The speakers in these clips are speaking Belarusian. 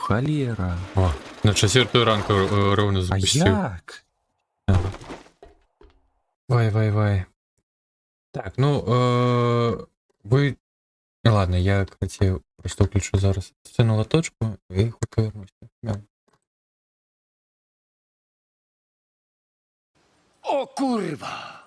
холера. О, на 4 ранку ровно А запустив. як? Вай. Так, ну, ви... Ладно, я хотів просто включу зараз сцену лоточку і повернуся. O kurwa!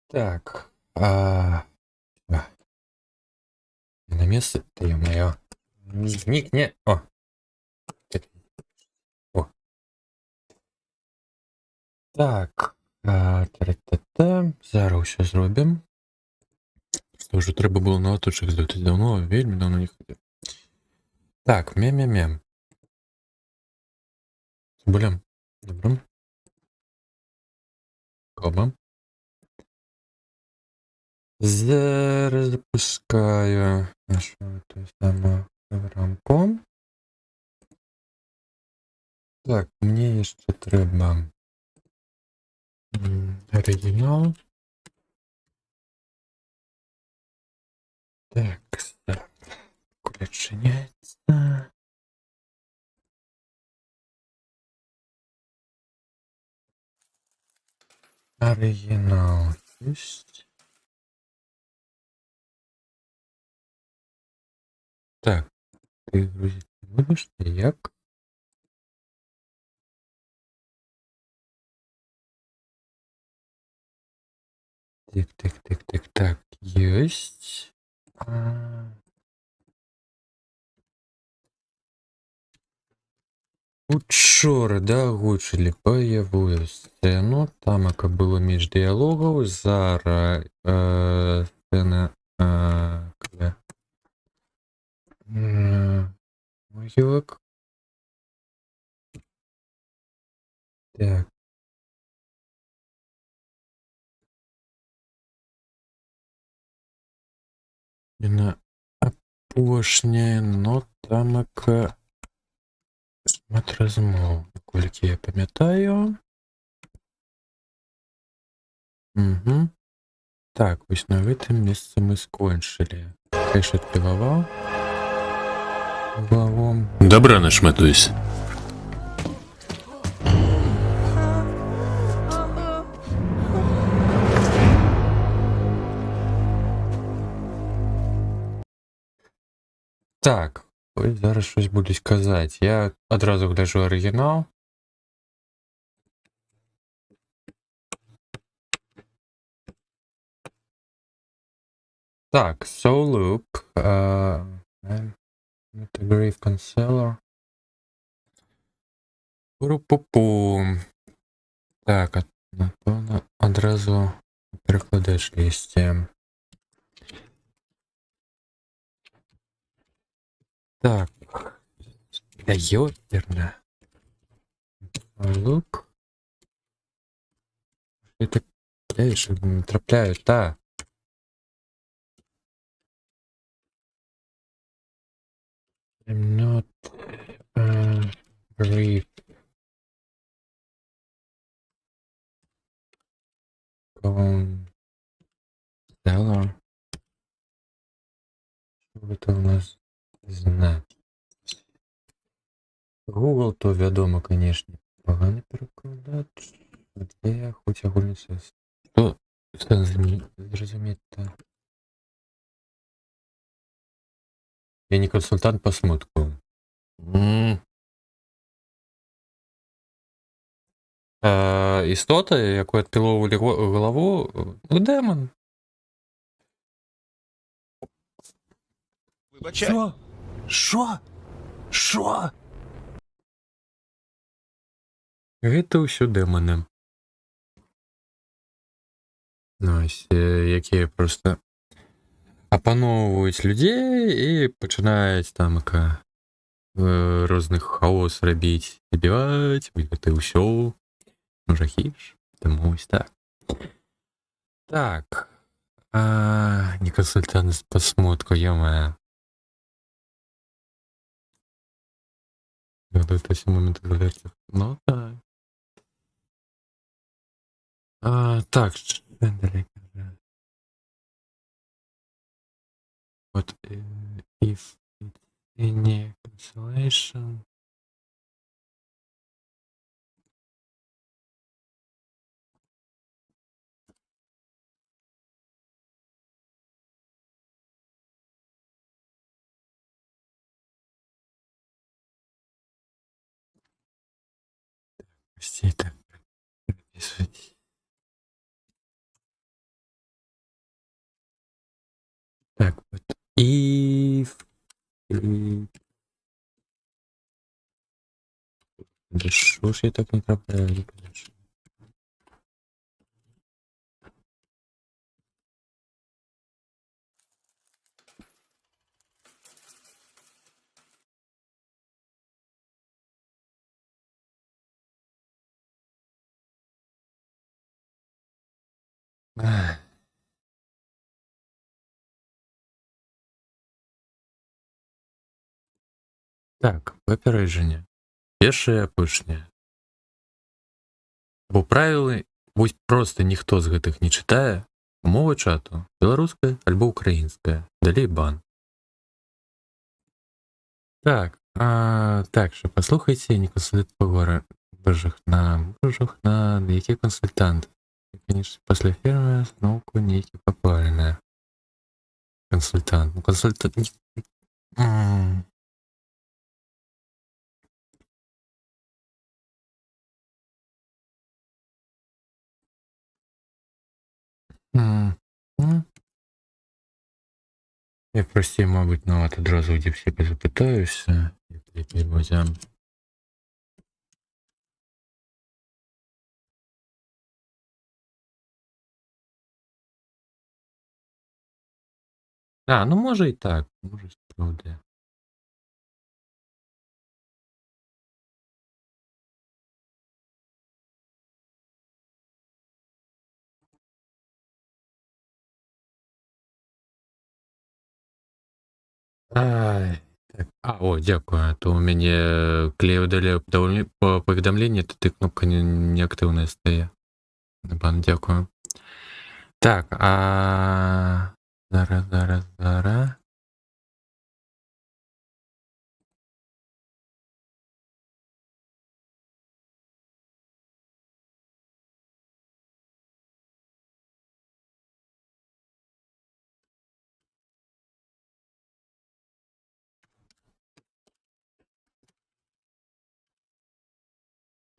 Так, на место, да ё-моё. Ник, не, о. О. Так, та-та-та, зараз все зробимо. Просто вже треба було на лоточок здатись давно, вельми давно не ходив. Так, мем. Цибулям. Добре. Коба. Зараз запускаю нашу ту саму рамку. Так, мені ще треба оригінал. Так, включається. Оригінал есть. Так, ти грузити не будеш, ти як? Так, есть. Учора, да, гучили бойову сцену, там яка було між діалогів, зараз сцена коли могилок. Так. На опошняє, но там яка шмат розмов, наскільки я пам'ятаю. Угу. Так, ось на этом месте мы скончили. Кэш отпивовал. Валом. Добра не шматуйся. Так, ось зараз щось будуть казати. Я одразу гляжу оригінал. Так, So Loop. Grave Counselor. Пу-пу-пу. Так, напевно, одразу перекладач лісті. Так. Да ёперна. Лук. Это що не трапляю, та. I'm not brave. Counselor. Що это у нас знать? Google то відомо, конечно. Поганий перекладач. Де хоч огульний сенс. Що це зрозуміти? Я не консультант по смутку. Істота, яку відпіловували голову, демон. Вибачай. Що? Що? Що? Гэта ўсё дэманы. Ну, ось, якія проста апаноўваюць людзей і пачынаюць там розных хаос рабіць, забіваць, гэта ўсё жахі ж. Таму ось так. Так. Не консультант по смутку, ё-моё. Это все момент говорится. Ну так. Так, Шендель. Вот, if it's any consolation. Прости, так, переписывать. Так, вот, if... Да что ж я так не трапляю? Ах. Так, папярэджанне. Першае і апошняе. Бо правілы вось проста ніхто з гэтых не чытае. Мова чату беларуская альбо украінская. Далей бан. Так, так що послухайте, не консультант по божах на які консультант. Конечно, після фірми знову нейкі попалене. Консультант. Ну, консультант... Я прості, мабуть, ну от одразу у дівсіпи запитаюся, як ліпі бозям. Ну може і так, може справді. Ай, так. О, дякую. А то у мене клею далі повідомлення, то ти кнопка неактивна стає. Бан, дякую. Так, зараз.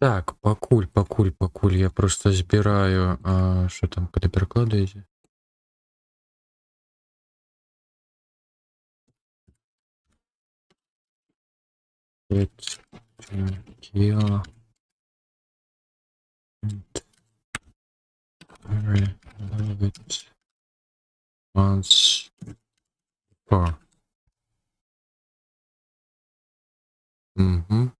Так, пакуль. Я просто збіраю, що там, куди перекладаєте? It's kill very it once for. Угу.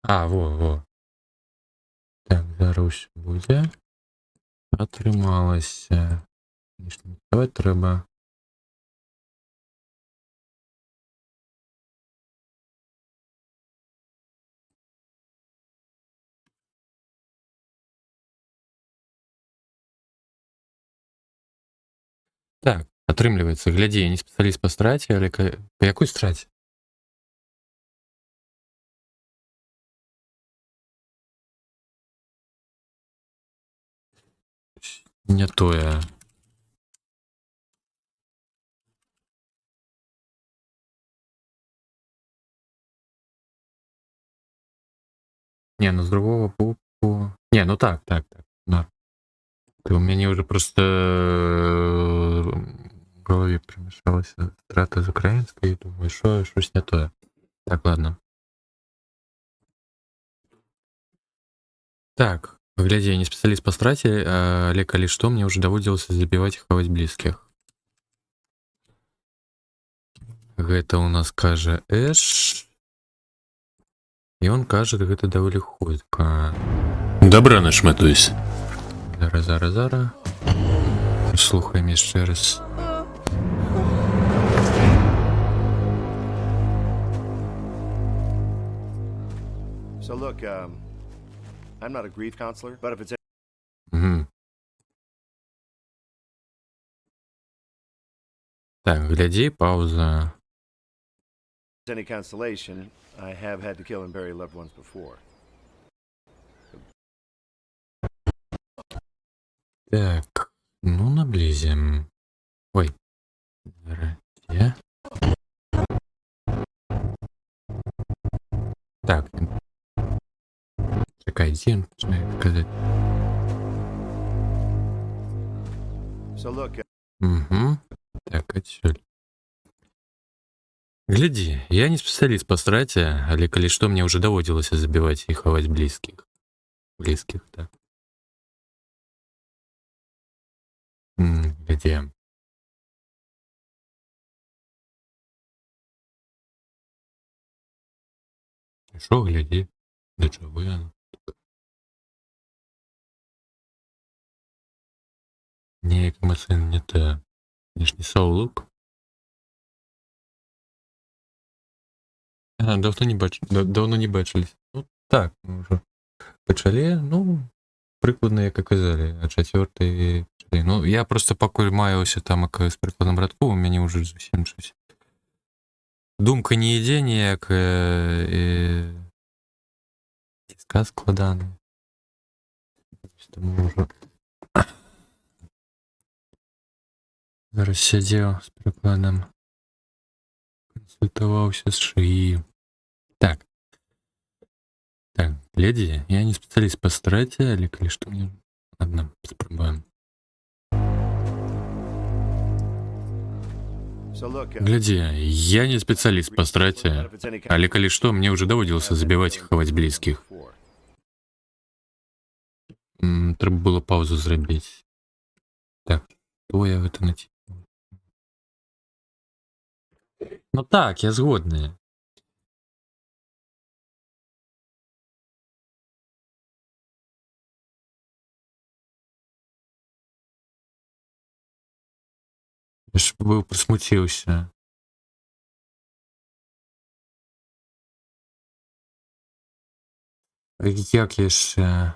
Во. Так, зараз буде. Отрималося. Давай треба. Так, атрымліваецца, глядзі, я не спецыяліст па страце, але па якой страце? Не тое. Не, ну з другого боку. Не, ну так. Да. У мяне уже просто в голове примешалася страта з украінскай, думаю, щось не тое. Так, ладно. Так, глядзі, я не спецыяліст па страце, але калі што, мне ўжо даводзілася забіваць і хаваць блізкіх. Гэта ў нас кажа Эш. І он кажа, гэта даволі хутка. Добра нашматуюсь. Зараз. Слухаем яшчэ раз. So look, I'm not a grief counselor, but if it's Угу. Так, глядзі, пауза. any consolation, I have had to kill and bury loved ones before. Так, ну наблизим. Ой. Где? Так. Чекай, где он начинает казать? So look, Угу. Так, отсюда. Глядзі, я не спецыяліст па страце, але калі што, мне ўжо даводзілася забіваць і хаваць блізкіх. Так. Глядзі. Шо, глядзі. Да чаго яно? Неяк эмацыйна не тое. Внешні саулук. Давно не бачились. Ну, так, мы уже пачалі, ну, прыкладна, як і казалі, а чацвёртай... Ну, я просто пакуль маюся там з прыкладным радку, у мяне ўжо зусім щось. Думка не ідзе ніяк, ціска складаны. Таму ўжо... Зараз сядзеў з прыкладам, кансультаваўся з шыі. Так, глядзі, я не спецыяліст па страце, але калі што мне... Ладно, спрабуем. so look, Глядзі, я не спецыяліст па страце, але калі што, мне ўжо даводзілася забіваць і хаваць блізкіх. Трэба было паузу зрабіць. Так, то я гэта наці... Ну так, я згодны. Я ж быў прысмуціўся. Як я ще?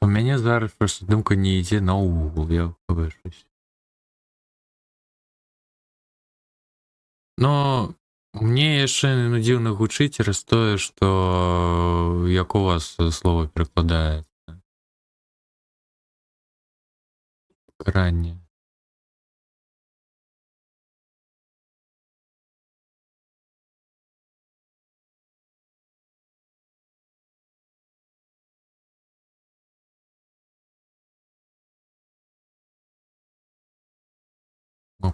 У мяне зараз просто думка не ідзе наогул, я пабачусь. Но мне яшчэ ну, дзіўна гучыць цераз тое, што як у вас слова перакладаецца. Пакаранне.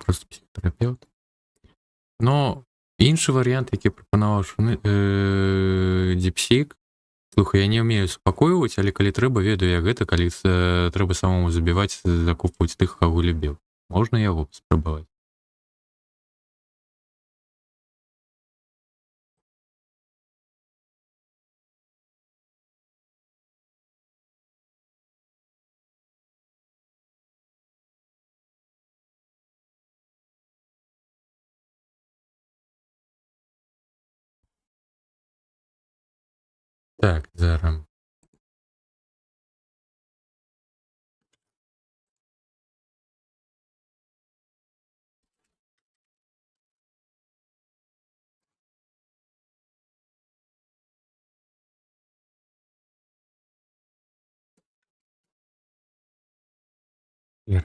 Просто психотерапевт. Но іншы варыянт, які прапанаваў Діпсік, слухай, я не ўмею супакойваць, але калі трэба, ведаю я гэта, калі трэба самому забіваць, закопваць тых, каго любіў. Можна яго паспрабаваць? Так, зараз.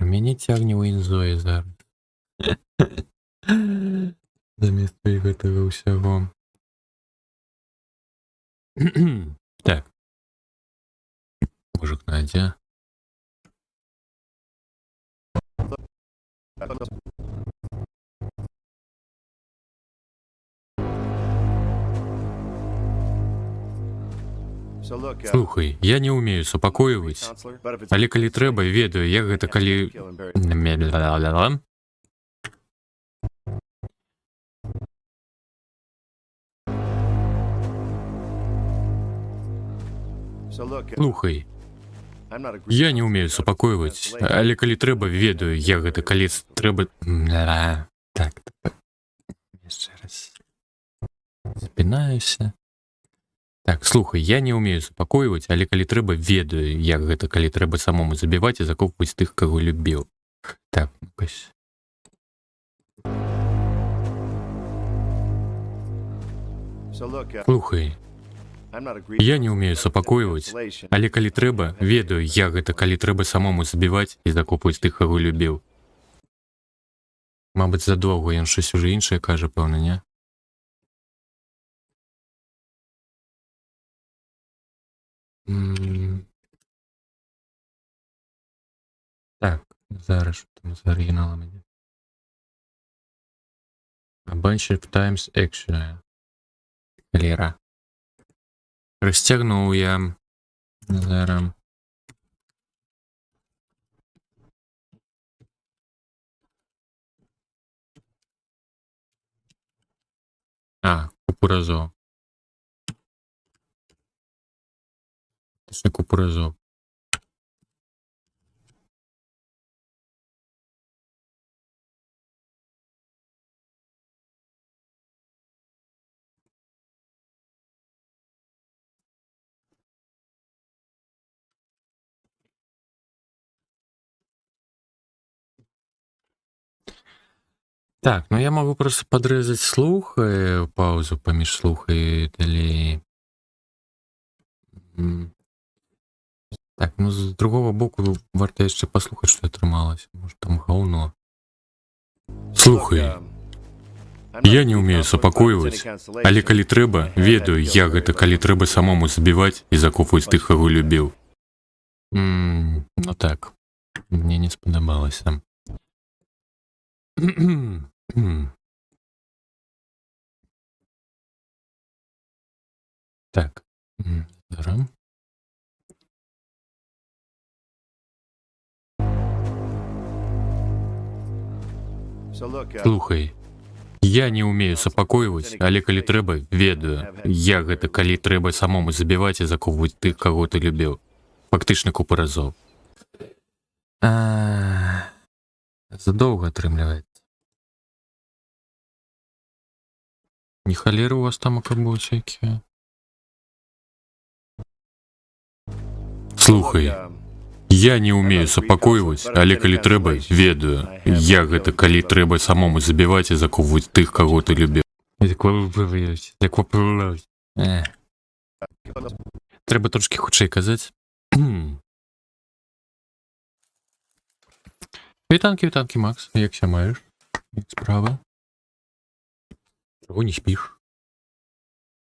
Мяне цягне ў інзоі зараз. Замест гэтага ўсяго. Так. Мужик Надя. So look, Слухай, я не ўмею супакойваць, counselor, but if it's але калі трэба, ведаю, як гэта калі... kill and bury. So look, Слухай, I'm not a я не ўмею супакойваць, але калі трэба, ведаю, як гэта калі трэба... Так, яшчэ раз. Запінаюся. Так, слухай, я не ўмею супакойваць, але калі трэба, ведаю, як гэта калі трэба самому забіваць і закопваць тых, каго любіў. Так, ось. So look, Слухай, I'm not a я не ўмею супакойваць, але калі трэба, ведаю, як гэта калі трэба самому забіваць і закопваць тых, каго любіў. Мабыць, задоўга ён щось уже іншае кажа, пэўна, не? Так, зараз що там з оригіналом іде. A bunch of times actually. Лера. Розтягнув я. Зараз. Купу разов. Точно купу разов. Так, ну я могу просто подрезать слух, паузу поміж слуха і далей. Так, ну з другого боку варто яшчэ паслухаць, што атрымалася. Может, там гаўно. Слухай, я не ўмею супакойваць, але калі трэба, ведаю, як гэта калі трэба самому забіваць і закопваць тых, каго любіў. Ну так, мне не спадабалася. Так, зараз. Слухай, Я не умею супакойваць, але калі трэба, ведаю. Я гэта калі трэба самому забіваць і закоўваць тых, каго ты любіў. Фактычна купу разоў. Задоўга атрымліваецца. Не халеры у вас там акабы всякие. Слухай, я не умею супакойваць, але калі трэба, ведаю. Я гэта калі трэба самому забіваць і закоўваць тых, каго ты любіў. Трэба трошки хутчэй казаць. Вітанкі, Макс, як ся маеш? Як справа? Чаго не спіш?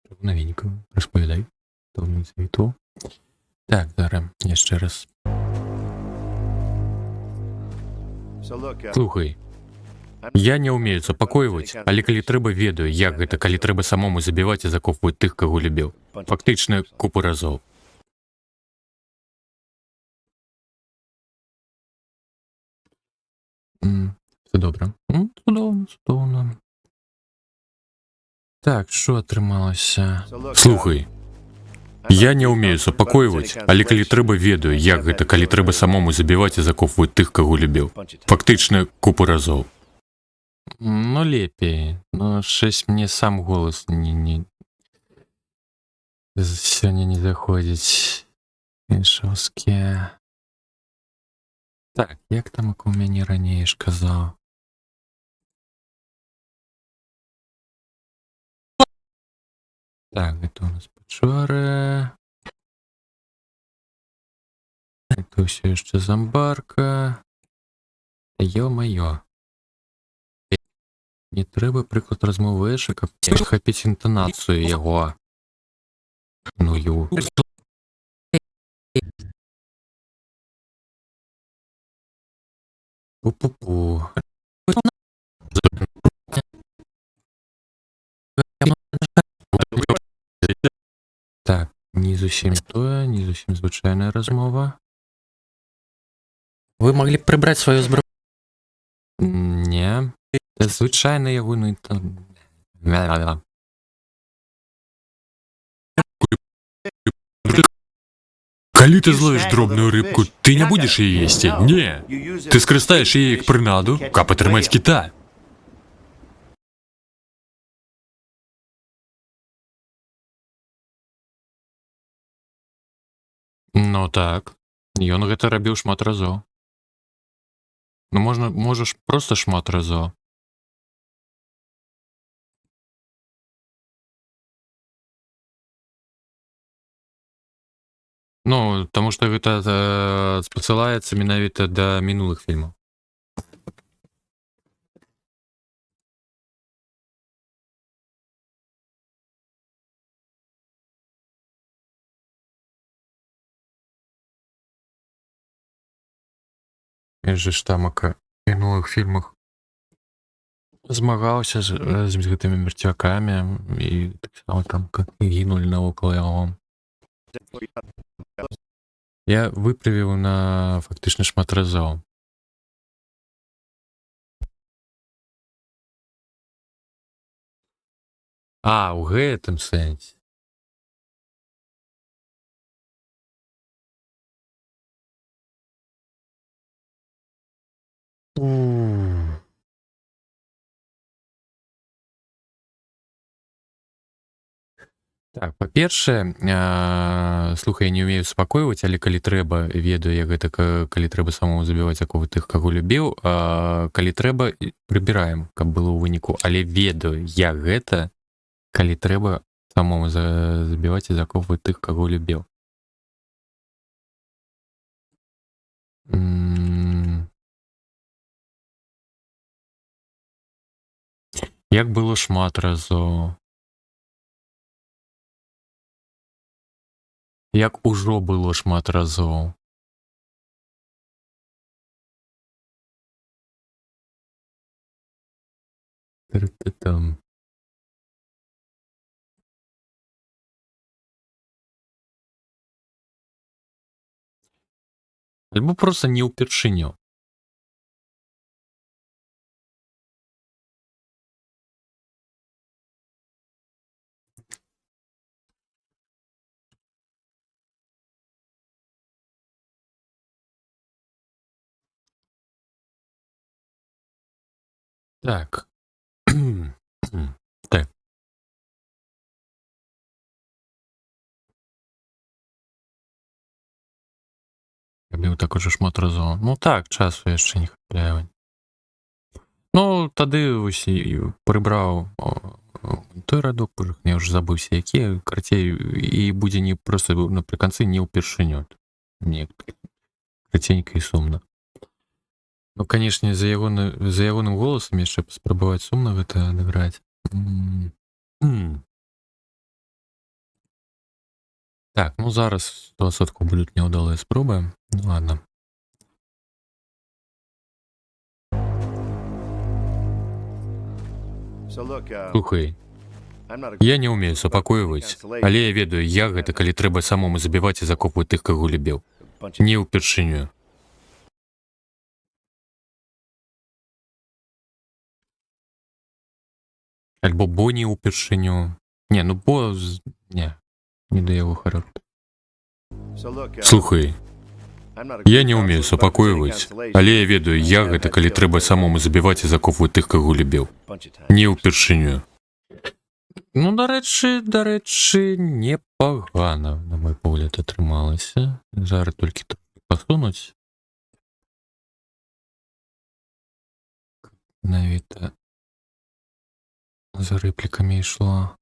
Чаго навенькага? Распавядай. То. Так, зараз, яшчэ раз. Слухай, я не умею супакойваць, але калі трэба, ведаю, як гэта калі трэба самому забіваць і закопваць тых, каго любіў. Фактычна купу разоў. Все добра. Цудоўна. Так, што атрымалася? Слухай, я не умею супакойваць, але калі трэба, ведаю, як гэта калі трэба самому забіваць і закопваць тых, каго любіў. Фактычна купу разоў. Ну, лепей. Ну, щось мне сам голос сёння не заходзіць. Іншаўскі. Так, як там у мяне раней ж казаў? Так, гэта у нас пачоры. Это ўсё яшчэ замбарка. Ё-маё. Не трэба прыклад размовы Эша, каб хапіць інтанацыю яго. Ну ю. Пу-пу-пу. Так, не зусім тое, не зусім звычайная размова. Вы могли прибрать свою зброю. Не. Звычайна яго Калі ты зловіш дробную рыбку, ты не будзеш яе есці? Не. Ты скарыстаеш яе як прынаду, каб атрымаць кіта. Ну так. Ён гэта рабіў шмат разоў. Ну можаш проста шмат разоў. Ну, таму што гэта спасылаецца менавіта да мінулых фільмаў. Ён жа ж там у мінулых фільмах змагаўся з гэтымі мерцвякамі і таксама там гінулі навокал яго. Я выправіў на фактычна шмат разоў. А, у гэтым сэнсе. Так, па-першае, слухай, я не умею супакойваць, але калі трэба, ведаю я гэта, калі трэба самому забіваць аковы тых, каго любіў, калі трэба, прыбіраем, каб было ў выніку, але ведаю я гэта, калі трэба самому забіваць і закопваць тых, каго любіў. Як было шмат разоў. Як ужо было шмат разоў. Там. Альбо проста не ўпершыню. Так. Так. Я біў так уже шмат разоў. Ну так, часу яшчэ не хапляе. Ну, тады вось і прыбраў той радок, я ўжо забыўся, які, карацей, і будзе не проста напрыканцы не ўпершыню. Мне краценька і сумна. Ну, канешне, за ягоным голасам яшчэ паспрабаваць сумна гэта адыграць. Так, ну зараз 100% будуць няўдалыя спробы. Ну ладно. So look, Слухай, I'm not a я не ўмею супакойваць, але я ведаю, як гэта, калі трэба самому забіваць і закопваць тых, каго любіў. bunch of Не ўпершыню. Альбо бо не ўпершыню. Не, ну бо... Не да яго характар. So look, Слухай, I'm not a я не ўмею супакойваць, але я ведаю, як гэта, калі трэба самому забіваць і закопваць тых, каго любіў. bunch of times. Не ўпершыню. Ну, дарэчы, непагана, на мой погляд, атрымалася. Зараз толькі трохі пасунуць. Навіта за рэплікамі ішло.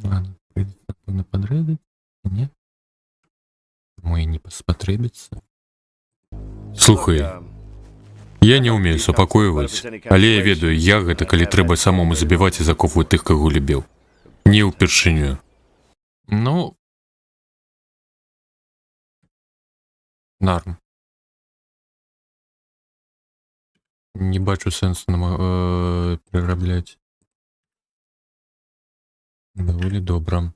Ладно, прыйдецца, напэўна, падрэдаць. Не? Мой не спатрэбіцца. Слухай, я не ўмею супакойваць, але я ведаю, як гэта, калі трэба самому забіваць і закопваць тых, каго любіў. Не ўпершыню. Ну, нарм. Не бачу сэнсу перарабляць. Даволі добра.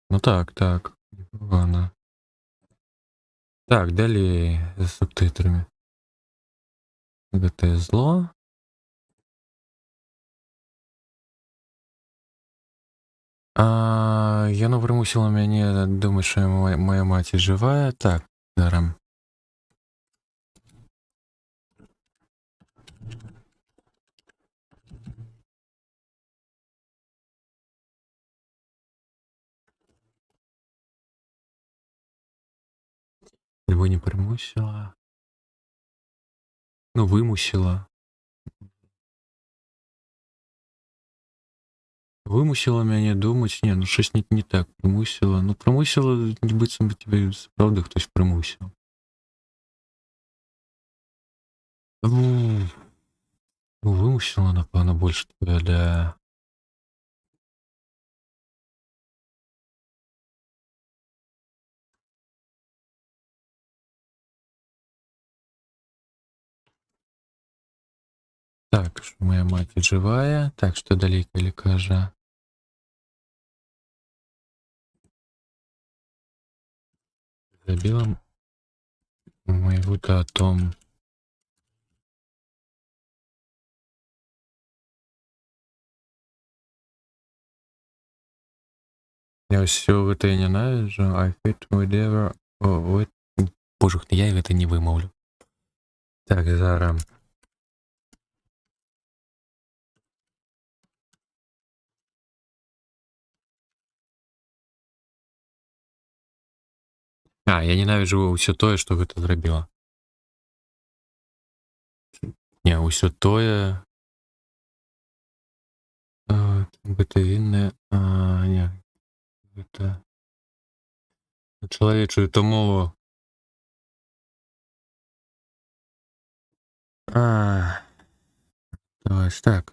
Ну так. Непогано. Так, далей з субтитрамі. Гэта зло. Яно прымусіла мяне думаць, што моя маці жывая. Так, зараз. Альбо не прымусіла. Ну, вымусіла. Вымусіла мяне думаць. Не, ну щось не так. Прымусіла. Ну, прымусіла, быццам бы тебе сапраўды хтось прымусіў. Ну, вымусіла, напэўна, больш адпавядае. Так, што моя маці жывая. Так, што далей, калі кажа. Забіла майго тату. Я ўсё гэта і ненавіджу. I hate whatever. Боже, я гэта не вымаўлю. Так, зараз. Я ненавіджу ўсё тое, што гэта зрабіла. Не, ўсё тое... Гэта віннае... Не. Гэта... Чалавечую то мову. Давай, так.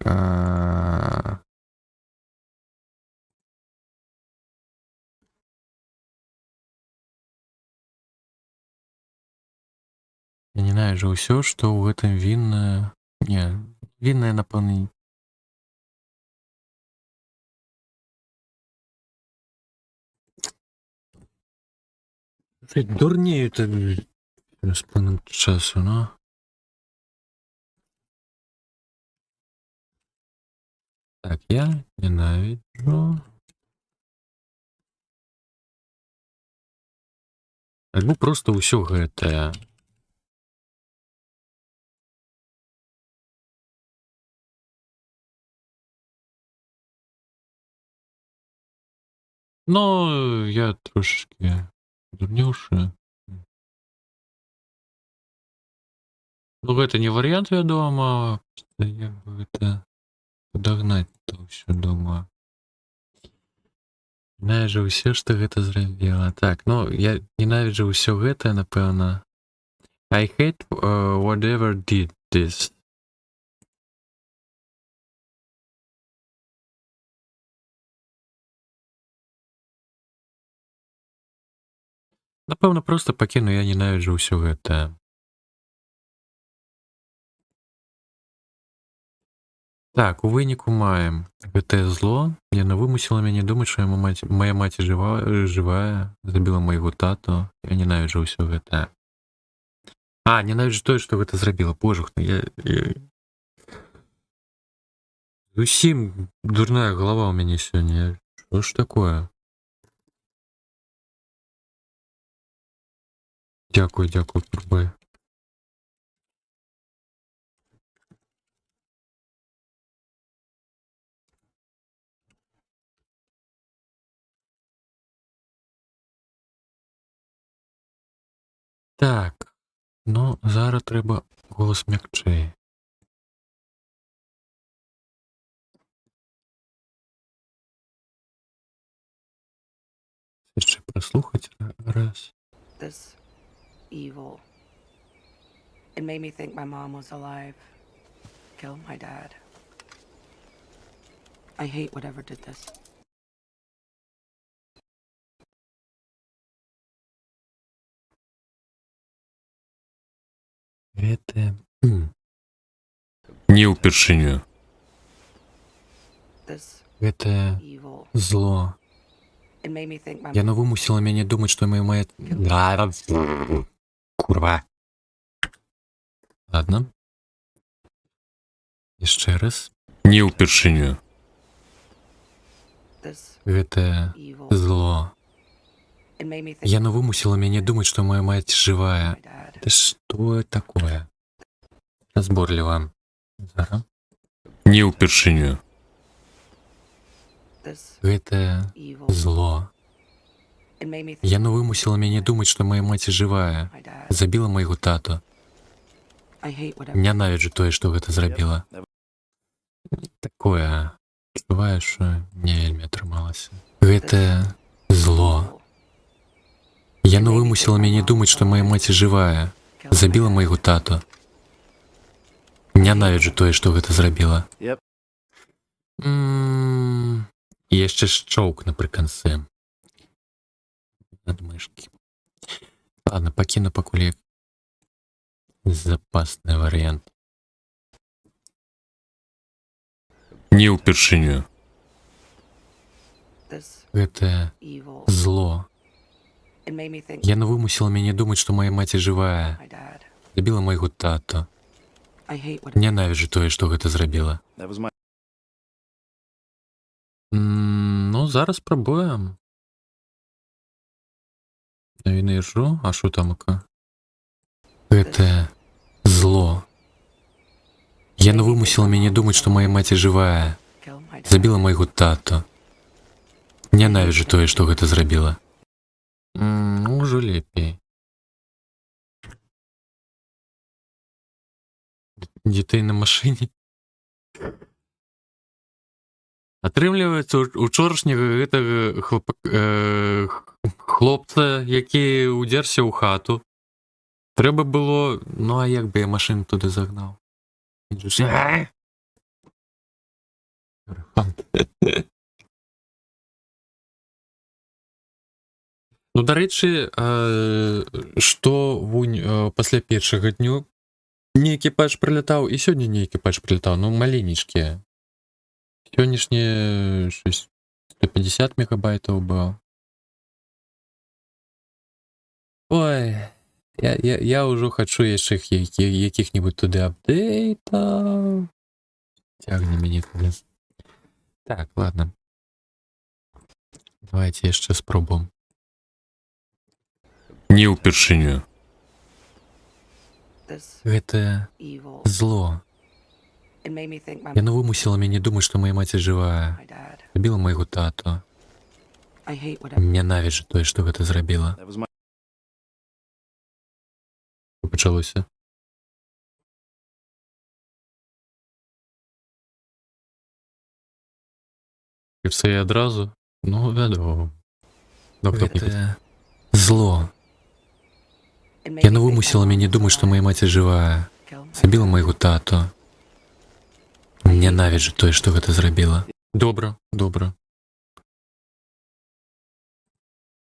Я ненавіджу ўсё, што ў гэтым віннае... Не, віннае, напэўна... Дурнею так з панам часу, ну. Так, я ненавіджу... Альбо проста ўсё гэтае. Ну, я трошечки дурнюши. Ну, гэта не варыянт, вядома, просто як бы гэта падагнаць то ўсё дома. Ненавіджу ўсё, што гэта зрабіла. Так, ну, я ненавіджу ўсё гэта, напэўна. I hate whatever did this. Напэўна, проста пакіну, я ненавіджу ўсё гэта. Так, у выніку маем гэтае зло. Яно вымусіла мяне думаць, што моя маці жывая, забіла майго тату. Я ненавіджу ўсё гэта. А, ненавіджу тое, што гэта зрабіла. Божух, я... Зусім дурная галава ў мяне сёння. Што ж такое? Дзякуй, Турбай. Так, ну, зараз трэба голас мякчэй. Яшчэ праслухаць раз. This evil. It made me think my mom was alive. Killed my dad. I hate whatever did this. Гэта... Не ўпершыню. This Гэта evil. зло. It made me think my Яно вымусіла мяне думаць, што моя мая... Курва. Ладно. Яшчэ раз. Не ўпершыню. This Гэта evil. зло. It made me think Яно вымусіла мяне думаць, што моя маці жывая. my dad. Это што такое? Разборліва. Зараз. Не ўпершыню. This Гэта evil. зло. It made me think Яно вымусіла мяне думаць, што моя маці жывая. my dad. Забіла майго тату. I hate whatever. Ненавіджу тое, што гэта зрабіла. Такое. Адчуваю, што не вельмі атрымалася. Гэта зло. Яно вымусіла мяне думаць, што моя маці жывая. Забіла майго тату. Ненавіджу тое, што гэта зрабіла. Yep. І яшчэ шчоўк напрыканцы. Адмышкі. Ладно, пакіну пакуль як запасны варыянт. Не ўпершыню. This Гэта evil. зло. It made me think Яно вымусіла мяне думаць, што моя маці жывая. my dad. Забіла майго тату. I hate whatever. Ненавіджу тое, што гэта зрабіла. That was my. Ну, зараз спрабуем. Навіны іржу, а што тамака? Гэта зло. Яно вымусіла мяне думаць, што моя маці жывая. Killed my dad. Забіла майго тату. Ненавіджу тое, што гэта зрабіла. Ну, ўжо лепей. Дзетей на машыне. Атрымліваецца, учорашняга гэтага хлопца, які ўдзерся ў хату. Трэба было... Ну, а як бы я машыну туды загнаў? Ну, дарэчы, што вунь пасля першага дню нейкі патч прылятаў, і сёння нейкі патч прылятаў, ну, маленечкі. Сённяшні 150 мегабайтаў быў. Ой, я ўжо хачу яшчэ якіх-небудзь туды апдэйтаў. Цягне мяне туды. Так, ладно. Давайте яшчэ спробуем. Не ўпершыню. This Гэта evil. зло. It made me think my Яно вымусіла мяне думаць, што моя маці жывая. my dad. Забіла майго тату. I hate what I... Ненавиджу тое, што гэта зрабіла. That was my Пачалося. І все і одразу? Ну, вядомо. Гэта зло. It made me Яно think вымусіла my mom мяне was думаць, што alive. мая маці жывая. Kill my Забіла dad. майго тату. Ненавіджу тое, што гэта зрабіла. Добра, добра.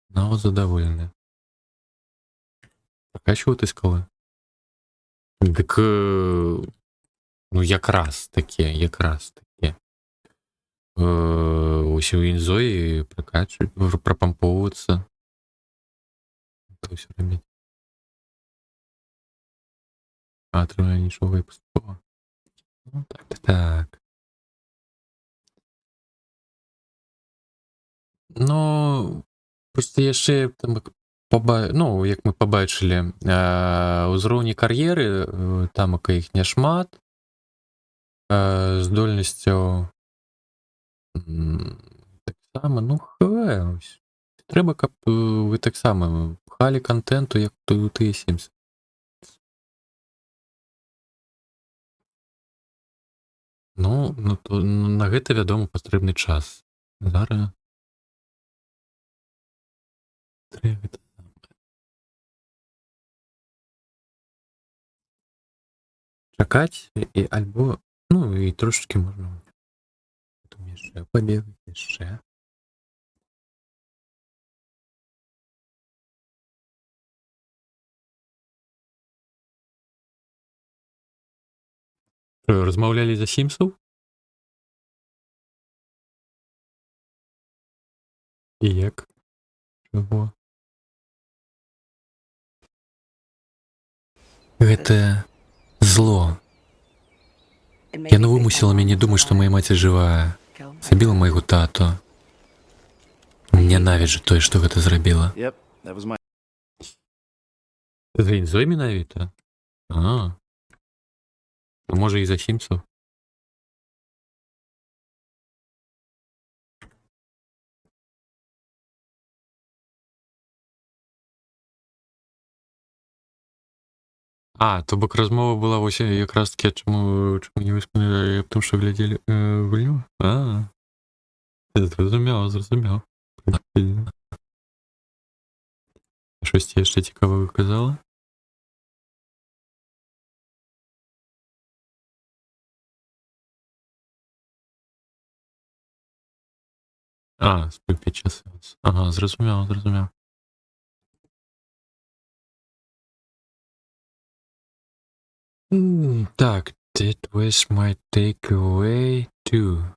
Нават задаволены. Прокачувати скали? Дык... Ну, якраз такі. Ось у інзої прокачують, пропамповуються. То все робить. А, треба нічого і поступово. Ну, так. Ну, просто яшчэ там як мы побачили, узроўні кар'еры тамака іх няшмат, здольнасцяў таксама, ну ось. Трэба, каб вы таксама пхалі контенту, як у тыя Sims. Ну, то на гэта, вядома, патрэбны час. Зараз трэба чакаць, і альбо, ну, і трошечки можна потім яшчэ пабегаць, яшчэ. Размаўлялі за Сімсаў? І як? Чаго? Гэта зло. It made me Яно think my вымусіла mom мяне was думаць, што alive. мая маці жывая. Kill my Забіла dad. майго тату. Ненавіджу тое, што гэта зрабіла. Yep, that was my За інзой менавіта? А можа і за Сімсаў? То бок размова была вось якраз таки, чаму не выспаны, аб тым, што глядзелі гульню? Зразумеў. Штосьці яшчэ цікавага казала? Спы час. Ага, зразумеў. Так, that was my takeaway too.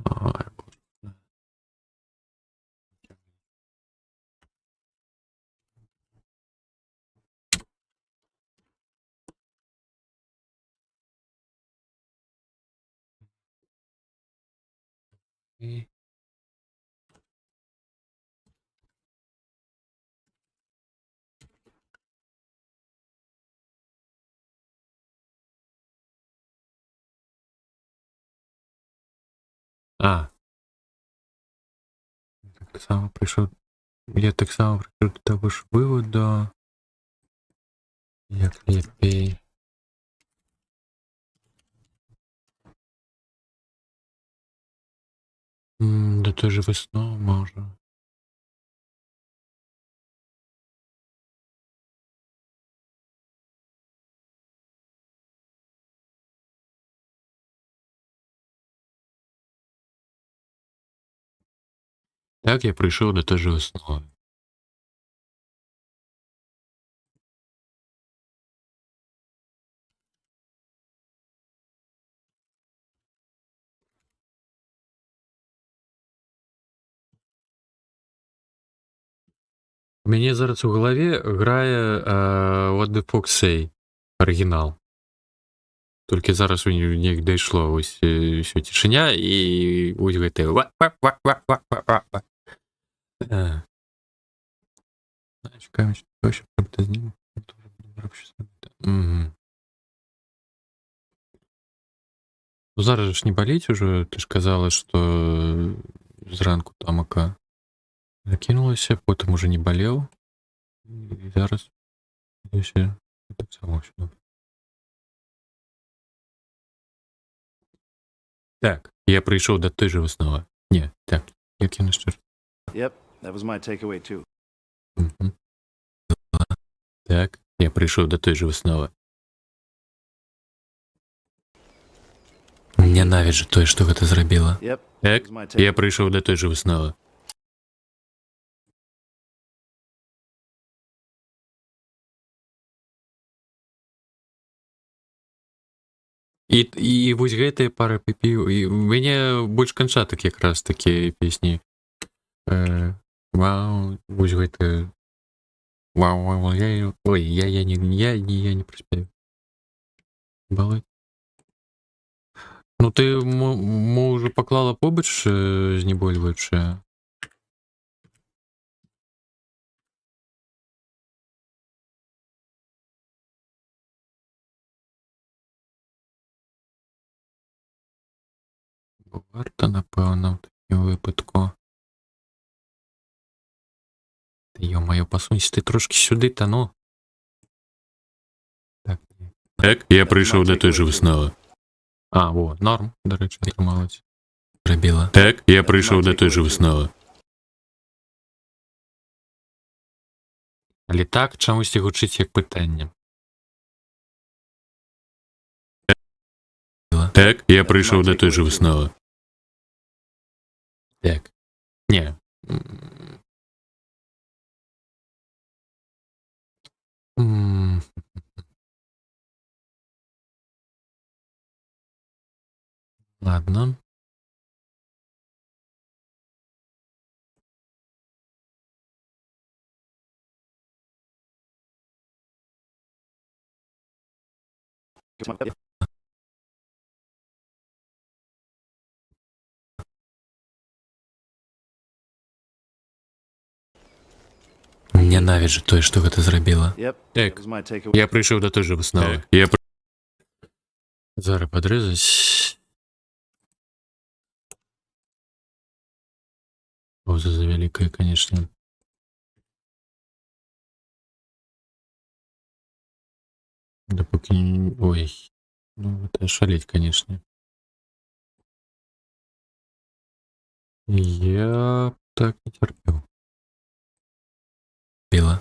Ой, боже. І- Я так само прийшов до того ж виводу, як ліпей. До той же весною може. Так я прийшов до той же весною. У мяне зараз у галаве грае What the Fox Say, арыгінал. Толькі зараз у неяк дайшло, ось ўсё цішыня і ось гэтае чакаем, што пра зніму. Ну зараз ж не баліць ужо, ты ж казала, што зранку тамака Закинулася, потым уже не балеў. І зараз усе так само ўсё добра. Так, я прыйшоў да той жа высновы. Не, так, як я яшчэ. Yep, that was my takeaway too. Мгм. Так, я прыйшоў да той жа высновы. Ненавіджу тое, што гэта зрабіла. Yep, Так, that was my я takeaway. прыйшоў да той жа высновы. І вось гэтыя пара піпіў, і у мяне больш канчатак якраз такія песні. Вау, вось гэта... Вау, ой, я не праспею. Балы. Ну ты уже паклала побач знебольваючае. Варта, напэўна, ў такім выпадку. Ты, ё-маё, пасунься ты трошки сюды, та ну. Так, так, я прыйшоў да той жа высновы. А, во, норм, дарэчы, атрымалася. Зрабіла. Так, я прыйшоў да той жа высновы. Але так чамусьці гучыць як пытанне. Так, я прыйшоў да той жа высновы. Так. Не. Ладно. Ненавіджу тое, што гэта зрабіла. Yep, Так, that was my takeaway. я прыйшоў да той жа высновы. Зараз падрэзаць. Пауза за вялікая, канешне. Дапокі... Ой. Ну, гэта шаліць, канешне. Я так не цярпеў.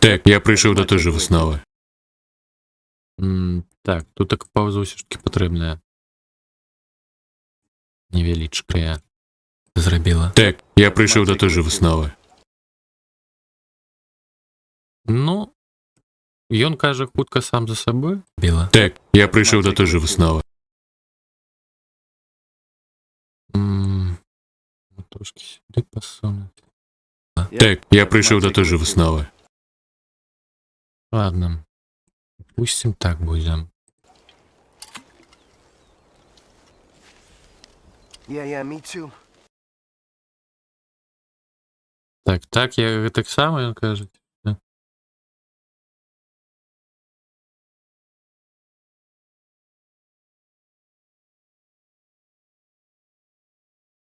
Так, я прыйшоў да той жа высновы. Так, тут так пауза ўсё ж таки патрэбная. Невялічкая. Зрабіла. Так, я прыйшоў да той жа высновы. Ну, ён кажа хутка сам за сабой. Біла. Так, я прыйшоў да той жа высновы. Трошки сюды пасунуць. Так, я прыйшоў да той жа высновы. Ладно. Пустим так будем. Yeah, me too. Так, я так само, ён кажа.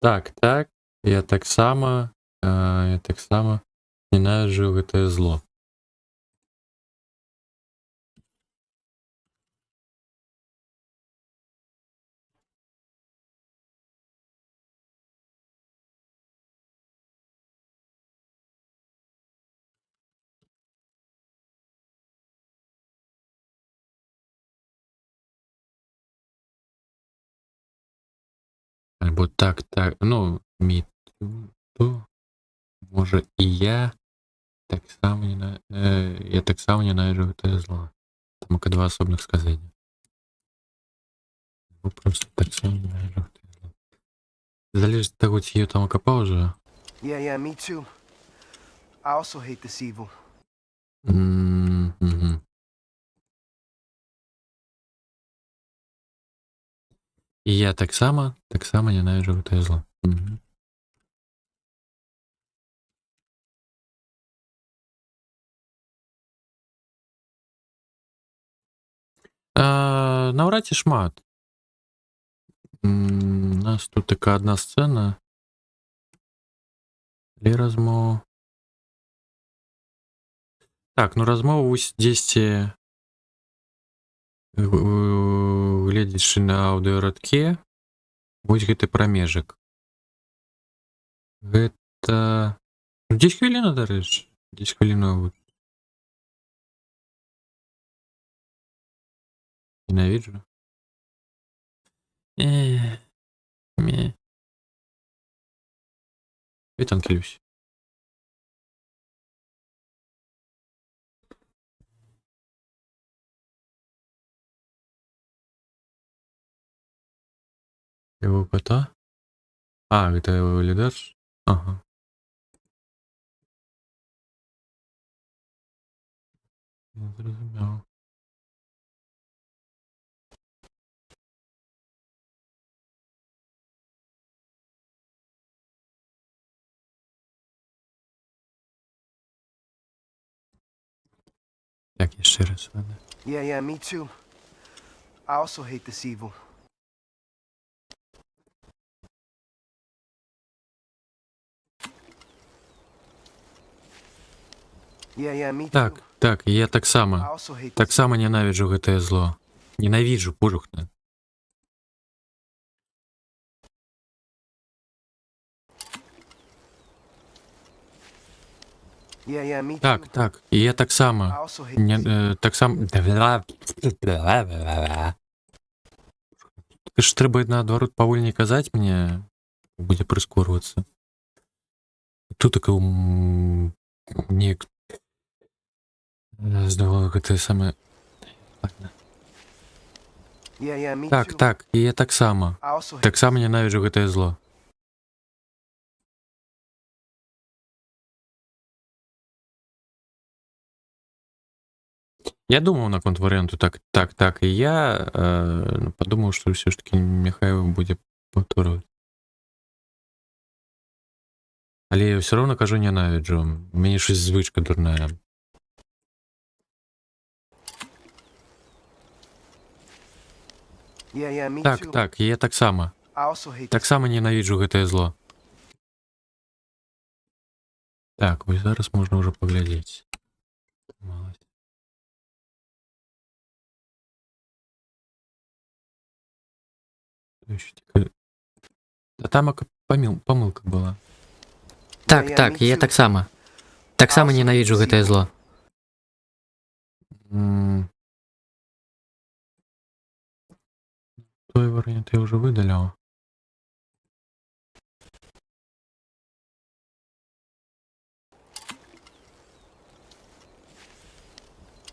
Так, я так само ненавіджу гэтае зло. Альбо так, ну, то, може і я так само ненавіджу гэтае зло. Там два асобных сказання. Або просто так само ненавіджу гэтае зло. Залежыць ад таго, ці там акапаў уже. Yeah, me too. I also hate this evil. І я так само ненавіджу гэтае зло. Наўрад ці шмат. У нас тут такая адна сцэна. Але размова Так, ну размову вось дзесьці гледзячы на аўдыёрадке, вось гэты прамежак. Гэта 10 хвілін, дарэчы, 10 хвілінаў. Ненавіджу. Вітанкі, Люсі. Яго кота? А, гэта яго глядач? Ага. Я зразумеў. Так, яшчэ раз. Ладно. Yeah, me too. I also hate this evil. Yeah, me too. Так, так, і я I таксама. also hate this Таксама ненавіджу гэтае зло. Ненавіджу, пожухна. Yeah, me too. Так, так, і я I таксама. also hate this evil. Таксама... Ты ж трэба наадварот павольней казаць мне, будзе прыскорвацца. Тут такое неяк здавала гэтае самае. Ладно. Yeah, me Так, too. так, і я таксама. I also hate Таксама ненавіджу гэтае зло. Я думаў наконт варыянту так, і я падумаў, што ўсё ж такі няхай будзе паўторваць. Але я ўсё роўна кажу ненавіджу. У мяне щось звычка дурная. Yeah, me Так, too. так, і я таксама. I also hate this. Таксама ненавіджу гэтае зло. Так, вось зараз можна ўжо паглядзець. Маласць. А там памылка была. Так, так, і я таксама. Таксама ненавіджу гэтае зло. Той варыянт я ўжо выдаляў.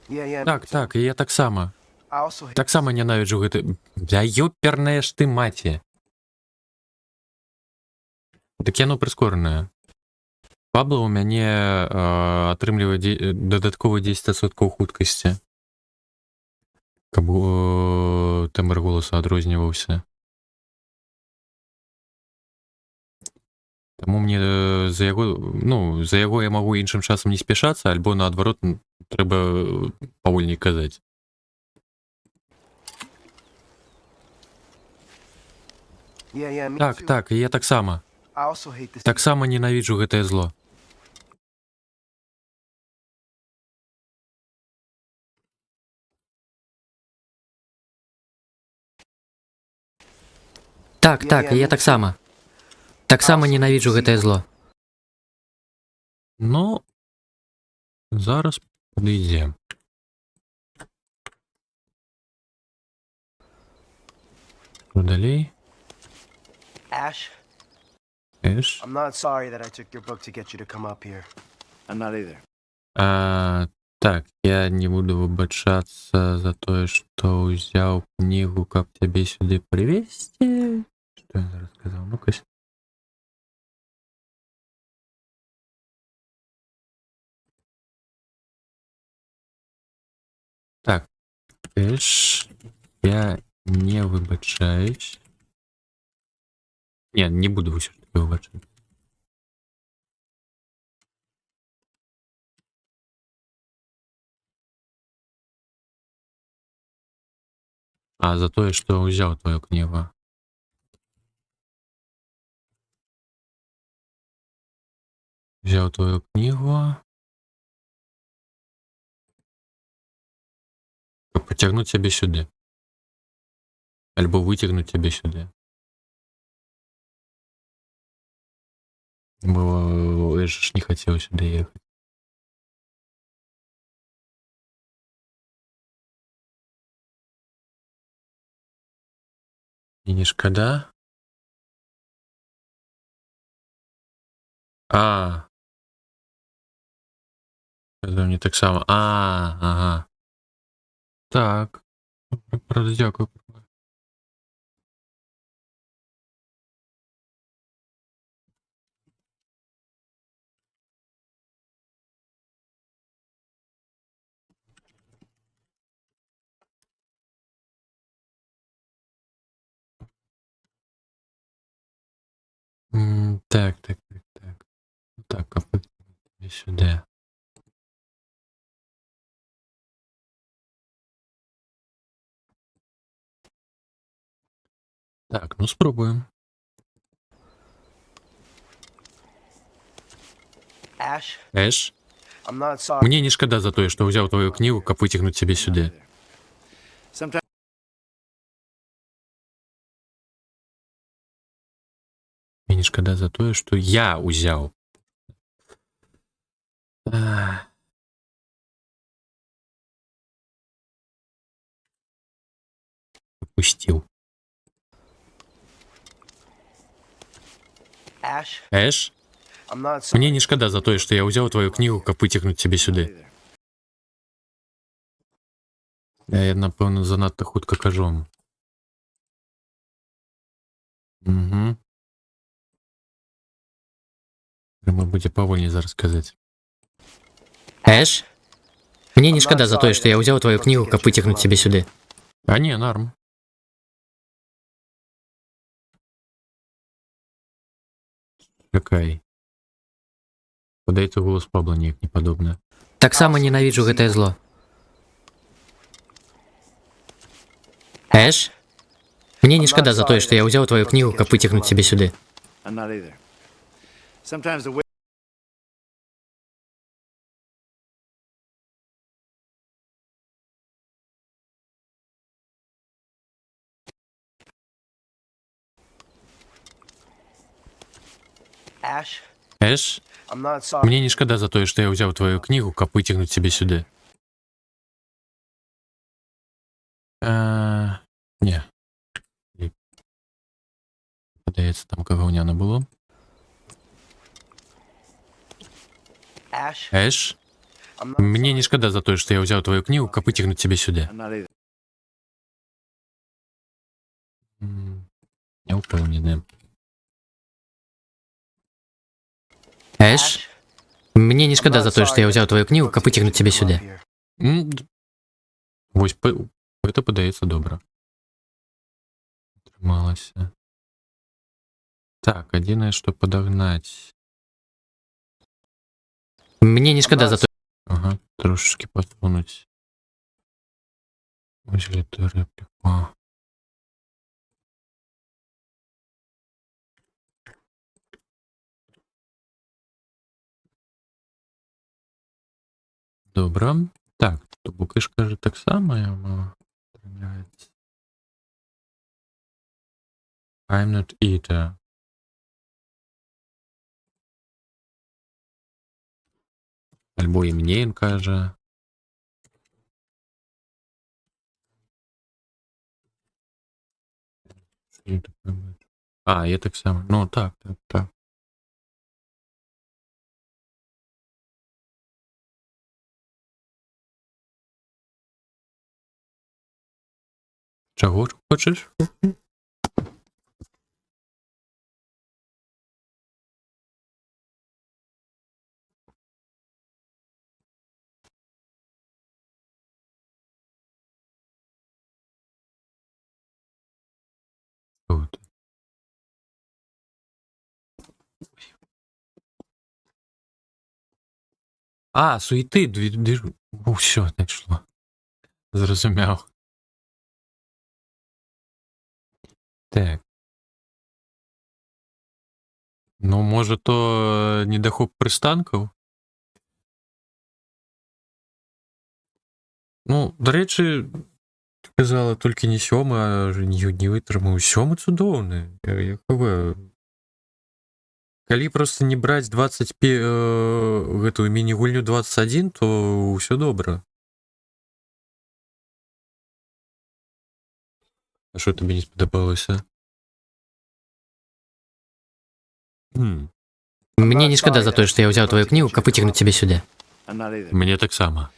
Yeah, Так, так, і я таксама. I also hate Таксама ненавіджу гэты... Да ёперная ж ты маці. Дык яно прыскоранае. Пабла ў мяне атрымлівае дадатковы 10% хуткасці. Каб тэмбр голаса адрозніваўся. Таму мне за яго я магу іншым часам не спяшацца, альбо наадварот трэба павольней казаць. Yeah, me Так, too. так, і я таксама. I also hate this. Таксама ненавіджу гэтае зло. Так, так, і я таксама. Таксама ненавіджу гэтае зло. Ну, зараз падыдзе. Що далей? Ash, Эш. I'm not sorry that I took your book to get you to come up here. I'm not either. Так, я не буду выбачацца за тое, што ўзяў кнігу, каб цябе сюды прывезці. Што я зараз сказаў? Ну-ка. Так, Эш, я не выбачаюсь. Не буду ўсё ж таки выбачаць. А за тое, што ўзяў твою кнігу. Взяў твою кнігу. Потягнуть тебе сюди. Альбо витягнути тебе сюди. Бо я ж не хотів сюди їхати. І не шкода. Сказав мені так само. Ага. Так. Правда, дякую. Так. Так, а потім сюди. Так, ну спробуємо. Ash, Еш, I'm not sorry. мені не шкода за те, що взяв твою книгу, каб витягнути себе сюди. Sometimes Мені не шкода за те, що я узяв. Пустив. Ash, Еш, I'm not sorry. мені не шкода за те, що я взяв твою книгу, каб витягнути себе сюди. Я, напевно, занадто хутко кажу. Угу. Треба буде повольніше зараз сказати. Еш? Мне не шкода за то, что я взял твою книгу, как вытягнуть себе сюда. А ні, норм. Чекай. Подається голос Пабло ніяк не подобне. Так само ненавижу гэтае зло. Эш? Мне не шкода за то, что я взял твою книгу, как вытягнуть себе сюда. I'm not either. Sometimes the way Ash, Еш? I'm not sorry. Мне не шкода за то, что я взял твою книгу, как вытягнуть себе сюда. Не. Подається, там кавовняно було. Ash, Еш? I'm not Мне sorry. не шкода за то, что я взял твою книгу, как вытягнуть себе сюда. I'm not either. Не упевнений. Эш? Мне не шкода за то, что я взял твою книгу, как вытягнуть себе сюда. Ось, це подається добре. Трималося. Так, єдине, що подогнать. Мне не шкода за то, Ага, трошечки посунуть. Ось эту репліку. Добре. Так, то Букиш каже так само, я мав. I'm not eater. Альбо і мені він каже. А, я так само. Ну, так. Чого хочеш? От. А, суєти, все, знайшло. Зрозумів. Так. Ну, може, то недохоп пристанків? Ну, до речі, сказала, толькі не сёмы, а не вытрымаў. Сёмы цудоўны. Калі просто не браць 20 гэтую міні-гульню 21, то ўсё добра. А што табе не спадабалася? Мне не шкада за тое, што я ўзяў твою кнігу, каб выцягнуць цябе сюды. I'm not either. Мне таксама.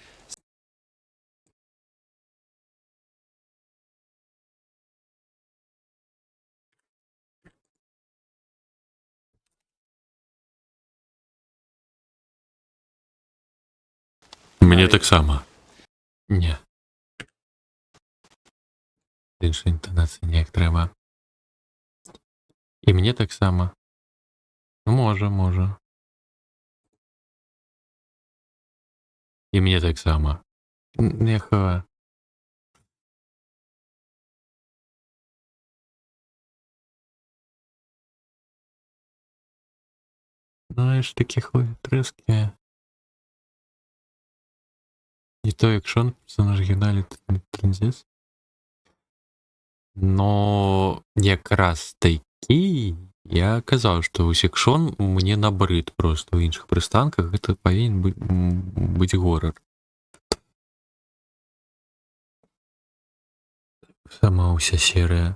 Мне таксама. Не. Інша інтонацыя неяк трэба. І мне таксама. Ну, можа. І мне таксама. Няхава. Знаеш, такі трэскі. Не то, як Шон, персонаж геналі, трындзец. Но якраз такі я казаў, што Секшон мне набрыд просто ў іншых прыстанках, гэта павінен быць горар. Сама ўся серыя.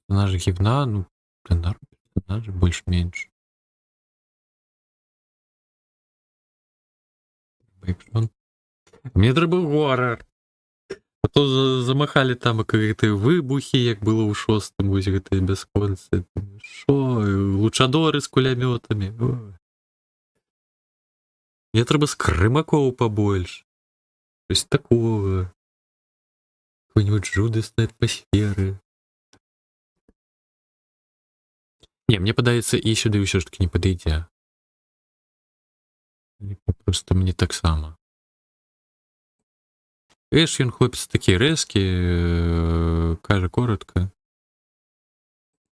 Персонаж гівна, ну, персонаж больш-менш. Мне трэба горар. А то замахалі там гэты выбухі, як было ў 6-м, вось гэтыя бясконцы. Шо, лучадоры з кулямётамі. Мне трэба скрымакоў пабольш. Вось такого. Какой-нибудь жудаснай атмасферы. Не, мне падаецца, і сюды ўсё ж таки не падыдзе. Просто мне таксама. Эш, ён хлопец такі рэзкі, кажа коротка.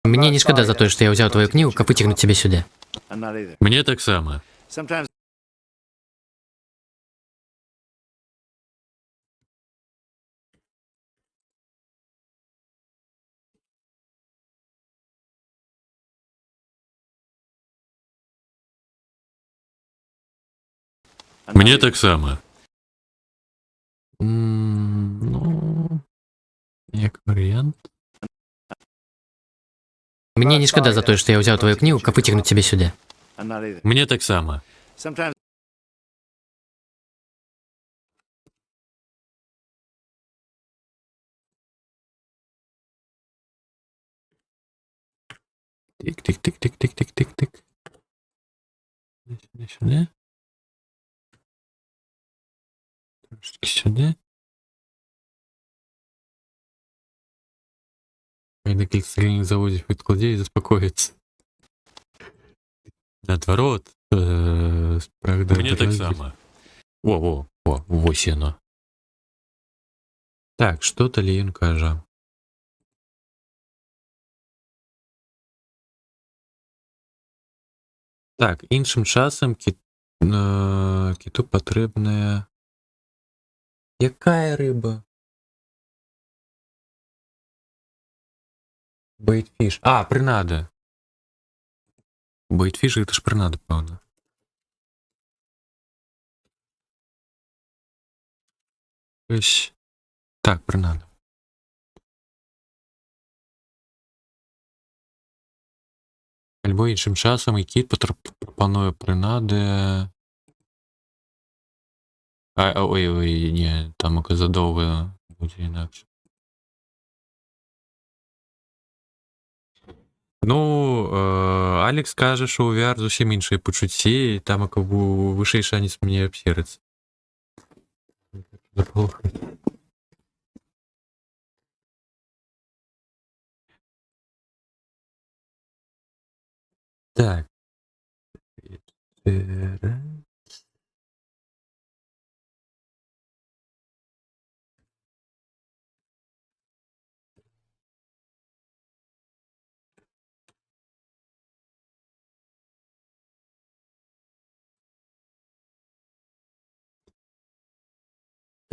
Мне не шкада за тое, што я ўзяў твою кнігу, каб выцягнуць цябе сюды. I'm not either. Мне таксама. Sometimes I'm not Мне either. таксама. Ну, як варыянт. Мне не шкада за тое, што я ўзяў твою кнігу, каб выцягнуць цябе сюды. I'm not either. Мне таксама. Sometimes Тик-тик-тик-тик-тик-тик-тик-тик. Сюди. Трошки сюди. І на кілька серійних заводів відкладе і заспокоїться. Наоборот, справді... Мне таксама. Во, вось яно. Так, што далі ён кажа? Так, іншым часам кіту патрэбная... Якая рыба? Бейтфіш. А, прынада. Бейтфіш, гэта ж прынада, пэўна. Ось. Так, прынада. Альбо іншым часам і кіт прапануе прынады... Ой, не, там задоўга будзе інакш. Ну, Алекс кажа, што ў VR зусім іншыя пачуцці, і там вышэй шанец мне абсерыцца. Так.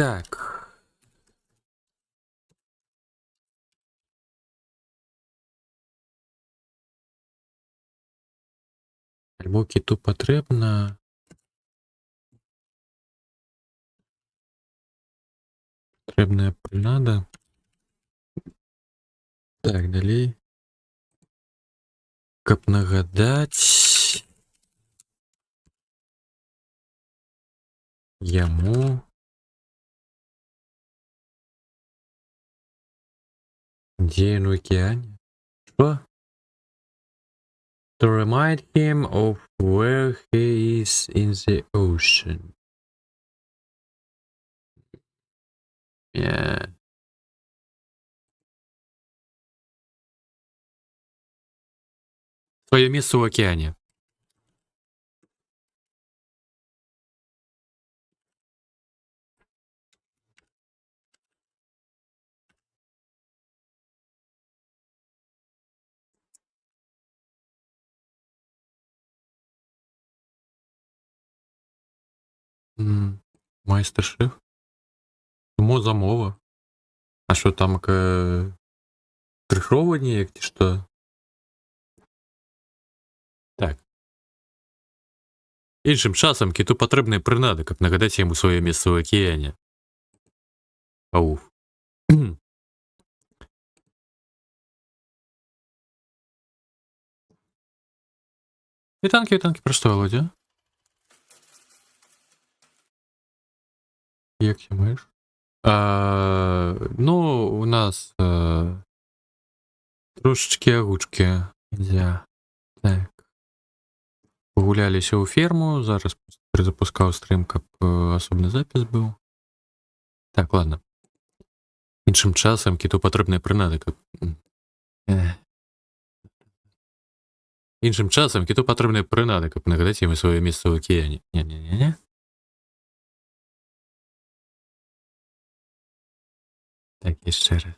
Так. Альбо кіту патрэбна. Патрэбная прынада. Так, далей. Каб нагадаць яму, дзе ён у акеане. Што? To remind him of where he is in the ocean. Yeah. Своє місце в океані. Майстер-шеф? Чому замова? А що там кришово ніяк, чи що? Так. Іншим часом кіту патрэбныя прынады, каб нагадаць яму сваё месца ў акеане. Ауф. Вітанкі, пра што, Володя? Як ти маєш? Ну, у нас трошечки агучки. Так. Погулялися у ферму, зараз перезапускав стрім, каб асобны запіс быў. Так, ладно. Іншым часам кіту патрэбныя прынады, каб... Іншым часам кіту патрэбныя прынады, каб нагадаць яму сваё месца ў акеане. Не-не-не-не. Так, яшчэ раз.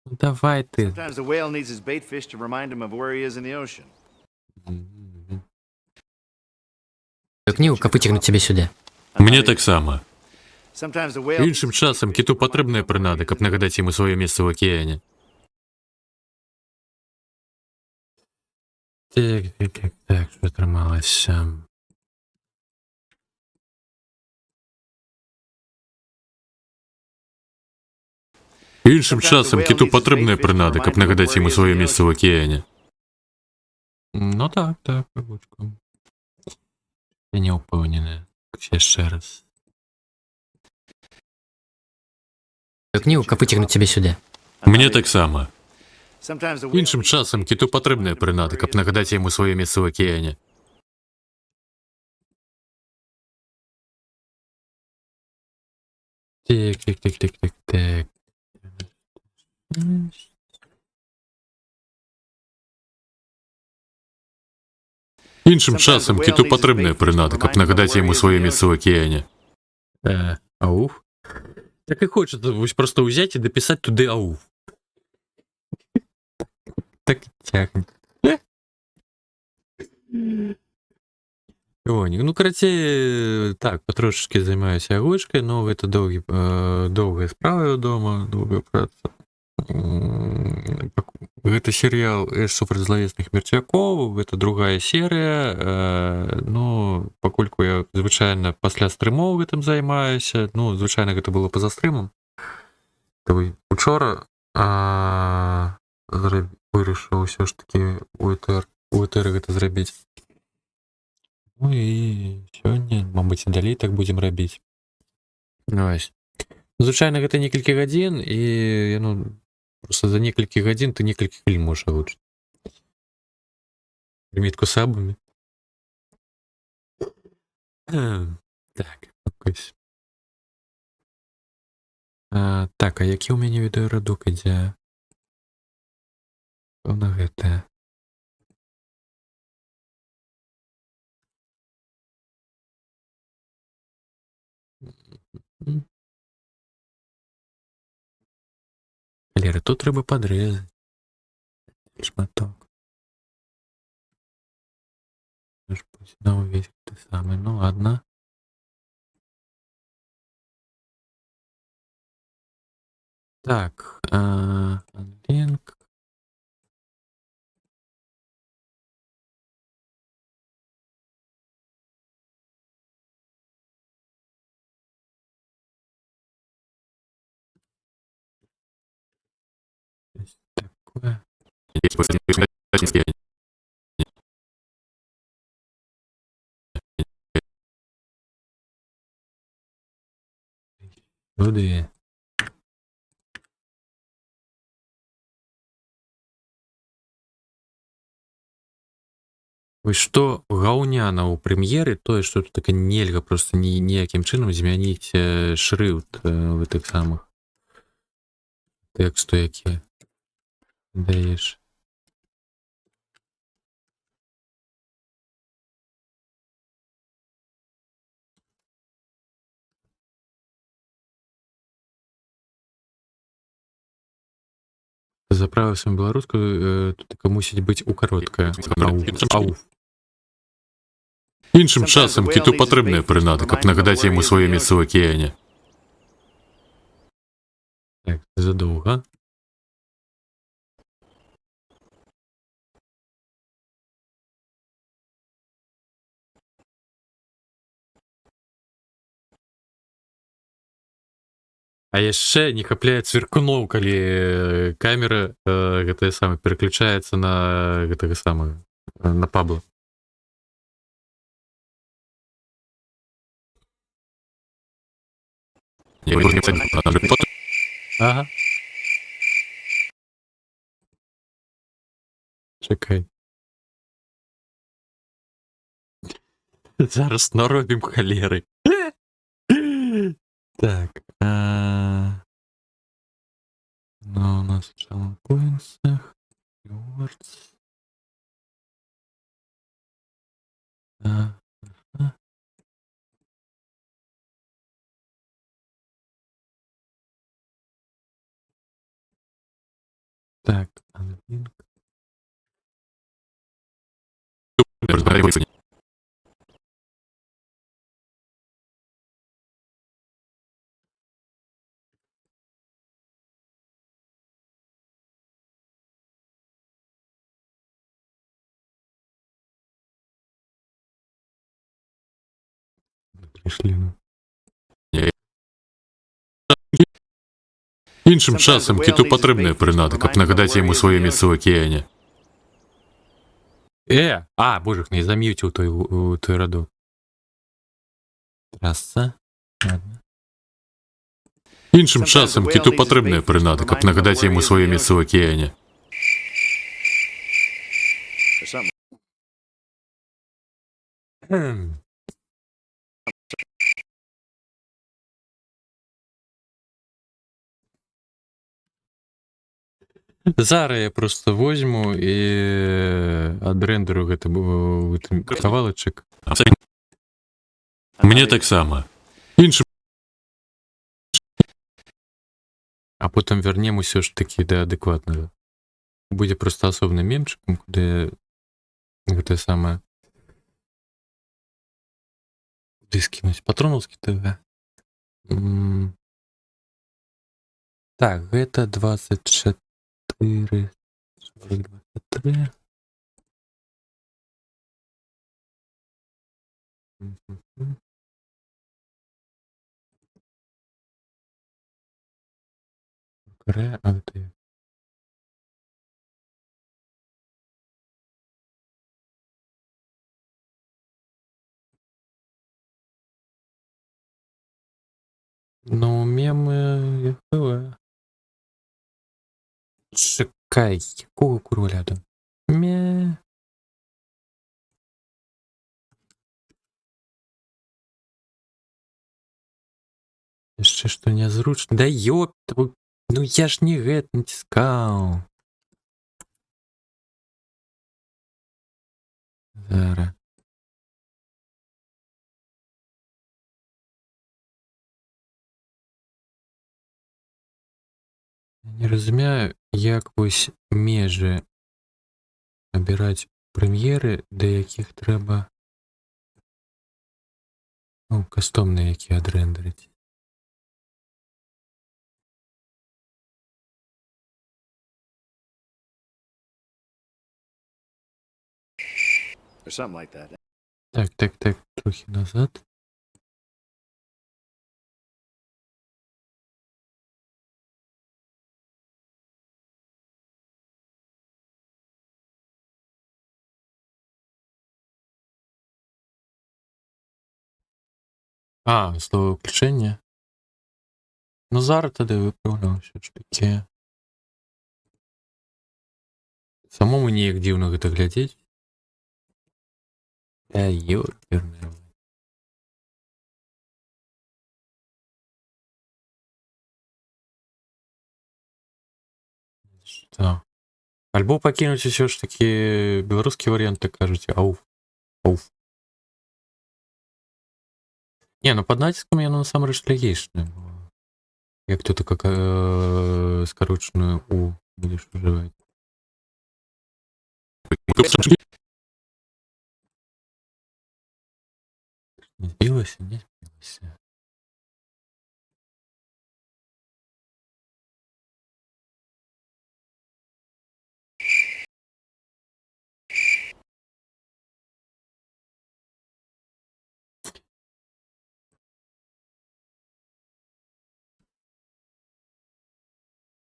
Ну, давай ты. Sometimes the whale needs his bait fish to remind him of where he is in the ocean. Книгу, как вытягнуть тебя сюда. Мне таксама. Sometimes the whale Іншым часам кіту патрэбныя прынады, каб нагадаць яму сваё месца ў акеане. Так, што атрымалася? Іншым часам кіту патрэбныя прынады, каб нагадаць яму сваё месца ў акеане. Ну так, агучку. Я не ўпэўнены. Яшчэ раз. Книгу, как вытягнуть тебя сюда. Мне таксама. Sometimes the whale Іншым часам кіту патрэбныя прынады, каб нагадаць яму сваё месца ў акеане. Так. Іншым часам кіту патрэбныя прынады, каб нагадаць яму сваё месца ў акеане. Ауф. Так і хочется вось просто ўзяць і дапісаць туды ауф. Так цягнет. Ну, карацей, так, патрошачкі займаюся агучкай, но гэта доўгая справа дома, доўгая праца. Гэта серыял «Эш супраць злавесных мерцвякоў», гэта другая серыя, ну, пакольку я звычайна пасля стрымоў гэтым займаюся, ну, звычайна гэта было па-за стрымам. Учора вырашыў ўсё ж такі у этэры гэта зрабіць. Ну і сёння, мабыць, і далей так будзем рабіць. Вось. Звычайна гэта некалькі гадзін, і ну, просто за некалькі гадзін ты некалькі хвілін можаш агучыць. Прымітку сабамі. Так, ось. Так, а які ў мяне відэарадок ідзе? Пэўна гэтае. Лера, тут трэба падрэзаць. Шматок. На увесь ты самы. Ну ладно. Так, лінк. такое? Люди. Вось што гаўняна ў прэм'еры тое, што тут так нельга просто ніякім чынам змяніць шрыфт в гэтых самых тэксту, які даеш. Заправіўся беларускую, тут така мусіць быць у кароткая. Ау. Іншым часам кіту патрэбныя прынады, каб нагадаць яму сваё месца ў акіяне. Так, задоўга. А яшчэ не хапляе цвіркуноў, калі камера гэтая сама пераключаецца на гэтага самага на Пабло. Ага. Чакай. Зараз наробім халеры. Так. Ну, у нас сначала поинтсах. Rewards. Так, unlink. Пришли. Іншым часам кіту патрэбныя прынады, каб нагадаць яму сваё месца ў акіяне. Божых, не замьютил той радок. Трасса. Ладно. Іншым часам кіту патрэбныя прынады, каб нагадаць яму сваё месца ў акіяне. Or something. Зараз я просто возьму і адрендеру гэта кавалачак. Мне таксама. Іншым А потым вернем усё ж такі да адэкватнага. Будзе просто асобным мемчыкам, куды гэта самае куды скінуць патронаўскі ТВ. Так, гэта 24 23. Ну, мемы ФВ. Чекай, якого курва ляду? Яшчэ што нязручна. Да ёп, ну я ж не гэт націскаў. Зараз. Не разумею, як вось межы абіраць прэм'еры, да якіх трэба кастомныя, які адрендерыць. Or something like that. Так, трохи назад. А, слово включення. Ну зараз тоді виправляв все ж таки. Самому ніяк дивно гэта глядзець. Ёперный. Что? Альбо пакінуць усё ж таки беларускі варыянт, так кажуце, ауф. Ауф. Не, ну пад націскам яно насамрэч лягічнае. Як тут как скарочную у будеш уживаць. Не збілася, не збілася.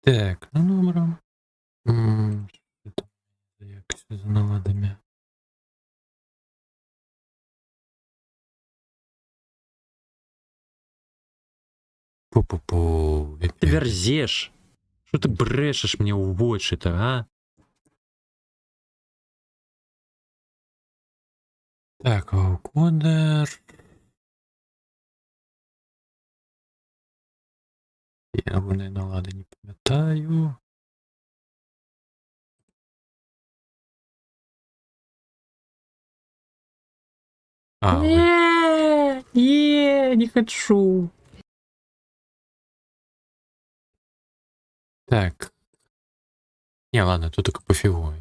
Так, ну добре. Що там? Як все з наладами? Пу-пу-пу. Ты верзешь. Что ты брешешь мне в очи-то, а? Так, ваукодер. Я вони налади не пам'ятаю. А, ви. Не хочу. Так. Не, ладно, тут только пофигу.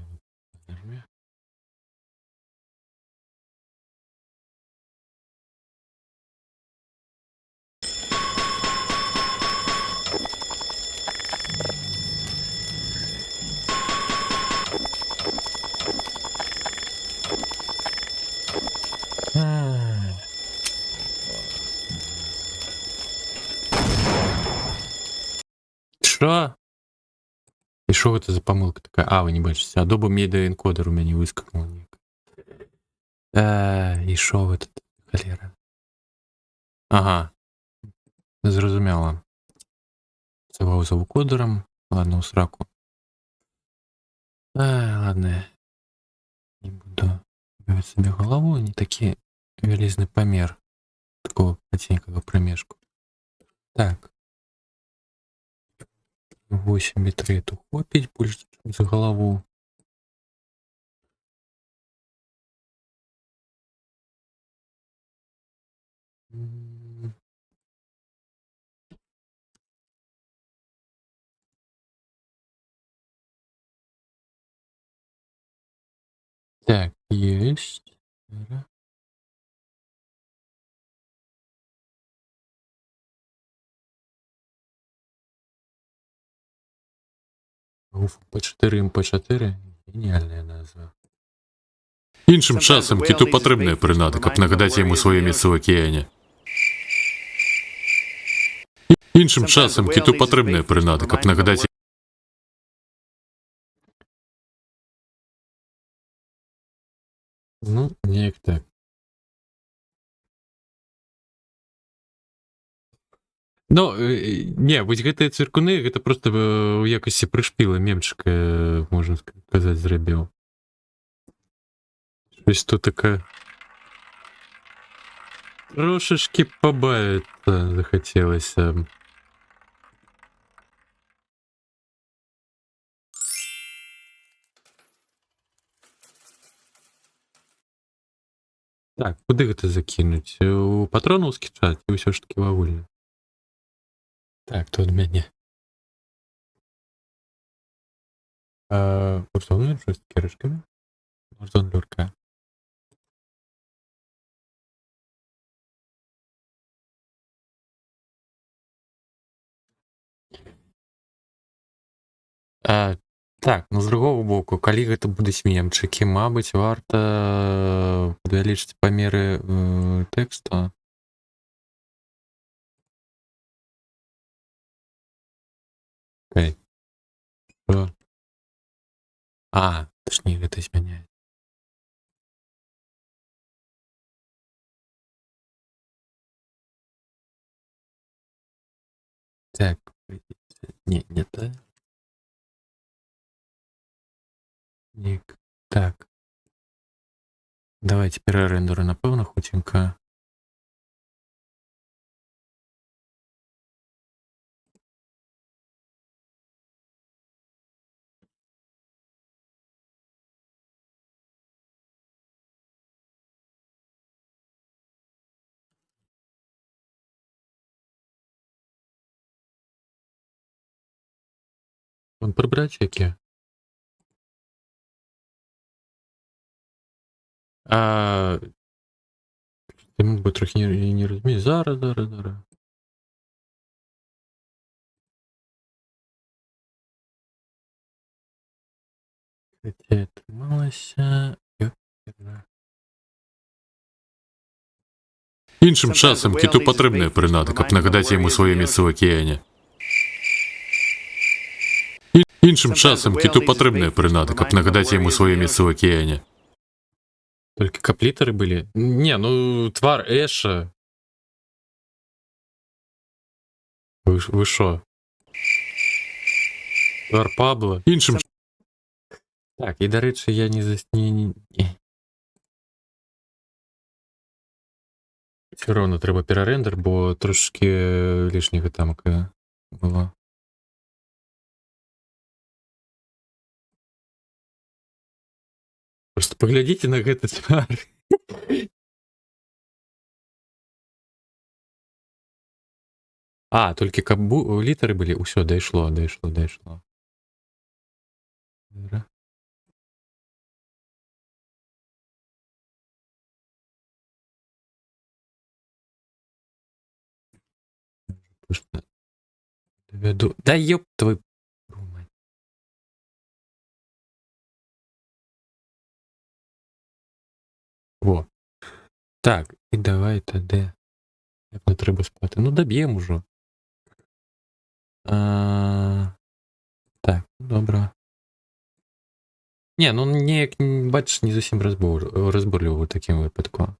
Що? І що це за помилка така? А, ви не бачите. Adobe Media Encoder у мене вискакнув. І що ви тут, холера? Ага. Зрозуміло. Це вау за вокодером. Ладно, у сраку. Ладно. Не буду бивать себе голову. Не такий велизний помір. Такого потенького промежку. Так. 8 битрейт ухопить больше за голову. Так, есть. Уф, P4 MP4. Геніальна назва. Іншим часом киту потрібна принада, каб нагадати йому своє місце в океані. Іншим часом киту потрібна принада, каб нагадати. Ну, неяк так. Ну, не, вось гэтыя цвіркуны, гэта просто ў якасці прышпіла мемчыка, можна сказаць, зрабіў. Щось тут такая... Трошечки побавиться захотелося. Так, куди гэта закинуть? У патронаўскі чат і ўсё ж таки в агульны. Так, тут мяне. Урзон з кірышкамі. Урзон люрка. Так, ну з другого боку, калі гэта будуць мемчыкі, мабыць, варта павялічыць памеры тэксту. Окей. Што? Точнее, гэта змяняе. Так, не те. Нік. Так. Давайте перерендеру, напевно, хутенько. Вон прибрати яке? Ти мог би трохи не розумієш. Зараз. Хотя трималася. Іншим часом киту потрібна принада, щоб нагадати йому своє місце в океані. Іншим часом киту потрібна принада, щоб нагадати йому своє місце в океані. Только каплитеры были? Не, ну твар Эша. Вы шо? Твар Пабло. Іншим Так, і до речі, я не засні. Все равно треба перерендер, бо трошки лишніх там було. Просто поглядите на гэты твар. А, только литеры были. Усё, дайшло. Доведу. Да ёб твой. Во. Так, і давай тоді. Як не треба спати. Ну, доб'ємо уже. Так, добре. Ні, ну ніяк, бачиш, не зовсім розборливо в таким випадку.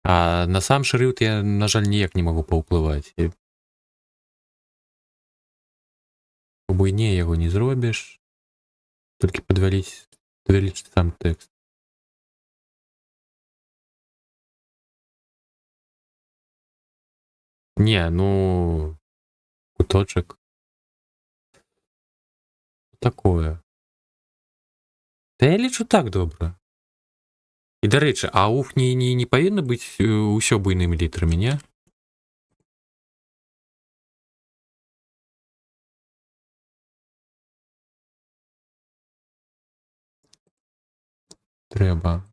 А на сам шрифт я, на жаль, ніяк не можу повпливати. По буйні його не зробиш. Тільки подвалить сам текст. Не, ну... Куточек. Такое. Та я лічу так добре. І, до речі, а уф не повинно бути усьо буйними літерами, не? Треба.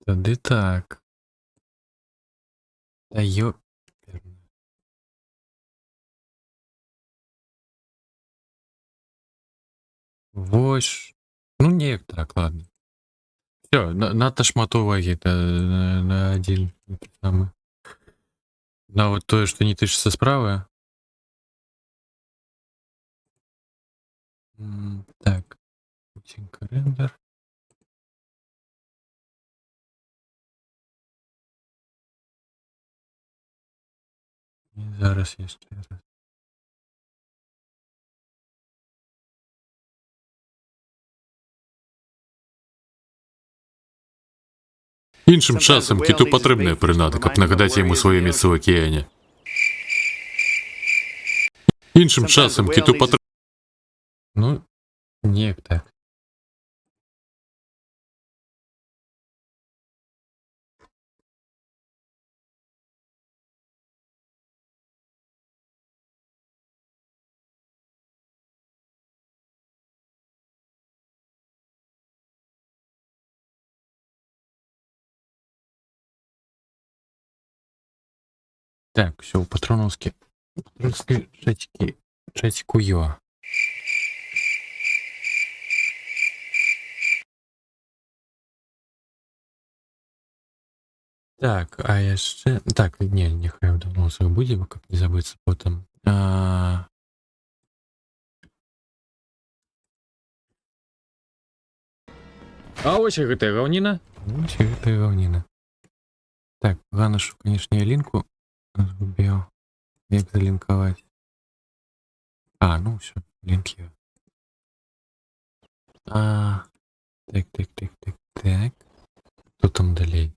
Тоді так. Та йо... Вось. Ну, ніяк так, ладно. Все, надто шмат уваги на один. На вот тое, што не тычыцца справа. Так. Хутенька рендер. І зараз яшчэ раз. Іншим часом киту потрібна принада, щоб нагадати йому своє місце в океані. Іншим часом киту потрібна. Ну, ніяк так. Так, все, патроновські чатику йо. Так, а яшчэ... Так, нехай я давно забудем, как не забыться потом. А ось і гэтая гаўніна. Ось гэта гаўніна. Так, главное, что, конечно, я линку згубіў. Як залінкаваць? А, ну все, лінки. Так. Что там далей?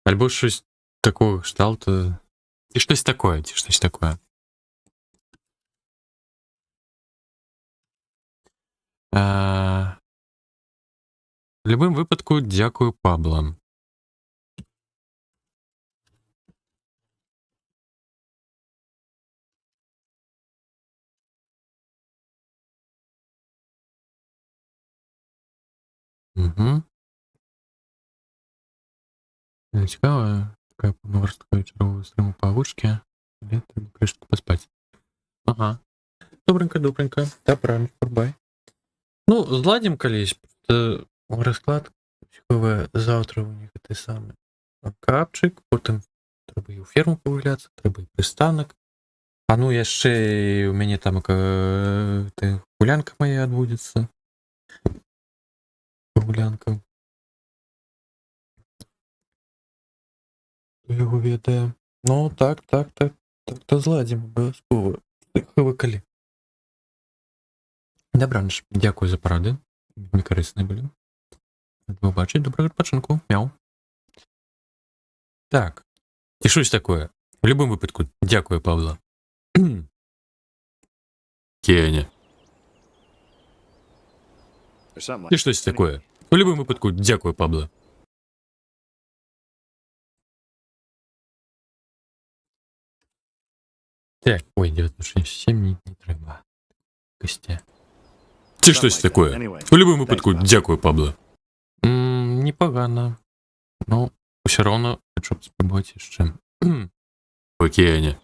Альбо щось такого кшталту. Ці щось такое. В любым випадку, дякую, Пабло. Угу. Цікаво, така повноворстка чергового стриму павучки. Треба кришку поспати. Ага. Добренько. Та правильно, Фурбай. Ну, зладім колись. Розклад. Завтра у них те саме. Капчик, потім треба і у ферму погулятися, треба і пристанок. А ну, яшчэ у мяне там гулянка моя адбудзецца. Гулянка. Яго ведае. Ну, так, то зладзім, абавязкова. Выкалі. Добраніч, дзякую за парады. Вельмі карысныя былі. Рад бачыць, добрага адпачынку. Мяу. Так. І щось такое. В любым выпадку, дзякую, Павло. Кеня. Or something І like щось такое. В любым выпадку, дзякую, Пабло. Так, ой, 967 не треба. Костя. Ці щось такое. Anyway, В любым выпадку, thanks, Bob. дякую, Пабло. Непогано. Ну, все равно хочу спробовать яшчэ. Кеня.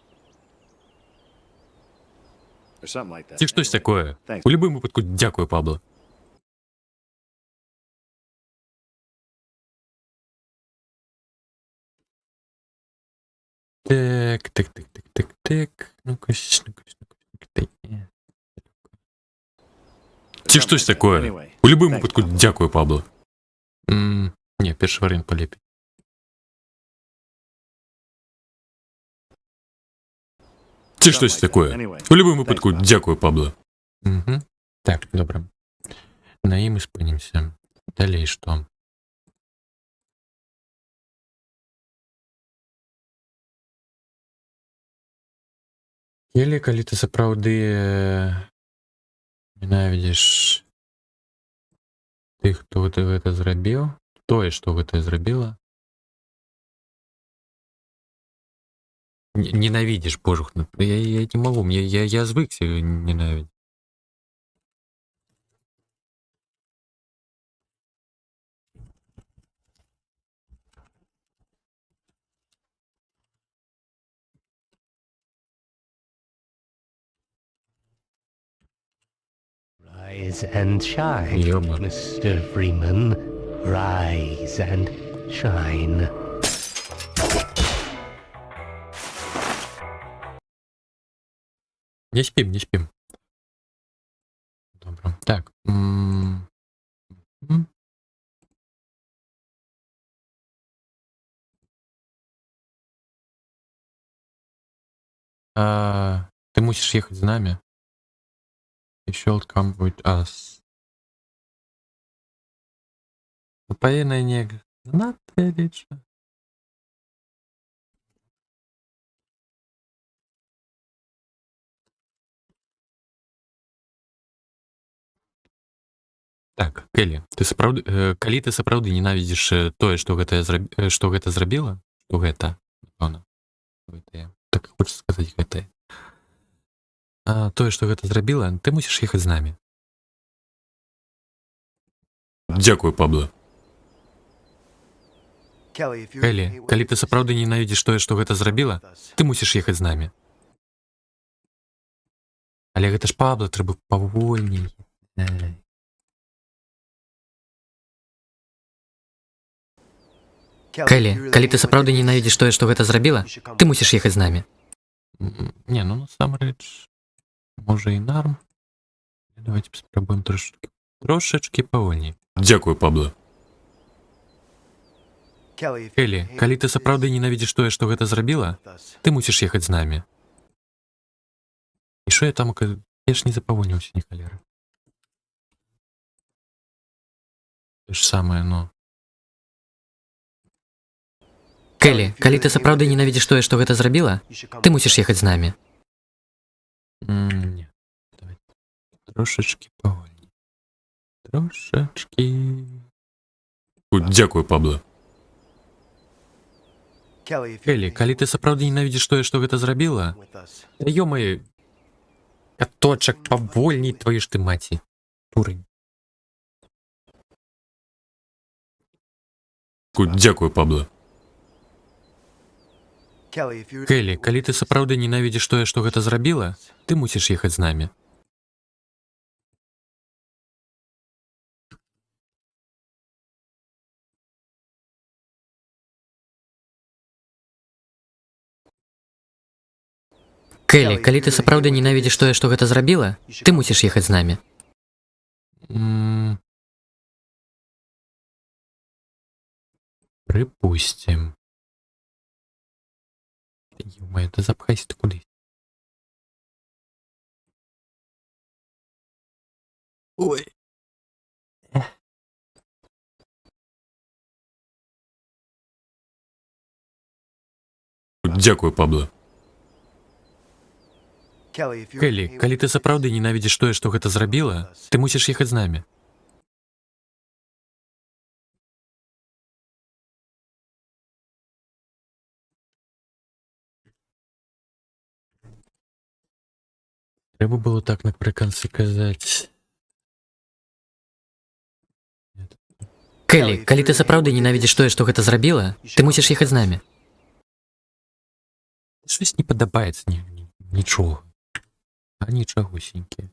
Or something like that. Ці щось Anyway, такое. thanks. В любым выпадку, дзякую, Пабло. Так. Ну-ка. Ці щось такое. Anyway, В любым thanks, выпадку, Bob. дякую, Пабло. Не, перший варіант полепей. Ці щось такое. Anyway, В любым thanks, выпадку, Bob. дякую, Пабло. Угу. Так, добре. На ім і спынімся. Далей што? Келі, калі ты сапраўды ненавідзіш тых, хто гэта зрабіў, тое, што гэта зрабіла, ненавидишь, божух, я не могу, я звыкся ненавидеть. Rise and shine, Ёма. Mr. Freeman. Rise and shine. Не спим. Добре. Так. Ты мусишь ехать с нами. You should come with us. Напоенная нега. Надо лечь. Так, Келі, калі ты сапраўды ненавідзіш тое, што гэта зрабіла, што гэта, напэўна, так хочется сказаць гэтае. Тое, што гэта зрабіла, ты мусіш ехаць з намі. Дякую, Пабло. Kelly, if you Келі, калі ты сапраўды ненавідзіш тое, што гэта зрабіла, ты мусіш ехаць з намі. Але гэта ж Пабло, трэба павольней. Келі, калі ты сапраўды ненавідзіш тое, што гэта зрабіла, ты мусіш ехаць з намі. Не, ну насамрэч, можа і нарм. Давайте спробуем трошечки павольней. Дякую, Пабло. Келі, калі ты сапраўды ненавідзіш тое, што гэта зрабіла, ты мусіш ехаць з намі. І що я там, я ж не запавольніўся ні халеры. Те ж самае, ну. Келі, калі ты сапраўды ненавідзіш тое, што гэта зрабіла, ты мусіш ехаць з намі. Не. Давай. Трошечки павольней. Трошечки. Дякую, Пабло. Келі, калі ты сапраўды ненавідзіш тое, што гэта зрабіла, ё-мае, каточак павольней, твою ж ты маці. Турань. Дякую, Пабло. Келі, калі ты сапраўды ненавідзіш тое, што гэта зрабіла, ты мусіш ехаць з намі. Келі, калі ты сапраўды ненавідзіш тое, што гэта зрабіла, ты мусіш ехаць з намі. Припустим. Ё-моё, да запхайся ты куди. Ой. Дякую, Пабло. Келі, калі ты сапраўды ненавідзіш тое, што гэта зрабіла, ты мусіш ехаць з намі. Трэба было так напрыканцы казаць. Келі, калі ты сапраўды ненавідзіш тое, што гэта зрабіла, ты мусіш ехаць з намі. Щось не падабаецца нічога. А нічагусенькі.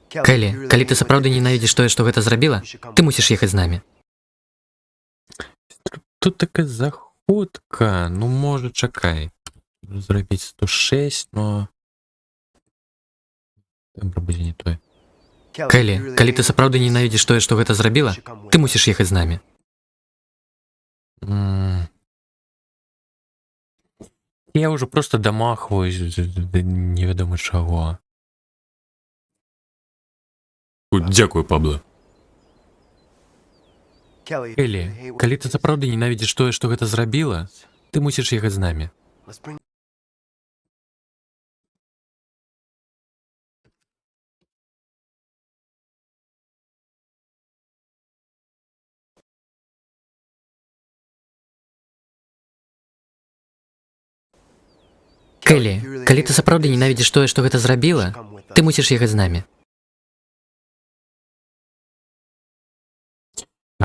Келі, калі ты сапраўды ненавідзіш тое, што гэта зрабіла, ты мусіш ехаць з намі. Тут такая заходка, ну можа чакай. Зрабіць 106, но... Тэмбр будзе не той. Келі, калі ты сапраўды ненавідзіш тое, што гэта зрабіла, ты мусіш ехаць з намі. Я ўжо просто дамахваюсь невядома чаго. Дякую, Пабло. Келі, калі ты сапраўды ненавідзіш тое, што гэта зрабіла, ты мусіш ехаць з намі. Келі, калі ты сапраўды ненавідзіш тое, што гэта зрабіла, ты мусіш ехаць з намі.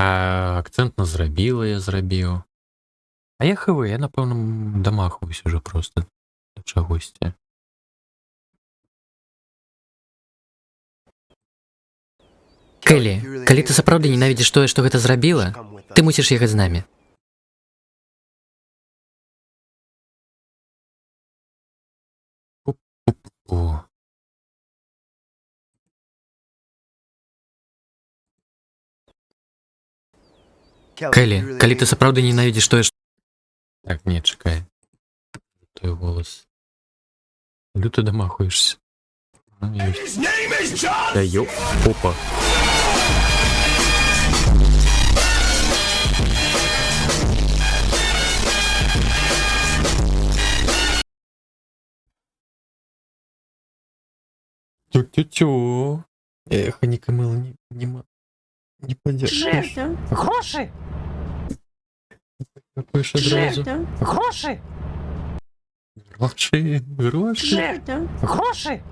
Акцэнт на зрабіла я зрабіў. А я хв, я напэўна дамахваюсь уже просто да чагосьці. Келі, калі ты сапраўды ненавідзіш тое, што гэта зрабіла, ты мусіш ехаць з намі. О. Келі, калі ты сапраўды ненавідзіш тое, што... Так, не, чакай. Той голос. Люто дамахуешься. Ну, ёсць. Да ёп, опа. Тю-тю-тю. Эх, Нікамила не подержишь. Гроші! Пиш одразу. Гроші! Гроші. Гроші!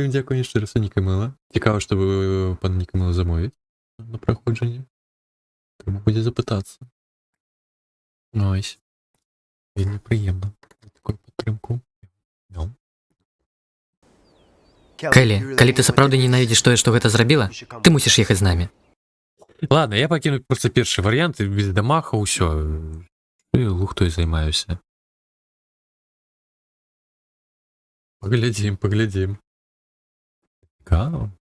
Дякую ще раз, Нікамила. Цікаво, що ви, пан Нікамила, замовить на проходження. Треба буде запитатися. Ось. Вельми приємно. Таку підтримку. Ну. Келі, калі ты сапраўды ненавідзіш тое, што гэта зрабіла, ты мусіш ехаць з намі. Ладно, я пакіну просто першы варыянт, і без дамаха, ўсё. І лухтой займаюся. Паглядзім. Цікаво.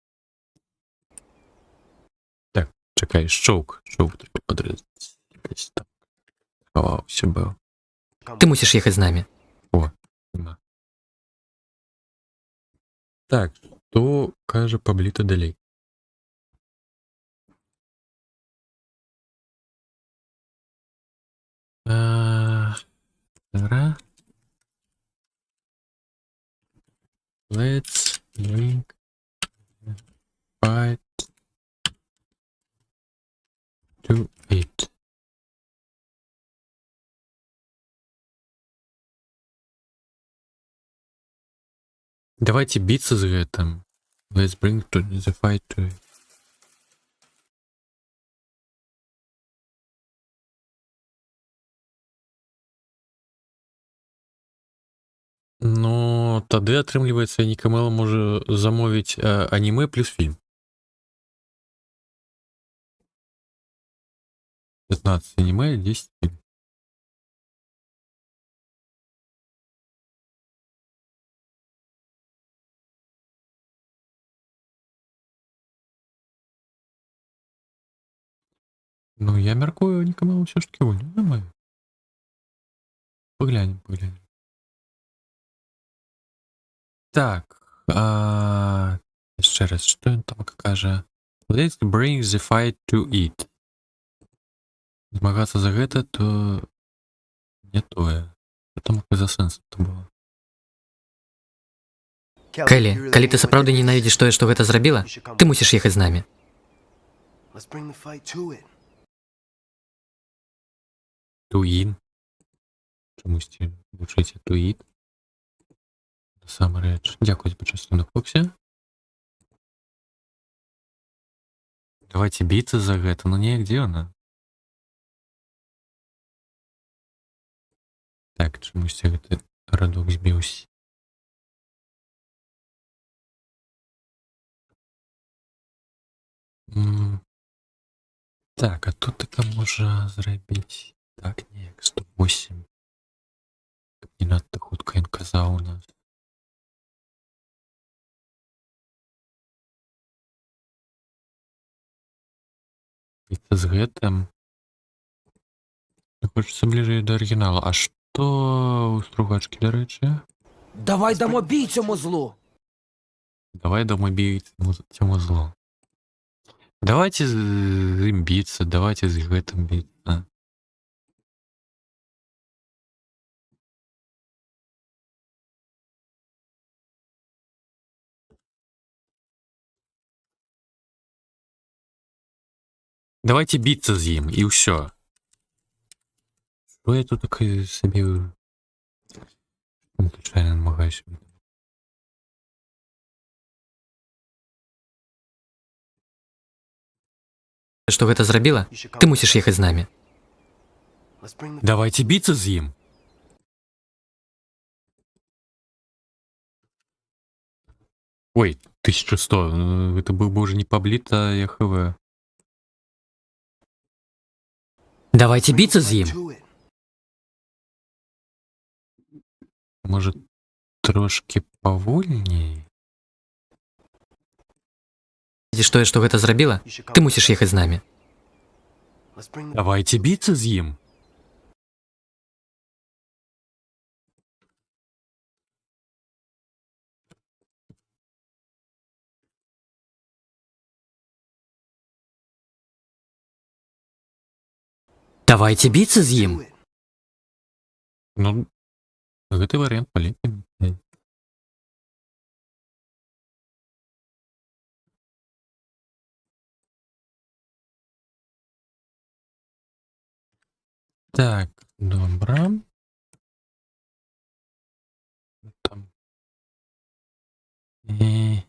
Так, чакай, шчоўк трэба падрэзаць. Якась так. Хаваўся быў. Ты мусіш ехаць з намі. Нема. Так, што кажа Пабліта далей? Ра. Let's link fight to it. Давайте биться з гэтым. Let's bring to the fight to it. Ну, тады атрымліваецца, Нікамела можа замовіць анімэ плюс фільм. 15 анімэ, 10 фільм. Ну, я мяркую, Нікамела ўсё ж такі вольны. Паглянем. Так, яшчэ раз, што ён там кажа? Let's bring the fight to it. Змагацца за гэта, то не тое. Што там за сэнс то было? Келі, калі ты сапраўды ненавідзіш тое, што гэта зрабіла, ты мусіш ехаць з намі. Let's bring the fight to it. Туін. Чамусьці вучыце туіт. Насамрэч. Дзякуй за пачастунак, хлопцы. Давайте біцца за гэта, ну неяк дзіўна. Так, чамусьці гэты радок збіўся. Так, а тут така можа зрабіць. Так, неяк 108. Не надта хутка ён казаў у нас. Біцца з гэтым. Хочацца бліжэй да арыгінала. А што ў стругачкі, дарэчы? Давай дамо бій цьому злу. Давай домой бить цьому зло. Давайте з ім біцца, давайте з гэтым біцца. Давайте біцца з ім, і ўсё. Што я тут таке сабе звычайна намагаюся? Што гэта зрабіла, ты мусіш ехаць з намі. Let's bring the Давайте біцца з ім. Ой, 1100. Это был бы уже не Паблит, а ЯХВ. Давайте біцца з ім. to it. Может, трошки павольней? Видишь тое, што гэта зрабіла, ты мусіш ехаць з намі. Let's bring the Давайте біцца з ім. Давайте біцца з ім. to it. Ну, гэты варыянт палепім. Так, добра. Там. І...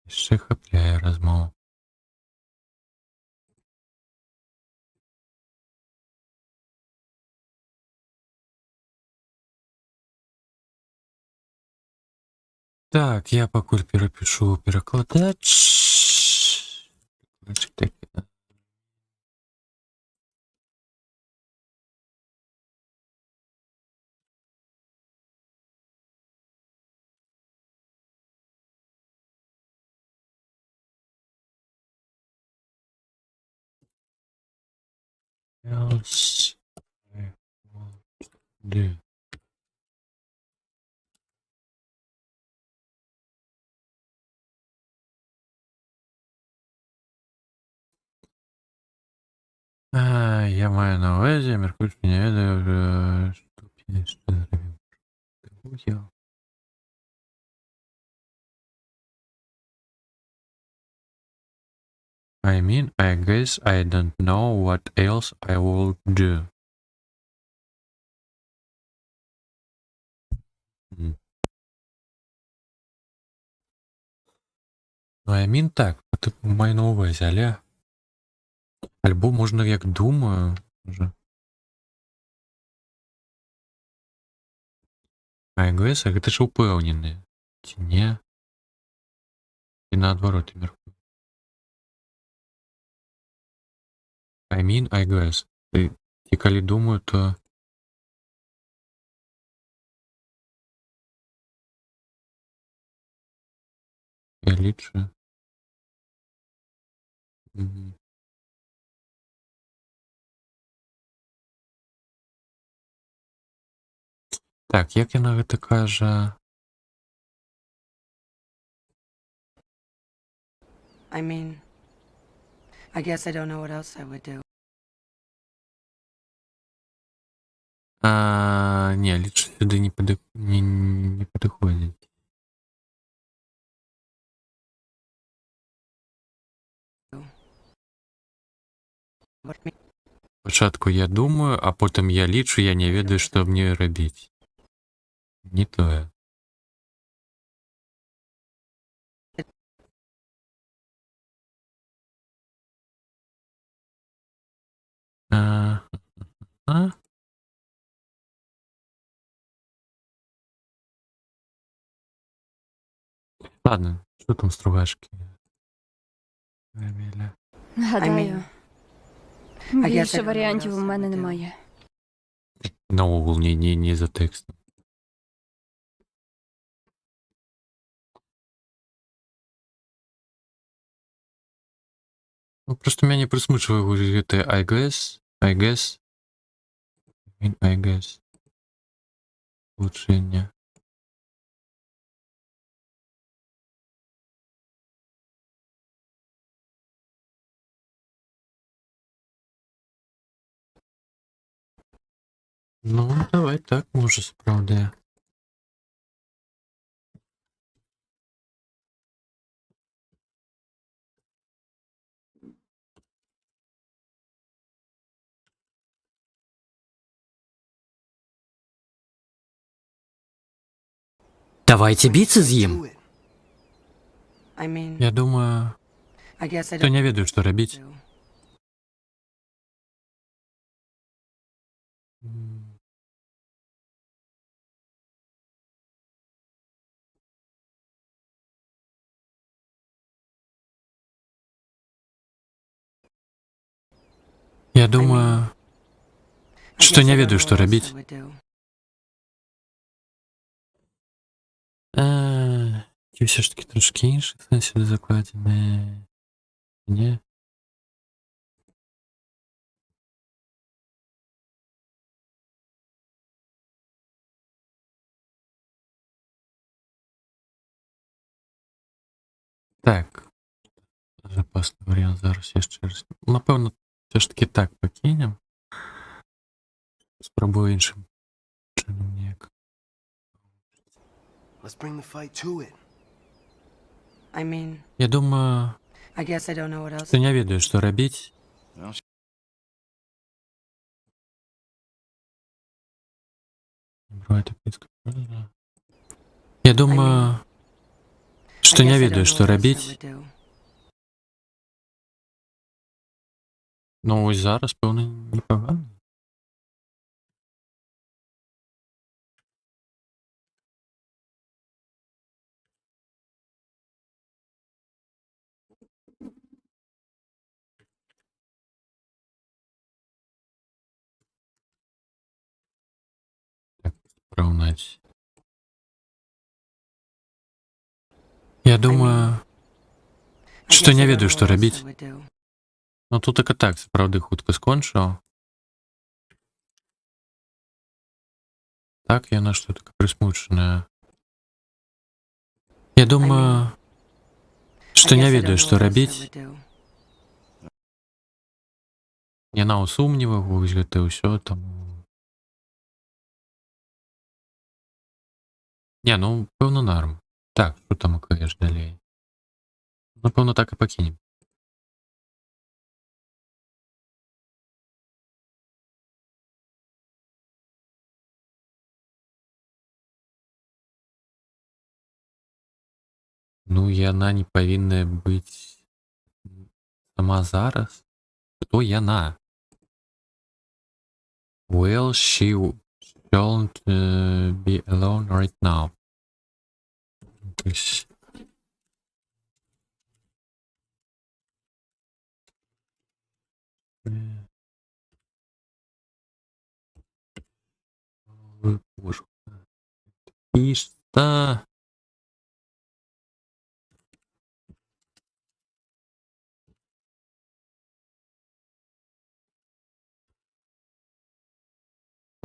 Яшчэ хапляе размову. Так, я пакуль перапішу перакладач. Значит, так. Else I will do. Я маю на увазі, міркую, що не ведаю, що зробив. I mean, I guess I don't know what else I will do. Ну, I mean так, типу, маю на увазі, але... Альбо можна як думаю, вже. I guess, а гэта ж упэўнены. Ці не? І наадварот, я мяркую. I mean, I guess. І калі думаю, то... Я лічу. Так, як яна гэта кажа? I mean, I guess I don't know what else I would do. Не, лічу сюди не підходить. What me? Спочатку я думаю, а потім я лічу, я не ведаю, што мне рабіць. Не тое. Ладно, що там стругашки? Еміля. Гадаю, I guess I більше don't know what варіантів else у I мене would do. немає. Наогул не за текстом. Ну, просто мяне прысмычвае гэтае I guess. I guess. Улучшение. Ну, давай так, може, справді. Давайте биться з ім. Do it. I mean, Я думаю, I guess I то don't не know ведаю, што what рабіць. to do. Я думаю, I што guess I не don't ведаю, know што what else I рабіць. would do. Ці все ж таки трошки інше сенс сюди закладене. Ні? Так. Запасний варіант зараз я ще раз. Напевно, все ж таки так покинем. Спробую іншим чином ніяк. Let's bring the fight to it. I mean, Я думаю, I guess I don't know what else. што не ведаю, што рабіць. Я думаю, што I не guess I ведаю, don't know што what else I рабіць. would do. Ну, ось зараз, певно, непогано. параўнаць. Я думаю, што не ведаю, што рабіць. Ну тут так, сапраўды хутка скончыў. Так, яна што така прысмучаная. Я думаю, што не ведаю, што рабіць. Яна ў сумневах, вось гэта ўсё там. Не, ну, пэўна нарм. Так, што там акаеш далей? Напэўна, так і пакінем. Ну, яна не павінна быць сама зараз. Хто яна? Well, she shouldn't be alone right now. То есть... Боже. И что?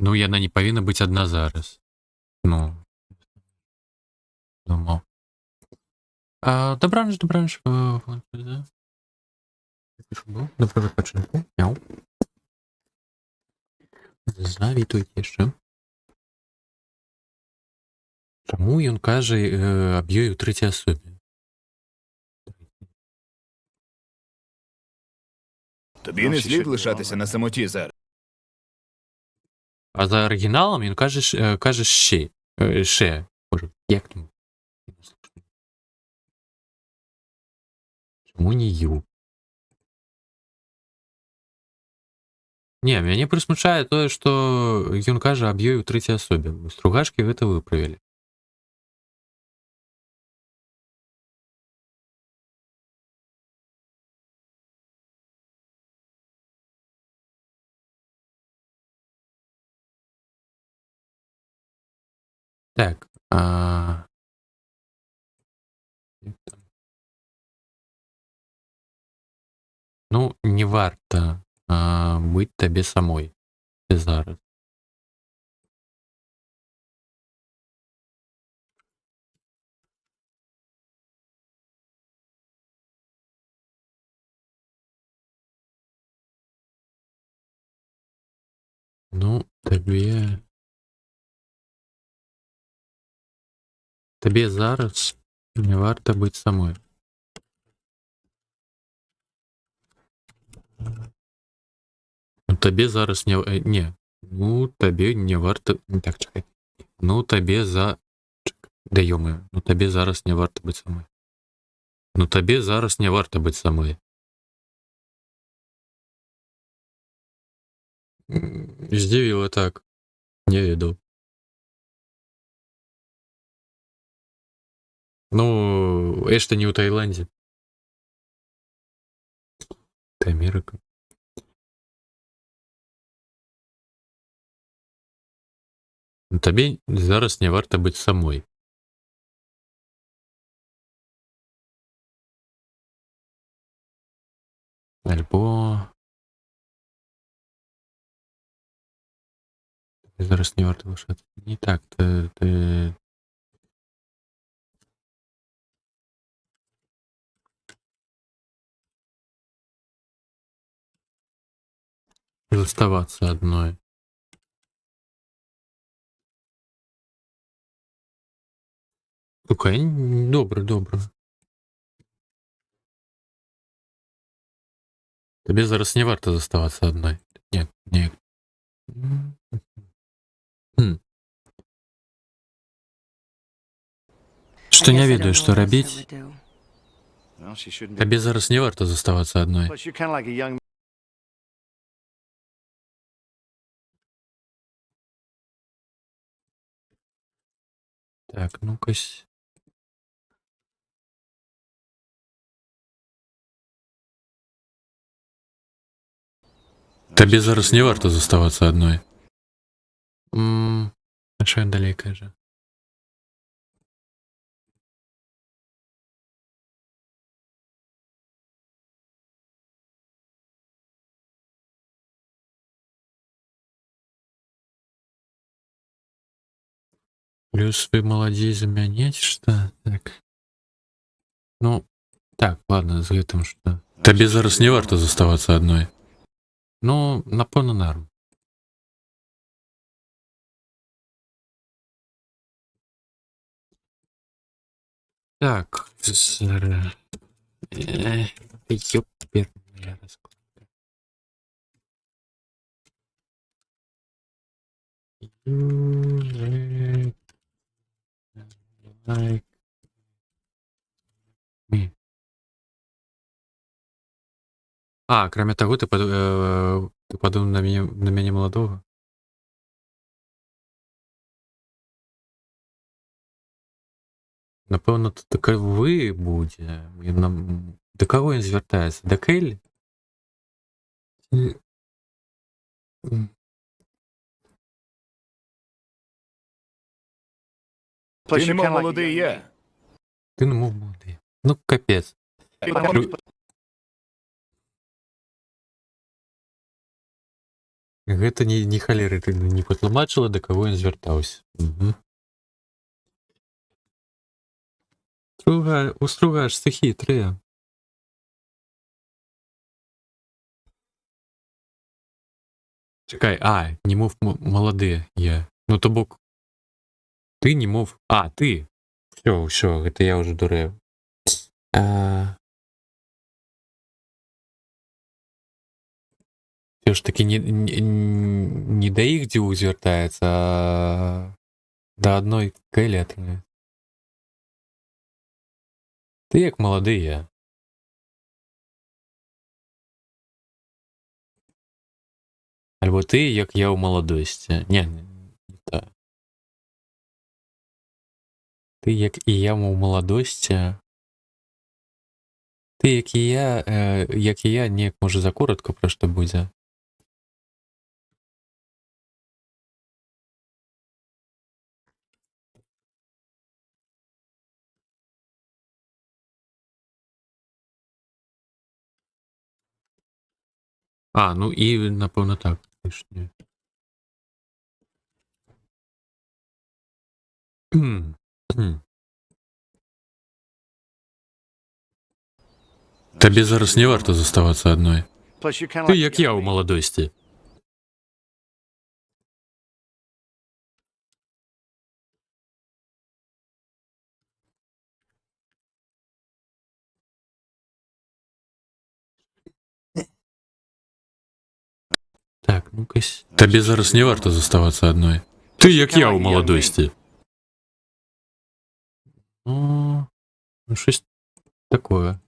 Ну, яна не павінна быць адна зараз. Ну, думаў. Добраніч, добраніч. Доброго пачынку. Мяу. Завітуйте яшчэ. Чаму ён кажа аб ёй у трэцяй асобе? Тобі не слід лишатися на самоті зараз. А за оригіналом він каже ще. Боже, як там? Чому не ю? Не, мяне прысмучае тое, што ён кажа аб ёй у трэцяй асобе. Стругашкі гэта выправілі. Так, ну, не варта быць табе самой зараз. Ну, табе зараз не варта быць самой. Ну, табе зараз не. Ну, табе не варта... Так, чакай. Ну, табе Да ёмаю. Ну, табе зараз не варта быць самой. Ну, табе зараз не варта быць самой. Здзівіла так. Не ведаў. Ну, Эшта не ў Таіландзе. Это Америка. Ну, табе зараз не варта быць самой. Альбо... Зараз не варта лишатися. Не так, ти... Заставаться одной. Слухай, добре. Тобі зараз не варто заставаться одной. Ні. Што не ведаю, што рабіць. Табе зараз не варта заставаться одной. Plus, you're kind of like a young Так, ну-кась. Табе зараз не варта заставаться одной. А що він далі каже? Плюс вы молодей заменять, что? Так. Ну, так, ладно, з гэтым что? Табе зараз не варта заставацца адной. Ну, напэўна, норм. Так, зараз... Ёперная раскладка. Like me. А, кроме того, ты подумал на меня молодого? Напэўна, тут таке вы будзе. Да каго ён звяртаецца? Да Келлі? Plus, Ти you're немов kinda like a молодий young я. Ты ну мов молодий. Ну, капець. me. Гэта не халеры ты не патлумачыла, да каго ён звяртаўся. Устругаш, ты хітрыя. Чакай, не мов маладыя я. Ну, то бок, ты не мов... ты. Всё, гэта я ўжо дурэю. Всё ж таки не да іх дзвюх звяртаецца, а да адной Келлі атрымае. Ты як малады я. Альбо ты, як я ў маладосці. Не так. Ты, як і я ў маладосці. Ты, як і я, неяк, можа, закоратка пра што будзе. Ну і, напэўна, так. Табе зараз не варта заставацца адной. Plus, you're kinda Ты like a як я young ў me. маладосці. Так, ну-кась. Табе зараз не варта заставацца адной. Ты як я ў маладосці. Ну, щось такое.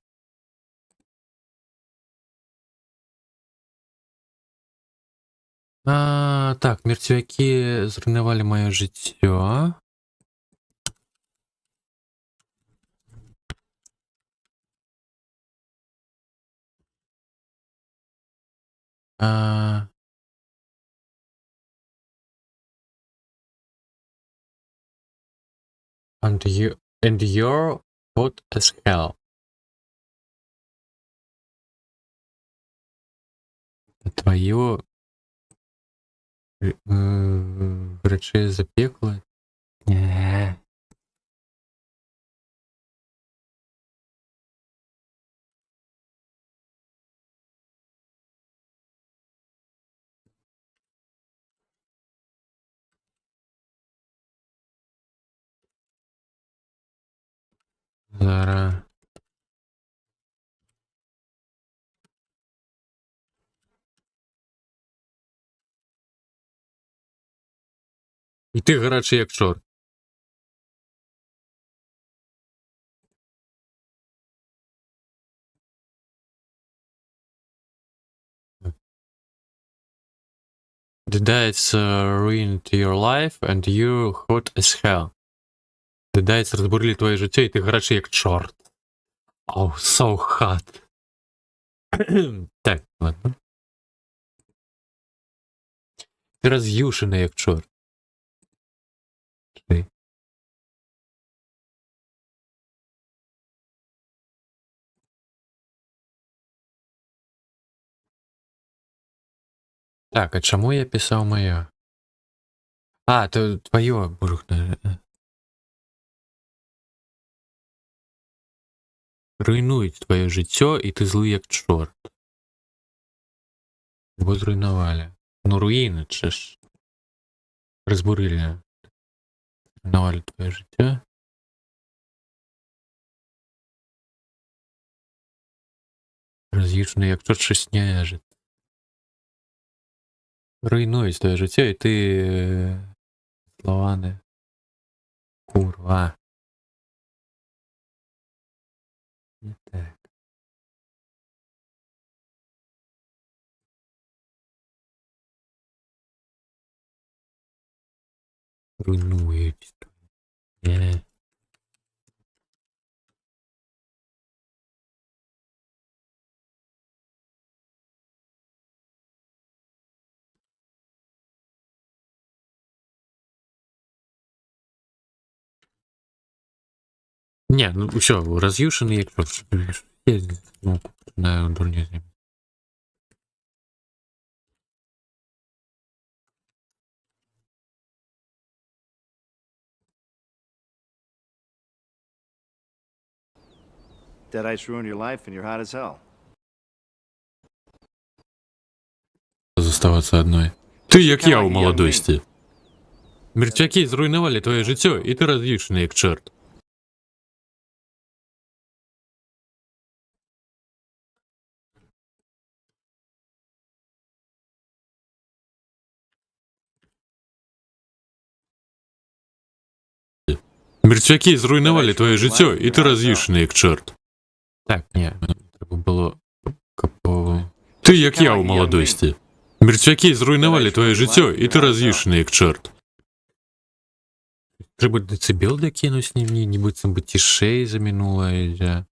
Так, мертвяки зруйнували моє життя. And you're hot as hell. Твое речей запекло. Зараз. І ти гарячий як чорт. The diets ruined your life and you hot as hell. The diets розбурили твоє життя і ти гарячий як чорт. Oh, so hot. Так, ладно. Ти роз'юшений як чорт. Так, а чому я писав моє? А, то твоє бурхне. Руйнують твоє життя, і ти злий як чорт. Бо зруйнували. Ну, руїни, це ж. Розбурили. Зруйнували твоє життя. Роз'їжджений як чорт щось сняжить. Руйнують твоє життя, і ти... Слова не... Курва. Не так. Руйнують. Не. Не, ну все, роз'юшений як чорт. Ну, на дурні землі. Deadites ruined your life and you're hot as hell. Заставаться одной. Ти як я у молодості. Мертвяки зруйнували твоє життя, і ти роз'їшений як чорт. Мертвяки зруйнували твоє життя, і ти роз'їшений як чорт. Так, ні, треба було капово. Ти як я у молодості. Мертвяки зруйнували твоє життя, і ти роз'їшений як чорт. Треба децибел докинуть мені, ніби це би тишей за минуле.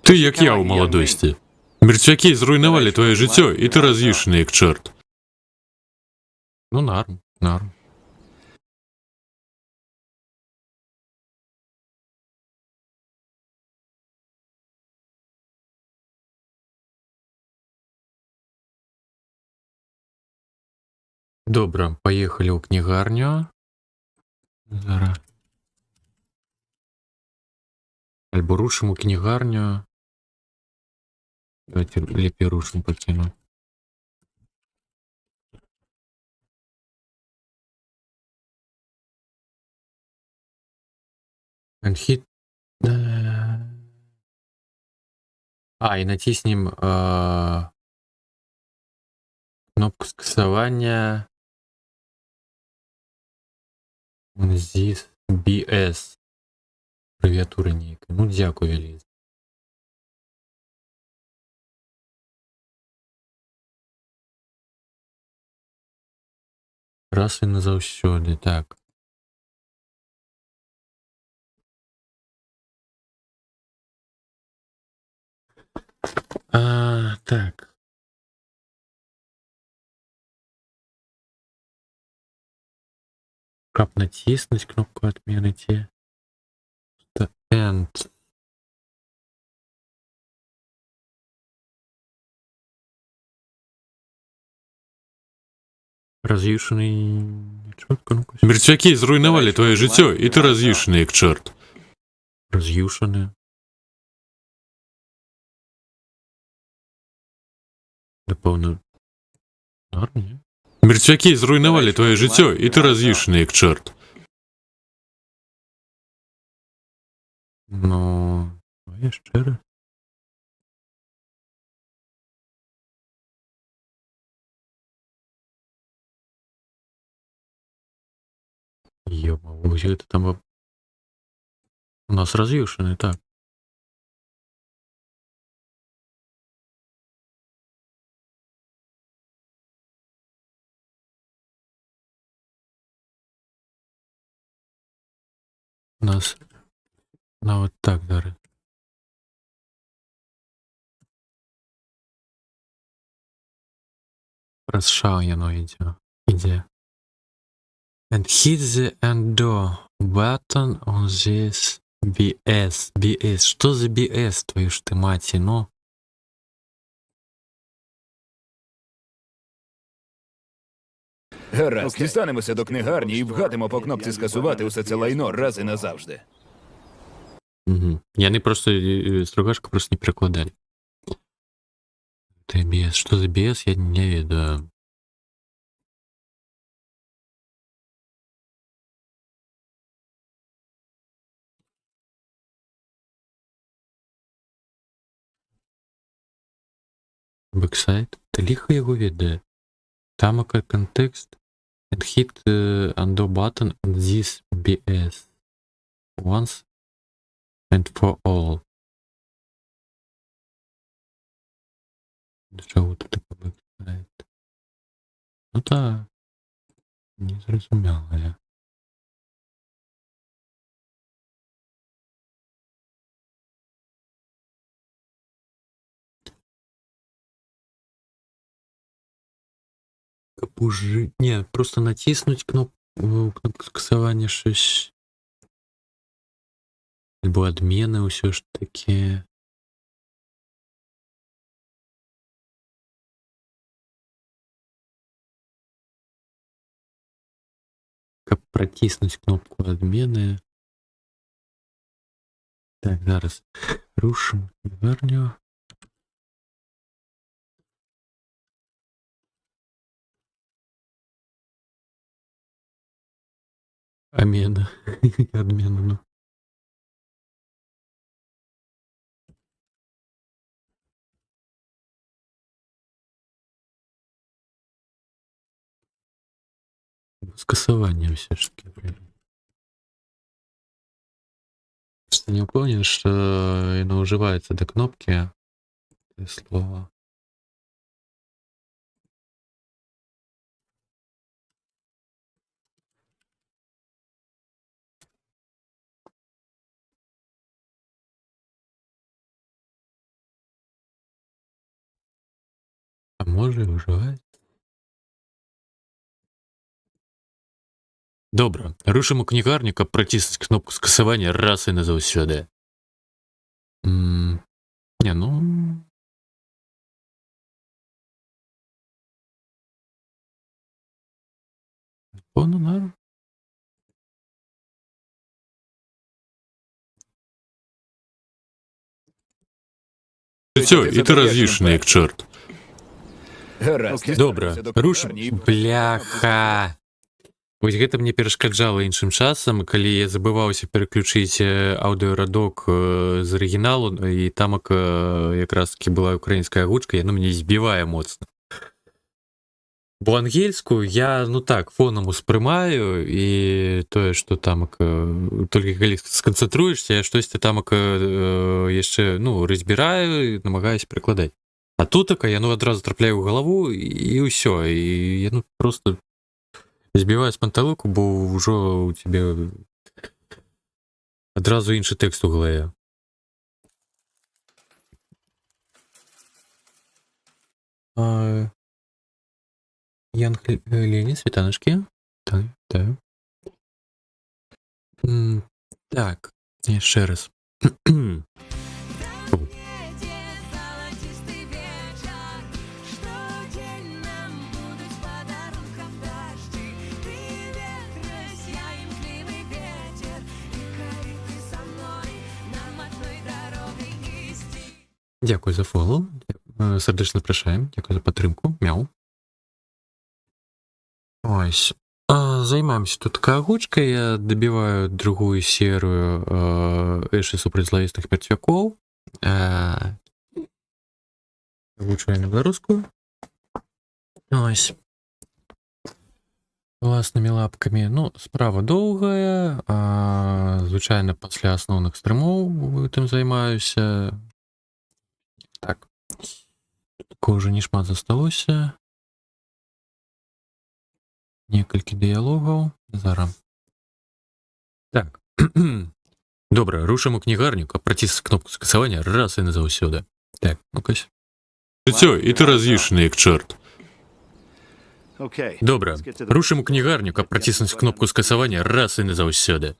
Ти як я у молодості. Мертвяки зруйнували твоє життя, і ти роз'їшений як чорт. Ну, норм, норм. Добре, поїхали у книгарню. Зараз. Альбо рушимо книгарню. Давайте ліпі рушимо покину. Анхіт. А, і натиснем кнопку скасування. Здесь BS. Абревіатура ніяка. Ну, дякую, Ліз. Раз і назавсюди, так. Так. Как натиснуть кнопку отмените. End. Роз'їшений... Чорт, ну-ка. Мертвяки зруйнували твоє життя, і ти роз'їшений як чорт. Роз'юшений. Напевно... Норм, ні? Мертвяки зруйнували твоє життя, і ти роз'їшений як чорт. Ну... Я ще раз. Ё-моё, это там... У нас разъюшены, так. У нас... Ну, вот так, Дары. Розшалено іде. And hit the endo button on this BS. BS. Что за BS, твою ж ты мать, ну? Гаразд, Окей. дістанемося до книгарні і вгатимо по кнопці скасувати усе це лайно раз і назавжди. Угу. Яны просто стругашка просто не перакладалі. Ты без, что за без, я не ведаю. Бэксайд, ты ліха яго ведае. Тамака контекст and hit undo button on this BS once and for all. Чого тут таке бэксайд? Ну так, не зрозуміло я. Капужи... Не, просто натиснуть кнопку скасування щось. Або адміни усё ж таки. Как протиснуть кнопку адміни. Так, зараз. Рушим книгарню. Амена. Адмена, ну. Скасование все ж таки. Просто не уклонен, что оно уживается до кнопки. Слово. А может уживать? Добре. Рушимо книгарню, каб протиснуть кнопку скасования раз и назаўсёды. Не, ну... Ну, наверное. Все, і ти розвішений, як чорт. Гаразд, Добре. дістанемося до Рушим. книгарні і вгатимо по кнопці Бляха. Вось гэта мне перашкаджала іншым часам, калі я забываўся пераключыць аўдыёрадок з арыгіналу, і тамак якраз таки была украінская гучка, яно мяне збівае моцна. Бо ангельскую я, ну так, фонам успрымаю, і тое, што тамак, толькі калі сканцэнтруешся, я штосьці тамак яшчэ, ну, разбіраю, намагаюся прыкладаць. А тутака яно адразу трапляе ў галаву, і ўсё, і яно просто... Збіваю з панталыку, бо ўжо у тебе адразу іншы тэкст у галаве. Ян Лені, світаночки. Так, так. Так, яшчэ раз. Дякую за фоллоу. Сердечно запрашаем. Дякую за падтрымку. Мяу. Ось. Займаемся тут кагучкой. Я добиваю другую серию Эши супраць злавесных мертвякоў. Вывучаю на беларускую. Ось. Власнымі лапкамі. Ну, справа доўгая. Звычайна пасля асноўных стрымоў тым займаюся. Так. Такого уже не шмат засталося. Некалькі дыялогаў. Зараз. Так. Добра, рушым у кнігарню, каб праціснуць кнопку скасавання раз і назаўсёды. Так, ну-кась. Все, і ти розвішений, як чорт. Okay. Добра, рушым у кнігарню, каб праціснуць кнопку скасавання раз і назаўсёды.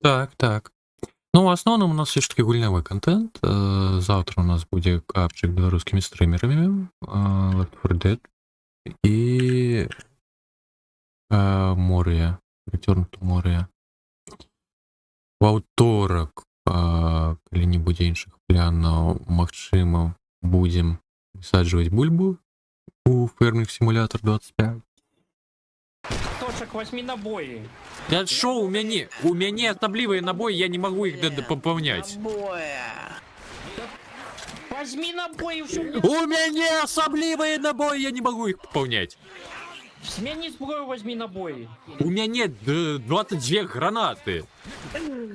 Так, так. Ну, в основном у нас все ж таки гульнявы контент. Завтра у нас будзе капчык беларускімі стрымерамі, Left 4 Dead і Морыя, Return to Moria. У аўторак, калі не будзе іншых планаў, магчыма, будзем высаджваць бульбу у Farming Simulator 25. Точек, возьми набои. Я шо, у мяне асаблівыя набоі, я не магу іх папаўняць. Возьми набои, все. У мяне асаблівыя набоі, я не магу іх папаўняць. Смени зброю, возьми набои. У мяне 22 гранаты.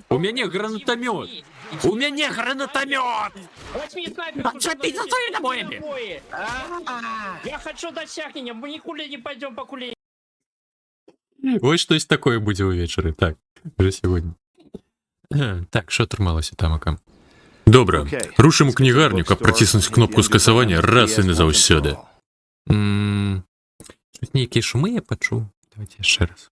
У мяне гранатомет. У мяне гранатомет! Возьми снайпер. Отцепись за своими набоями! Я хочу досягнення, мы никуда не пойдем по куле. Ось штось такое будзе ўвечары. Так, уже сьогодні. Так, що трымалася тамака? Добра, рушым у кнігарню, каб праціснуць кнопку скасавання раз і назаўсёды. Тут нейкія шумы я пачуў. Давайте яшчэ раз.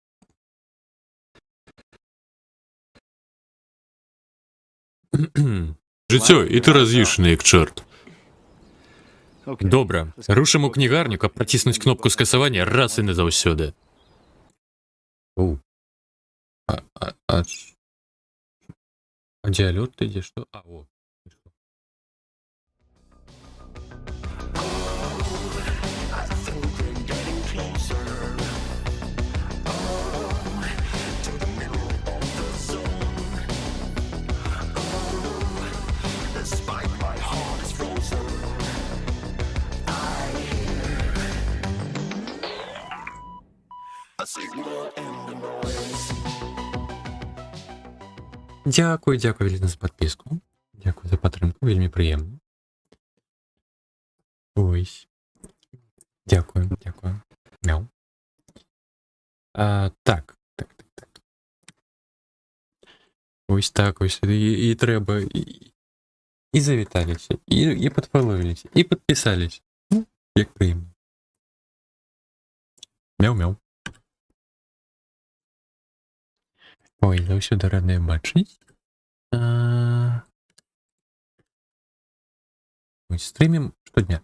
Жыццё, і ты раз'юшаны як чорт. Добра, рушым у кнігарню, каб праціснуць кнопку скасавання раз і назаўсёды. А дзе алёрт ідзе, што? А, о. Дякую вельмі за подписку. Дякую за падтрымку, вельмі прыемна. Ось. Дякую. Мяу. Так. Ось так, ось. І трэба. І завіталіся, і падфаловіліся, і падпісаліся. Ну, як прыемна. Мяу-мяу. Ой, заўсёды радыя бачыць. Мы стрымім штодня.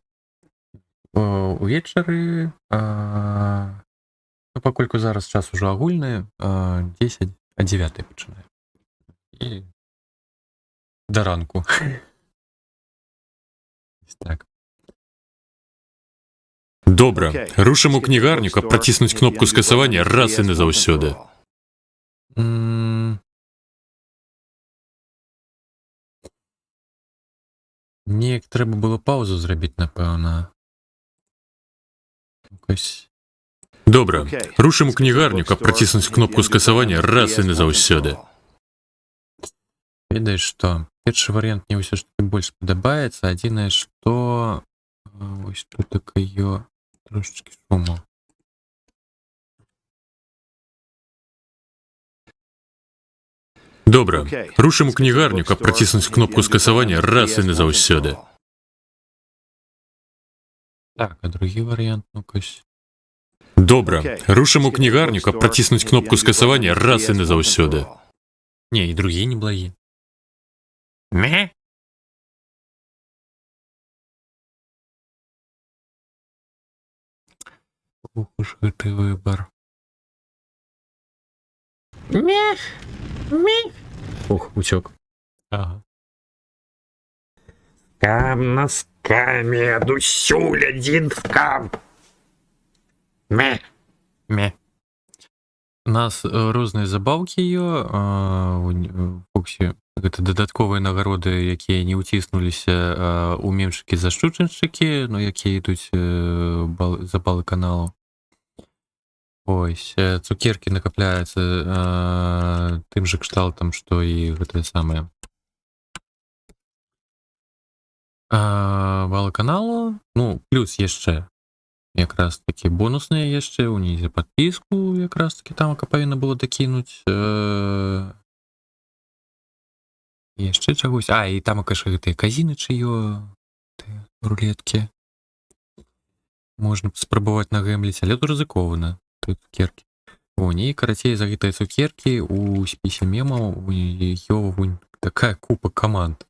Увечары, пакольку зараз час ужо агульны, 10, а 9 пачынаем. І да ранку. Так. Добра, рушым у кнігарню, каб праціснуць кнопку скасавання раз і назаўсёды. Неяк трэба было паузу зрабіць, напэўна. Добра, рушым у кнігарню, каб праціснуць кнопку скасавання раз і назаўсёды. Ведаеш што, першы варыянт мне ўсё ж таки больш падабаецца, адзінае што вось тут такое трошечки шуму. Добра, рушым у кнігарню, каб праціснуць кнопку скасавання раз і назаўсёды. Так, а другі варыянт, ну-кась. Добра, рушым у кнігарню, каб праціснуць кнопку скасавання раз і назаўсёды. Не, і другі неблагі. Ме? Ох уж гэты выбар. Ох, уцёк. Ага. Кам носками одусюль один в кам. Ме. У нас розныя забаўкі ў Фоксі. Гэта дадатковыя нагароды, якія не ўціснуліся у мемчыкі за шчучыншчыкі, но якія ідуць за балы каналу. Ось, цукеркі накапляюцца тым жа кшталтам, што і гэтае самае. Балы каналу, ну, плюс яшчэ якраз такі бонусныя яшчэ ўнізе падпіску, якраз такі там павінна было дакінуць. Яшчэ чагось. І там, конечно, гэтыя казіны чыё, рулеткі. Можна спрабаваць нагэмліць, але то рызыкоўна. Тут цукеркі. І, карацей, за гэтыя цукеркі у спісе мемаў ёва вунь такая купа команд.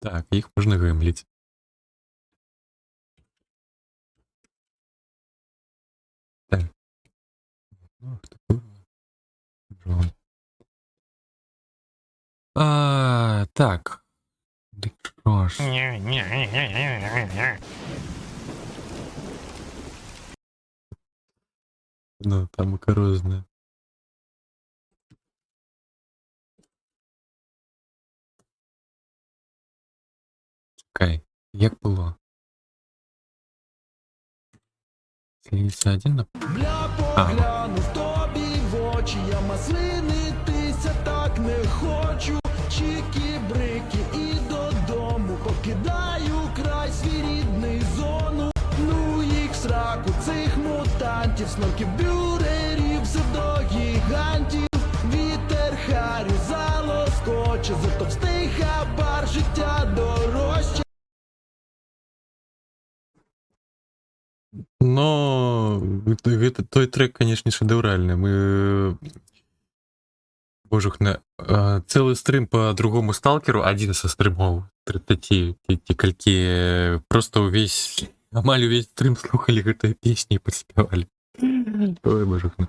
Так, их можно гемлить. Так. Ох, такой дрон. Так. Да что ж. Ну, там макарозная. Чекай, як було? Слідиться один на... Поглянув тобі в очі, я маслинитися так не хочу. Чики-брики і додому покидаю край свій рідний зону. Ну їх сраку цих мутантів, снорків, бюрерів, псевдогігантів. Вітер харю залоскоче, за товстий хабар життя дорожче. Но той трек, конечно, шедевральный. Мы... Божухна, целый стрим по другому сталкеру, один со стримов 30 ті кальки, просто весь, амаль весь стрим слухали этой песни и подспевали. Ой, божухна.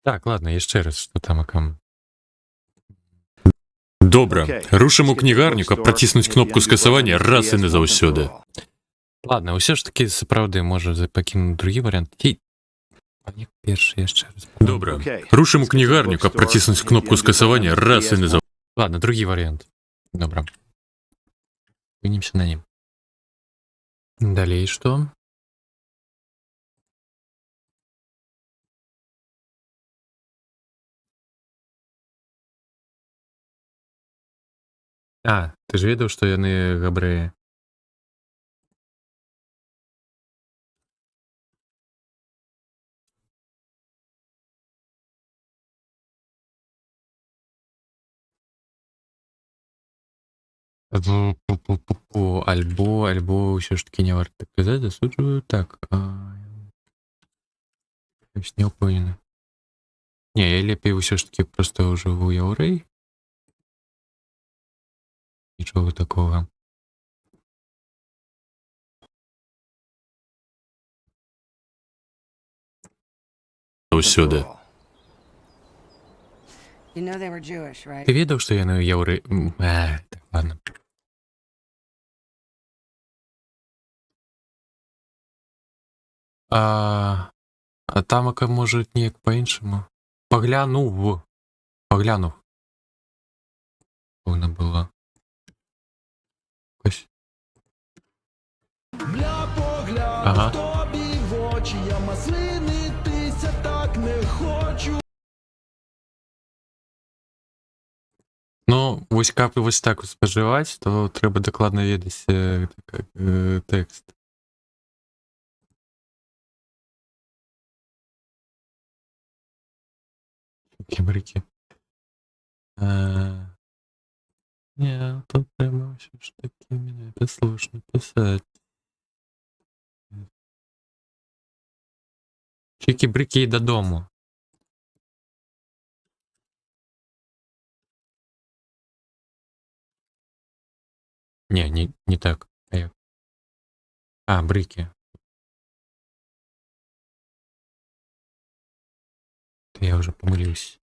Так, ладно, еще раз, что там, акам. Добре, рушимо книгарню, каб протиснуть кнопку скасування раз і не заўсёды. Ладно, все ж таки, правда, може покинуть другий варіант. Перший, ще раз. Добре, рушимо книгарню, каб протиснуть кнопку скасування раз і не заўсёды. Ладно, другий вариант. Добро. Двинемся на ним. Далее что? А, ты же ведаў, што яны габрэі. Альбо ўсё ж таки не варта казаць, засуджваю. Так, не ўпэўнены. Не, я лепей ўсё ж таки просто жыву яўрэй. Нічога такога. Заўсёды. You know they were Jewish, right? Ты ведаў, што яны яўрэй... Так, ладно. А тамака, може, неяк па-іншаму. Паглянув. Вона була. Ось. Ага. Тобі в очі, я маслинитися так не хочу. Ну, вось каб вось так спажываць, то трэба дакладна ведаць тэкст. Кібрыкі. Не, тут трэба ўсё ж такі менавіта слушна пісаць. Чікі-брыкі і дадому. Не так. Брыкі. Я уже помылился.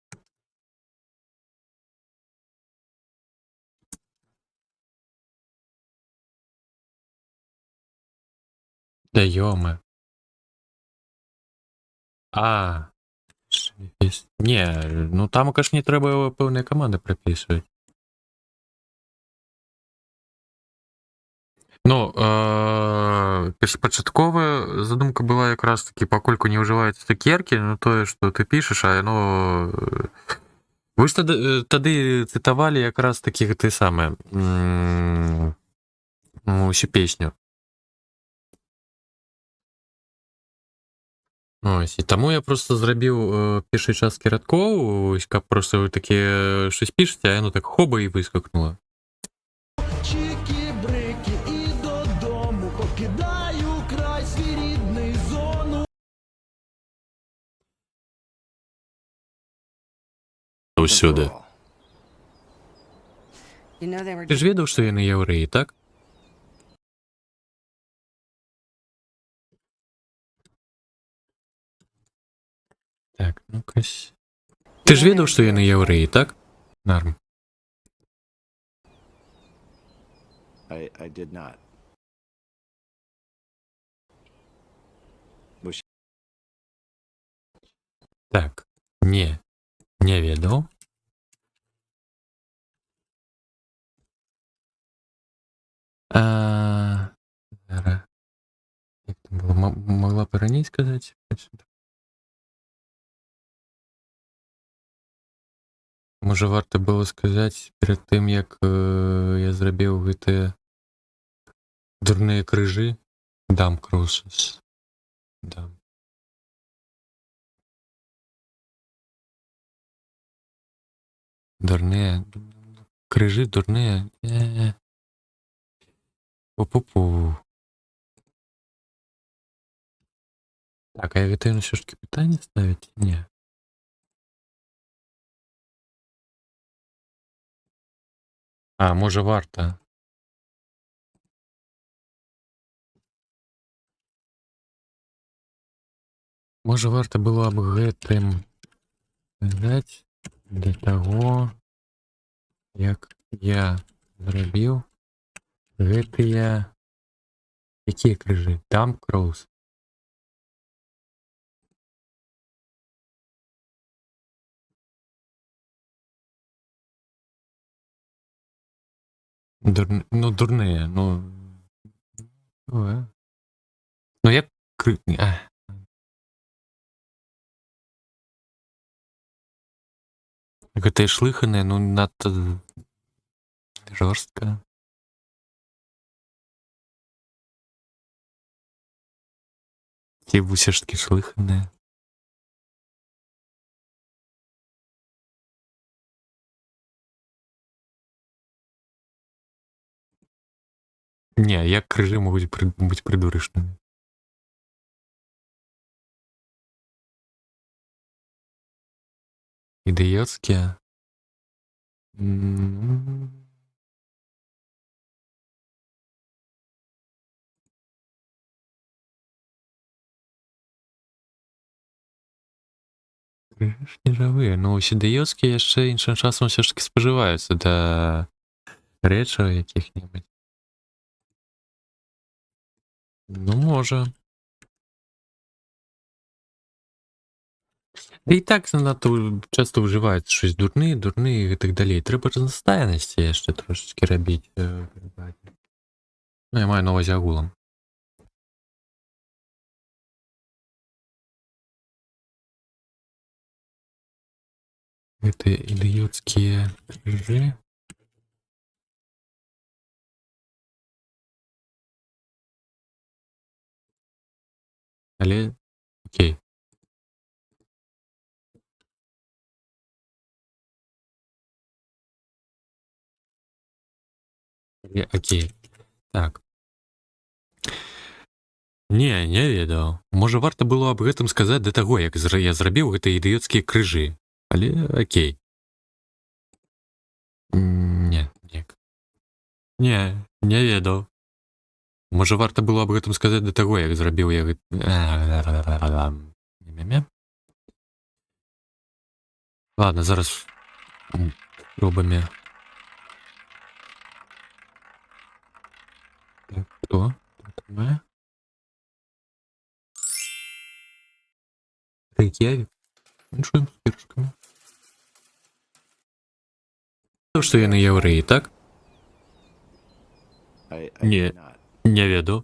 Да ё-моё. Не, ну там, конечно, не трэба пэўныя каманды прапісваць. Ну, першапачатковая задумка была якраз таки, пакольку не ўжываюцца цукеркі, ну тое, што ты пішаш, а яно... Вы ж тады цытавалі якраз такі ты самае усю песню. Ось, і таму я просто зрабіў першай часткі радкоў, каб просто вы такі щось пішаце, а яно так хоба і выскакнула. ўсюды. You know they were Ти ж ведаў, што яны яўрэі, так? Так, ну-кась. Ты ж ведаў, што яны яўрэі, так? Нарм. I did not. Так, не ведаў. Зараз. Як там было? Могла б і раней сказаць? Можа, варта было сказаць перад тым, як я зрабіў гэтыя дурныя крыжы? Дам кросас. Дам. Дурныя. Крыжы дурныя. Пу-пу-пу. Так, а я гэта ўсё ж таки пытанне ставіць? Не. А, можа, варта. Можа, варта было аб гэтым сказаць для таго, як я зрабіў гэтыя... Якія крыжы? Там Кроус. Ну, дурныя, ну... Ну, як... Гэтыя шлыханыя, ну, надта... жорстка. Ці ўсё ж такі шлыханыя. Не, як крыжы могуць быць прыдурышнымі? Ідыёцкія? Крыжы ж не жывыя. Ну, ідыёцкія яшчэ іншым часам ўсё ж такі спажываюцца да рэчаў якіх-небудзь. Ну, можа. Да і так занадта часта ўжываецца щось дурны і гэтак далей. Трэба разнастайнасці яшчэ трошачкі рабіць. Ну, я маю на ўвазе агулам. Гэтыя ідыёцкія крыжы. Але, окей. Окей. Так. Не ведаў. Можа, варта было аб гэтым сказаць да таго, як я зрабіў гэтыя ідыёцкія крыжы. Але окей. Не ведаў. Можа, варта было аб гэтым сказаць да таго, як зрабіў я гэта... Ладно, зараз пробамі. Хто? Рэйк'явік? Іншуем з першкамі. Што яны яўрэі, так? Не ведаў.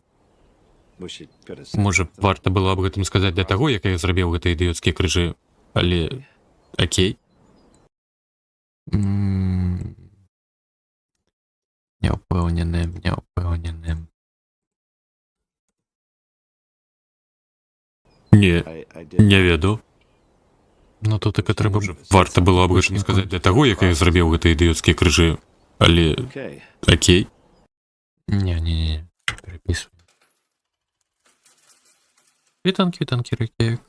Можа, варта было аб гэтым сказаць для таго, як я зрабіў гэтыя ідыёцкія крыжы. Але... Окей. Няўпэўнены. Не ведаў. Ну, то так і трэба... Варта было аб гэтым сказаць для таго, як я зрабіў гэтыя ідыёцкія крыжы. Але... Окей. Не. Перапісваю. Квітанкі, рэйк'явік.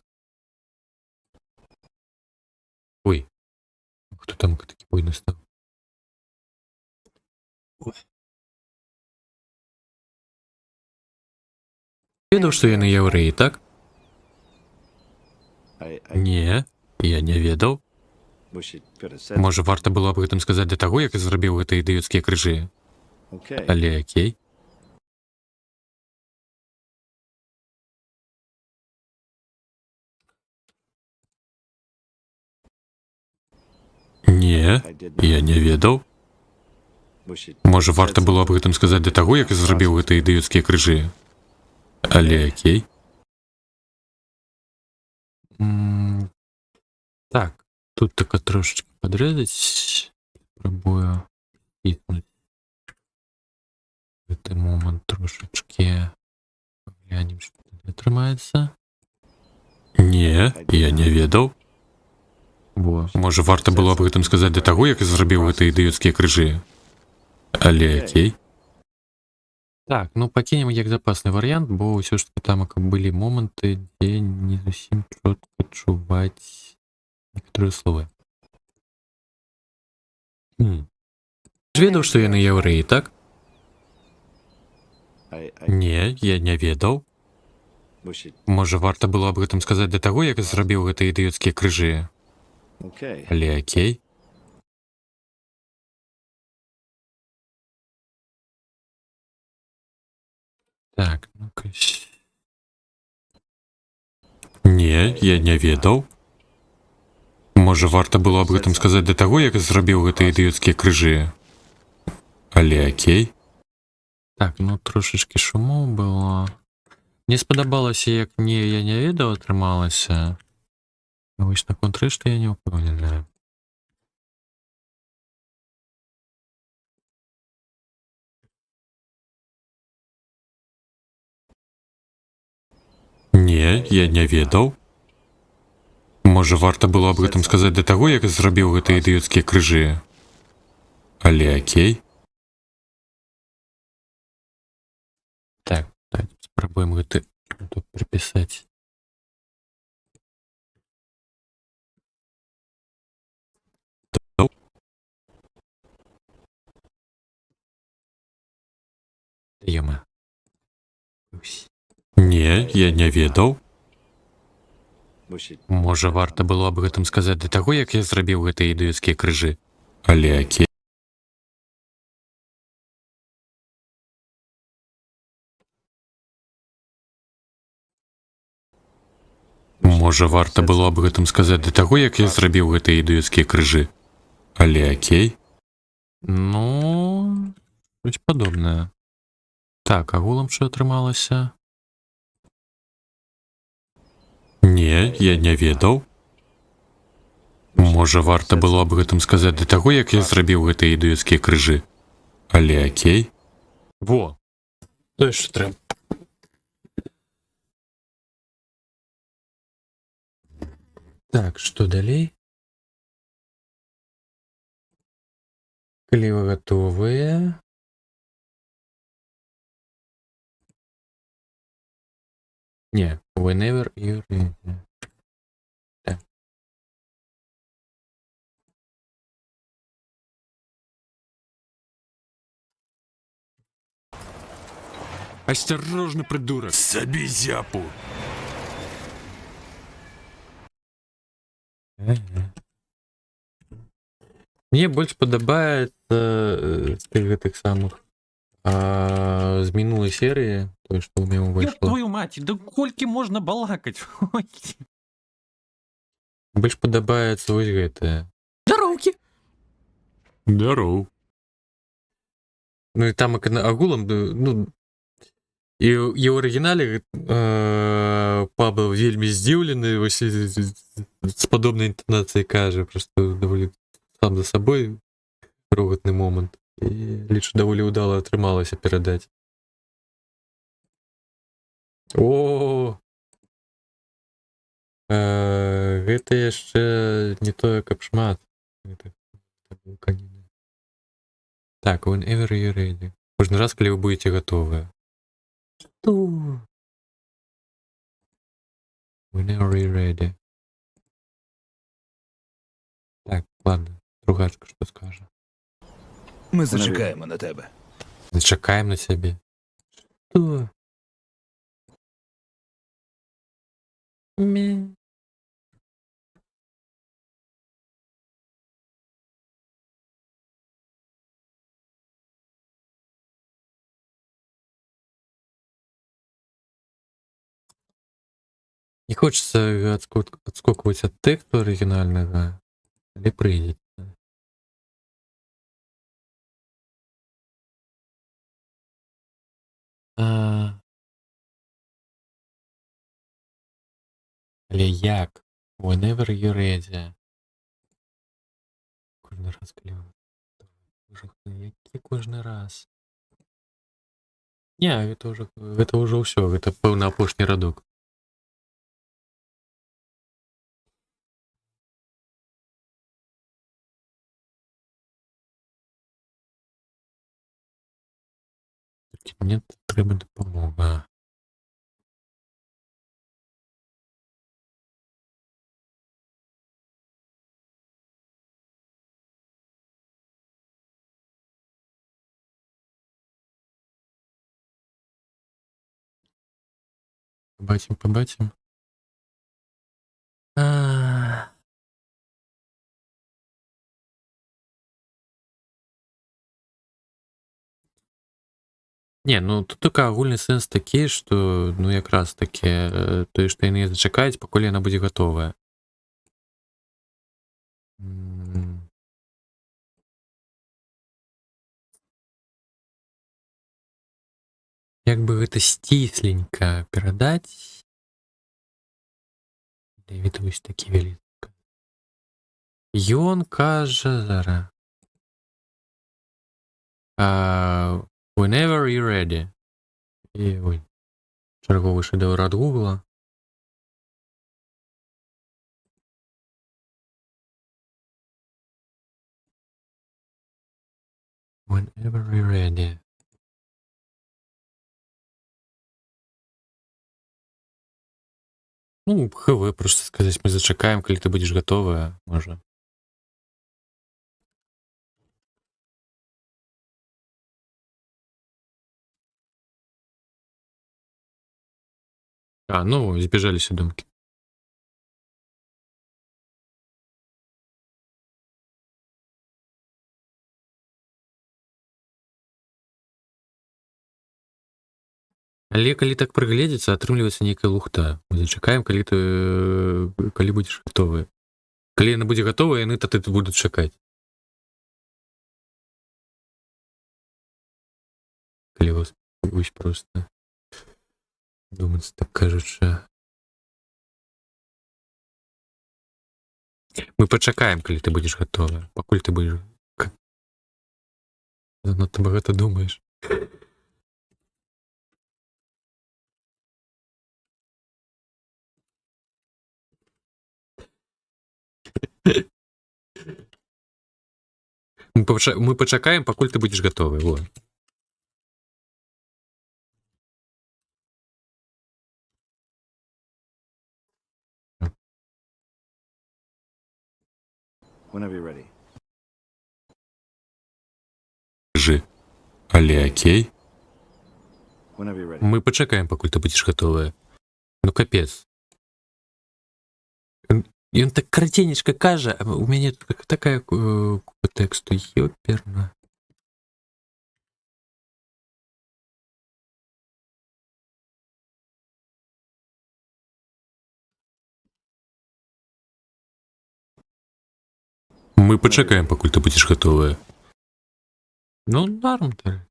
Ой. Хто там такі буйний став? Ведаў, што яны яўрэі, так? Не, я не ведаў. wish it could have said. Можа, варта было аб гэтым сказаць да таго, як я зрабіў гэтыя ідыёцкія крыжы. Okay. Але окей. Не, I did. я не ведаў. Wish it. Можа, варта было аб гэтым сказаць да таго, як я зрабіў гэтыя ідыёцкія крыжы. Але окей. Так, тут так трошечки подрэзаць. Спрабую існуць. Гэты момант трошечки. Паглянем, што тут атрымаецца. Не, я не ведаў. Во. Можа, варта было аб гэтым сказаць да таго, як я зрабіў гэтыя ідыёцкія крыжы. Але окей. Так, ну пакінем як запасны варыянт, бо ўсё ж таки там былі моманты, дзе не зусім чётка чуваць некаторыя словы. Ведаў, што яны яўрэі, так? Не, я не ведаў. Wish it. Можа, варта было аб гэтым сказаць да таго, як я зрабіў гэтыя ідыёцкія крыжы. Okay. Але окей. Так, ну-ка. Не, я не ведаў. Можа, варта было аб гэтым сказаць да таго, як я зрабіў гэтыя ідыёцкія крыжы. Але окей. Так, ну трошечки шумоў было. Мне спадабалася, як я не ведаў, атрымалася. Вось наконт рэшты я не ўпэўненая. Не, я не ведаў. Можа, варта было аб гэтым сказаць да таго, як я зрабіў гэтыя ідыёцкія крыжы. Але окей. Так, давайте спрабуем гэты тут припісаць. Ема. Не, я не ведаў. Wish it. Можа, варта было аб гэтым сказаць да таго, як я зрабіў гэтыя ідыёцкія крыжы. Але окей. Можа, варта было аб гэтым сказаць да таго, як я зрабіў гэтыя ідыёцкія крыжы. Але окей. Ну, щось падобнае. Так, агулам што атрымалася? Не, я не ведаў. Можа, варта было аб гэтым сказаць да таго, як я зрабіў гэтыя ідыёцкія крыжы. Але окей. Во. Тое, што трэба. Так, што далей? Калі вы гатовыя. Не, whenever you're ready. Так. Осторожно, придурок. Забей зяпу. Мне больш падабаецца з тых гэтых самых з мінулай серыі, тое, што ў мяне Ёб выйшло. твою мать, да колькі можна балакаць? Ой. Больш падабаецца вось гэтае. Здароўкі. Здароў. Ну і там агулам, ну, і ў арыгінале Пабл вельмі здзіўлены вось з падобнай інтанацыяй кажа, просто даволі сам за сабой рогатны момант. І лічу, даволі ўдала атрымалася перадаць. О, гэта яшчэ не тое, каб шмат. Так, whenever you're ready. Кожны раз, калі вы будете гатовыя. Што? Whenever you're ready. Так, ладно. Другачка що скаже. Ми зачекаємо на тебе. Зачекаємо на себе. Що? Мі. Не хочется отскокивать от текста оригинального, или прыгать. Але як? Whenever you're ready. Кожен раз клево. Які кожен раз? Не, это уже все, это певно апошній радок. Мені треба допомога. Побачим. Не, ну тут тільки агульний сенс такий, що, ну якраз таки, то, що вони зачекають, поки вона буде готова. Як би гэта сцісленька перадаць, Дэвід вось такі вялізка. Ён кажа зараз. Whenever you're ready. І, ой, чарговы шэдэўр ад Гугла. Whenever you're ready. Ну, ХВ, просто сказаць, мы зачакаем, калі ты будзеш гатовая, можа. Ну, збежаліся думкі. Але калі так прыгледзецца, атрымліваецца нейкая лухта. Мы зачакаем, калі будзеш гатовы. Калі яна будзе гатова, яны тады будуць чакаць. Калі вас вось проста думаць, так кажучы. Мы пачакаем, калі ты будзеш гатовы. Пакуль ты будзеш... Занадта багата думаеш. Мы пачакаем, пакуль ты будзеш гатовы. Во. Whenever you're ready. Скажи, але окей? Whenever you're ready. Мы пачакаем, пакуль ты будзеш гатовая. Ну капец. Ён так караценечка кажа, а у мяне такая купа тэксту, ёперна. Мы пачакаем, пакуль ты будзеш гатовая. Ну, норм так.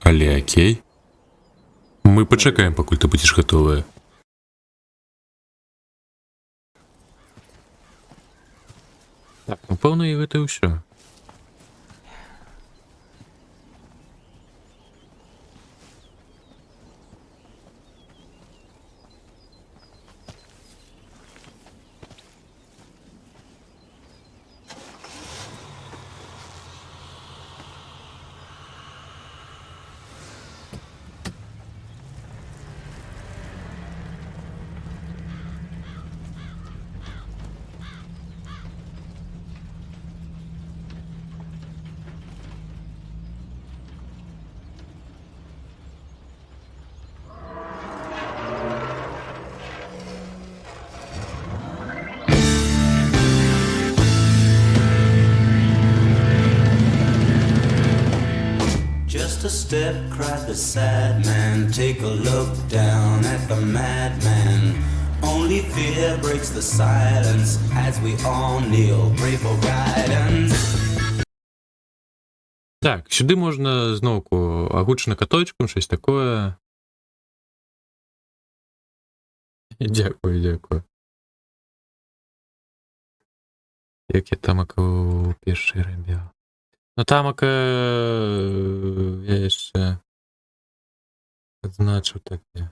Але окей? Мы пачакаем, пакуль ты будзеш гатовая. Так, ну, пэўна, і гэта ўсё. just a step, cried the sad man. Take a look down at the madman. Only fear breaks the silence as we all kneel, pray for guidance. Так, сюди можна знову огучно каточком, щось таке. Дякую, дякую. Як я тамак у перший робив. Ну тамак я ще відзначив таке.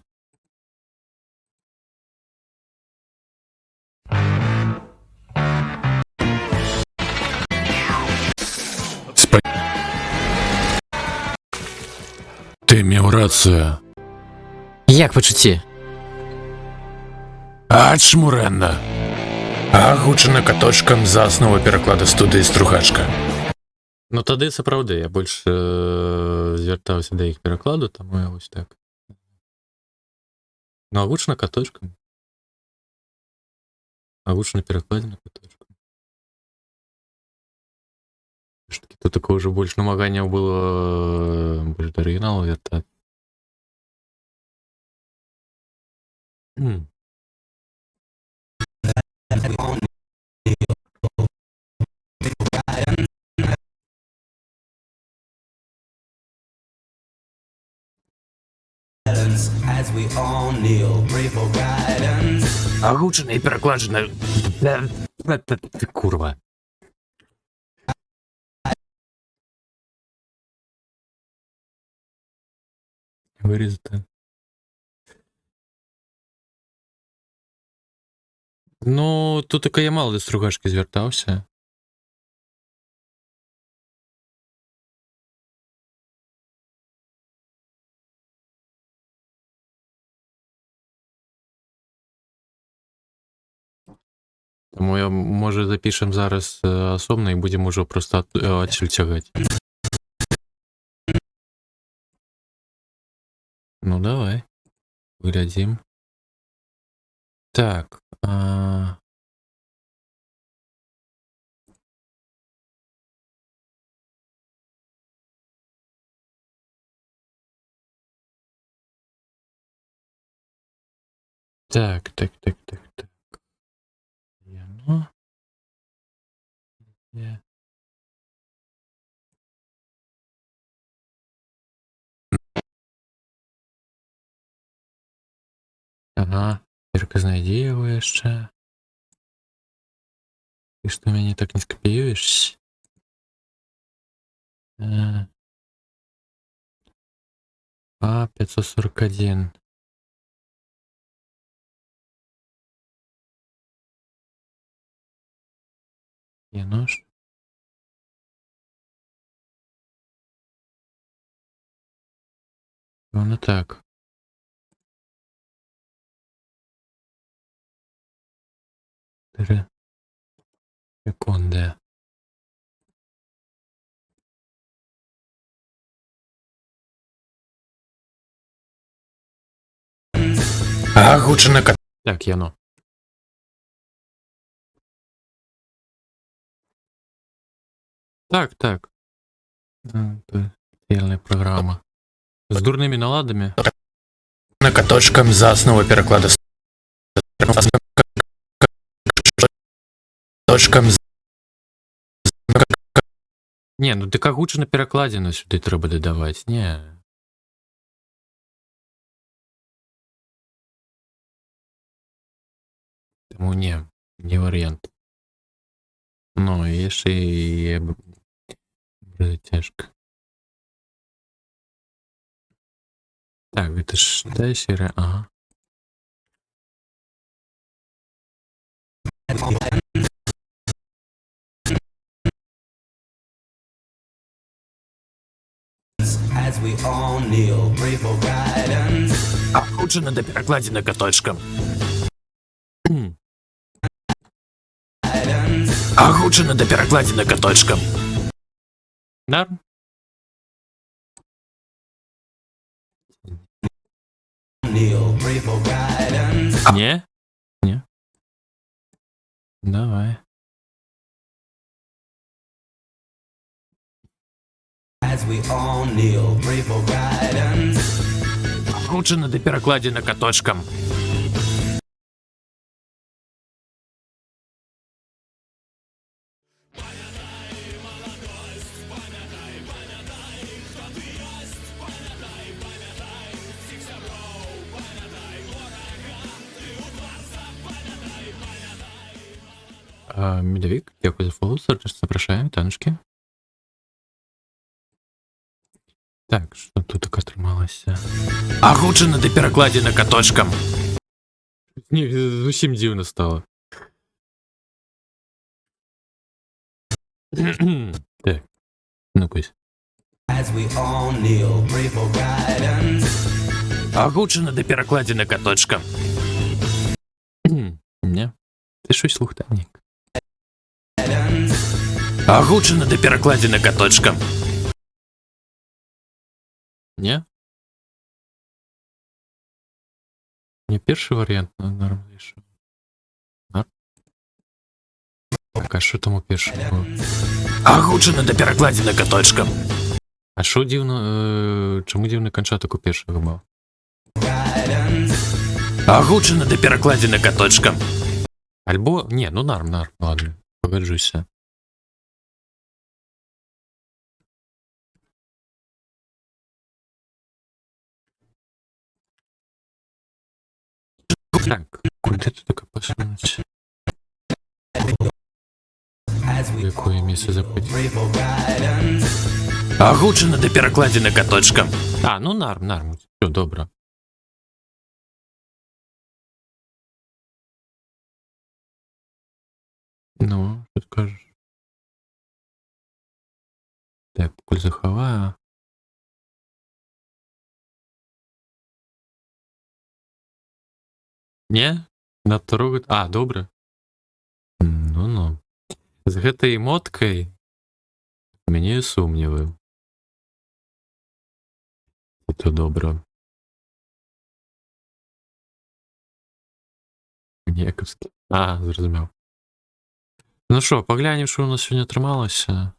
Ти мав рацію. Як почутті? Ачмуренна. Агучена каточком за основу перекладу студії Стругачка. Ну тоді це правда, я більше звертався до їх перекладу, тому я ось так. Ну, огучно каточком. Огучно перекладено каточком. Все-таки тут такое уже больше намагання было больше до оригиналу вертать. As we all kneel, pray for guidance. Огучено и перекладено. Ты курва. Вирізати. Ну, тут таке я мало до Стругашки звертався. Тому я, може, запишемо зараз особно і будемо вже просто отсюда тягати. Ну, давай. Глядим. Так. Так. Ну. Yeah. Ага, тільки знайди його ще. Ти що мені так не скопіюєш? А, 541. Є нож. Воно так. Секунди. Агучена каточком. Так, Яно. Так. Спеціальна програма. З дурними наладами. Каточком за основу перекладу каточком. Не, ну так огучено перекладено сюди треба додавати. Не. Тому не варіант. Ну, і ще і буде тяжко. Так, это ж та серия, ага. As we all kneel, pray for guidance. Агучена до перекладина каточком. Агучена до перекладина каточком. Норм? Kneel, pray for guidance. Не? Не? Давай. As we all kneel, pray for guidance. Агучана ды перакладзена каточкам. Медовик, дякую за фоллоу, сердечно запрошаємо, таночки. Так, що тут таке трималося? Агучана ды перакладзена каточкам. Ні, зусім дивно стало. Так, ну-кось. As we all kneel, pray for guidance. Агучана ды перакладзена каточкам. Не, ти щось слухтанік. Агучана ды перакладзена каточкам. Не? Не перший варіант, но норм вийшов. Так, а що там у першому? Агучана ды перакладзена каточкам. А що дивно, чому дивно кончаток у першого був? Агучана ды перакладзена каточкам. Альбо... Не, ну норм, ладно, погоджуся. Так, куди тут таке посунути? В якое місце заходить? Агучана ды перакладзена каточкам. А, ну норм, все, добре. Ну, що скажеш? Так, покуль заховаю. Не? Надто рогат? А, добре. Ну. З гэтай эмоткай у мяне сумнівы. І то добра. Нековскі. А, зразумеў. Ну що, паглянем, що у нас сьогодні атрымалася.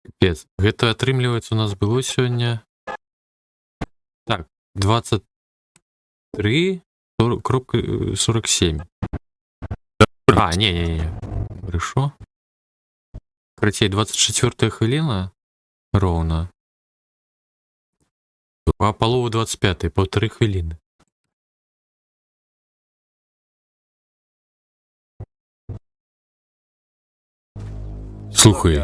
Капец. Гэта атрымліваецца у нас было сёння. Так, 23:47. А, не. Хорошо. Карацей, 24 хвилина роўна. А палова 25, по 3 хвилины. Слухай,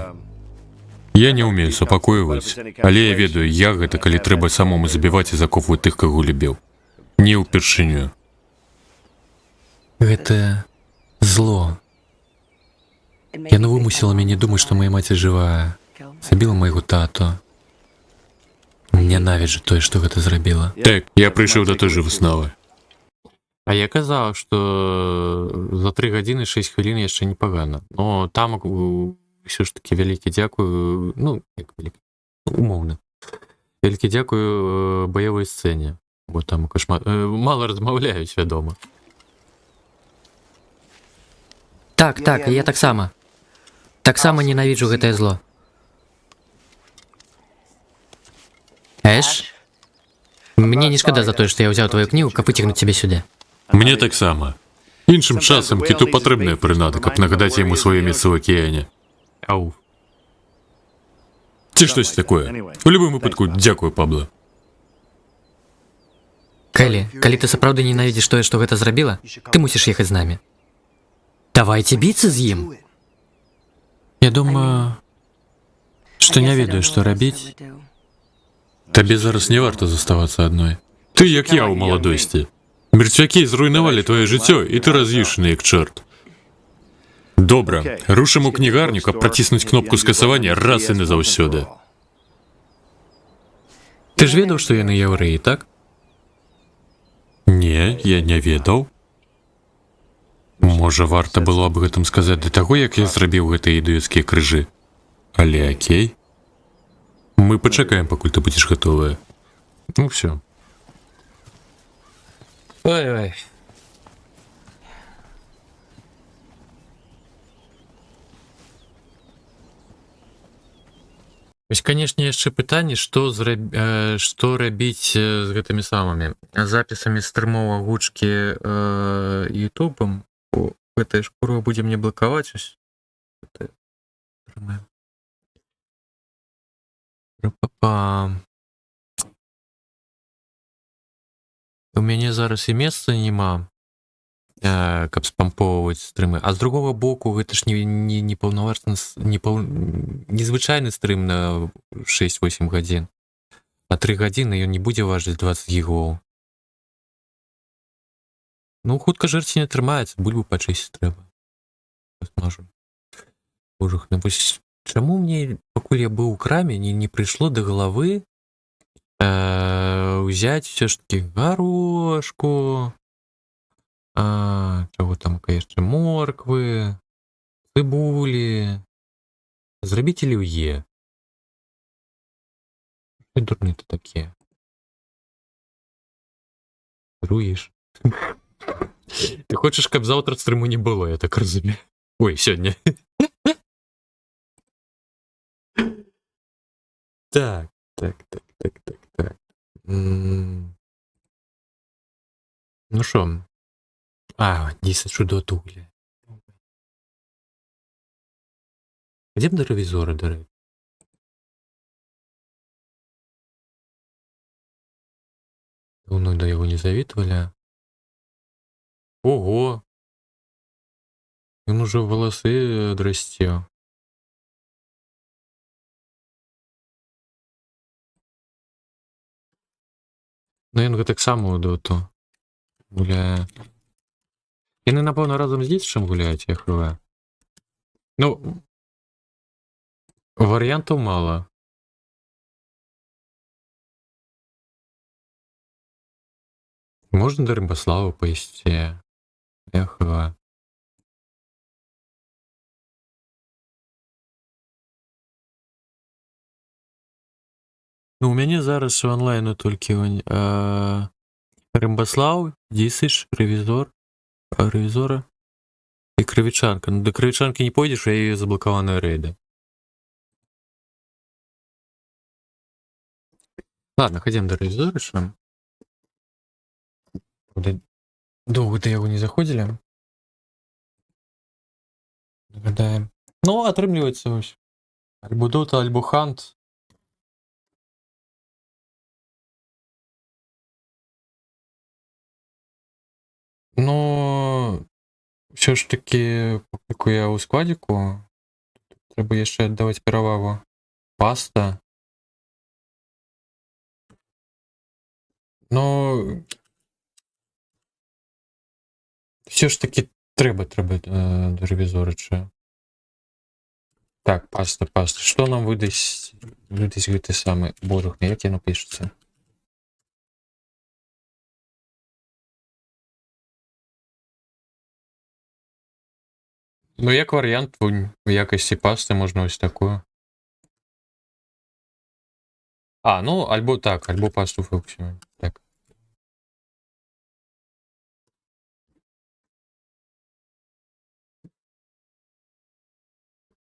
я не умею супакойваць, але я ведаю, як гэта, калі трэба самому забіваць і закопваць тых, каго любіў. Не ўпершыню. Гэта зло. Яно вымусіла мяне думаць, што моя маці жывая. Забіла майго тату. Ненавіджу тое, што гэта зрабіла. Так, я прыйшоў да той жа высновы. А я казаў, што за 3 гадзіны 6 хвілін яшчэ непагана. Но там ўсё ж такі вялікі дзякую, ну, як вялікі, умоўна. Вялікі дзякую баявой сцэне, бо там мала размаўляюць, вядома. Так, я таксама. Таксама ненавіджу гэтае зло. Эш? Мне не шкада за тое, што я ўзяў твою кнігу, каб выцягнуць цябе сюды. Мне таксама. Іншым часам кіту патрэбная прынада, каб нагадаць яму сваё месца ў акіяне. Ау. Ці штось такое. У любым выпадку, дзякую, Пабло. Кэлі, калі ты сапраўды ненавідзіш тое, што гэта зрабіла, ты мусіш ехаць з намі. Давайце біцца з ім. Я думаю, што не ведаю, што рабіць. Табе зараз не варта заставацца адной. Ты як я ў маладосці. Мерцвякі зруйнавалі твоё жыццё, і ты раз'юшаны як чорт. Добра, рушым у кнігарню, каб праціснуць кнопку скасавання раз і назаўсёды. Ты ж ведаў, што яны яўрэі, так? Не, я не ведаў. Можа, варта было аб гэтым сказаць да таго, як я зрабіў гэтыя ідыёцкія крыжы. Але акей. Мы пачакаем, пакуль ты будзеш гатовая. Ну все. Ой. Вось, канешне, яшчэ пытанне, што рабіць з гэтымі самымі запісамі стрымоў агучкі ютубам. Гэтая ж курва будзе мне блакаваць ось. Ра-па-па. У мяне зараз і месца няма, каб спампоўваць стрымы. А з другога боку, гэта ж не паўнавартасны, незвычайны стрым на 6-8 гадзін. А 3 гадзіны ён не будзе важыць 20 гігоў. Ну, хутка жэрці не атрымаецца, бульбу пачысціць трэба. Можу. Божух, ну вось чаму мне, пакуль я быў у краме, не прыйшло да галавы ўзяць все ж таки гарошку, чаго там яшчэ, морквы, цыбулі, зрабіць аліўе. Што дурны ты такія? Руеш. Ты хочаш, каб заўтра стрыму не было, я так разумею. Ой, сёння. Так. Ну шо? 10 чудот угля. Где б до ревизора, дарэчы? Давно да яго не завітвалі. Ого! Ён ужо валасы адрасцеў. Ну ён гэтаксама ў доту гуляе. Яны, напэўна, разам з дзіцчам гуляюць, я хрываю. Ну, варыянтаў мала. Можна да Рымбаслава пайсці. Я хрываю. Ну, у мяне зараз у онлайну толькі Рымбаслаў, Дзісыч, Рэвізора і Крывічанка. Ну, да Крывічанкі не пойдзеш, а яе заблакаваныя рэйды. Ладно, ходзім да Рэвізорыча. Доўга да яго не заходзілі. Нагадаем. Ну, атрымліваецца ось. Альбо Дота, альбо Хант. Ну, все ж таки, паколькі я ў складзіку, трэба яшчэ аддаваць перавагу. Паста. Ну, все ж таки трэба да Рэвізорыча. Так, паста. Што нам выдасць гэты самы божух, як яно пішацца? Ну, як варыянт, у якасці пасты можна ось такую. Ну, альбо так, альбо пасту фокусію. Так.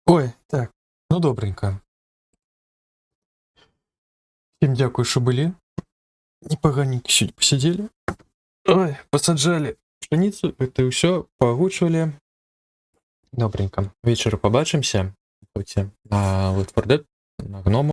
Ой, так, ну добренько. Всім дзякую, що былі. Непаганенькі сёння посидели. Ой, посаджали пшеницу, это ўсё паагучвалі. Добренько. Вечеру побачимся. На Left 4 Dead, на Гному.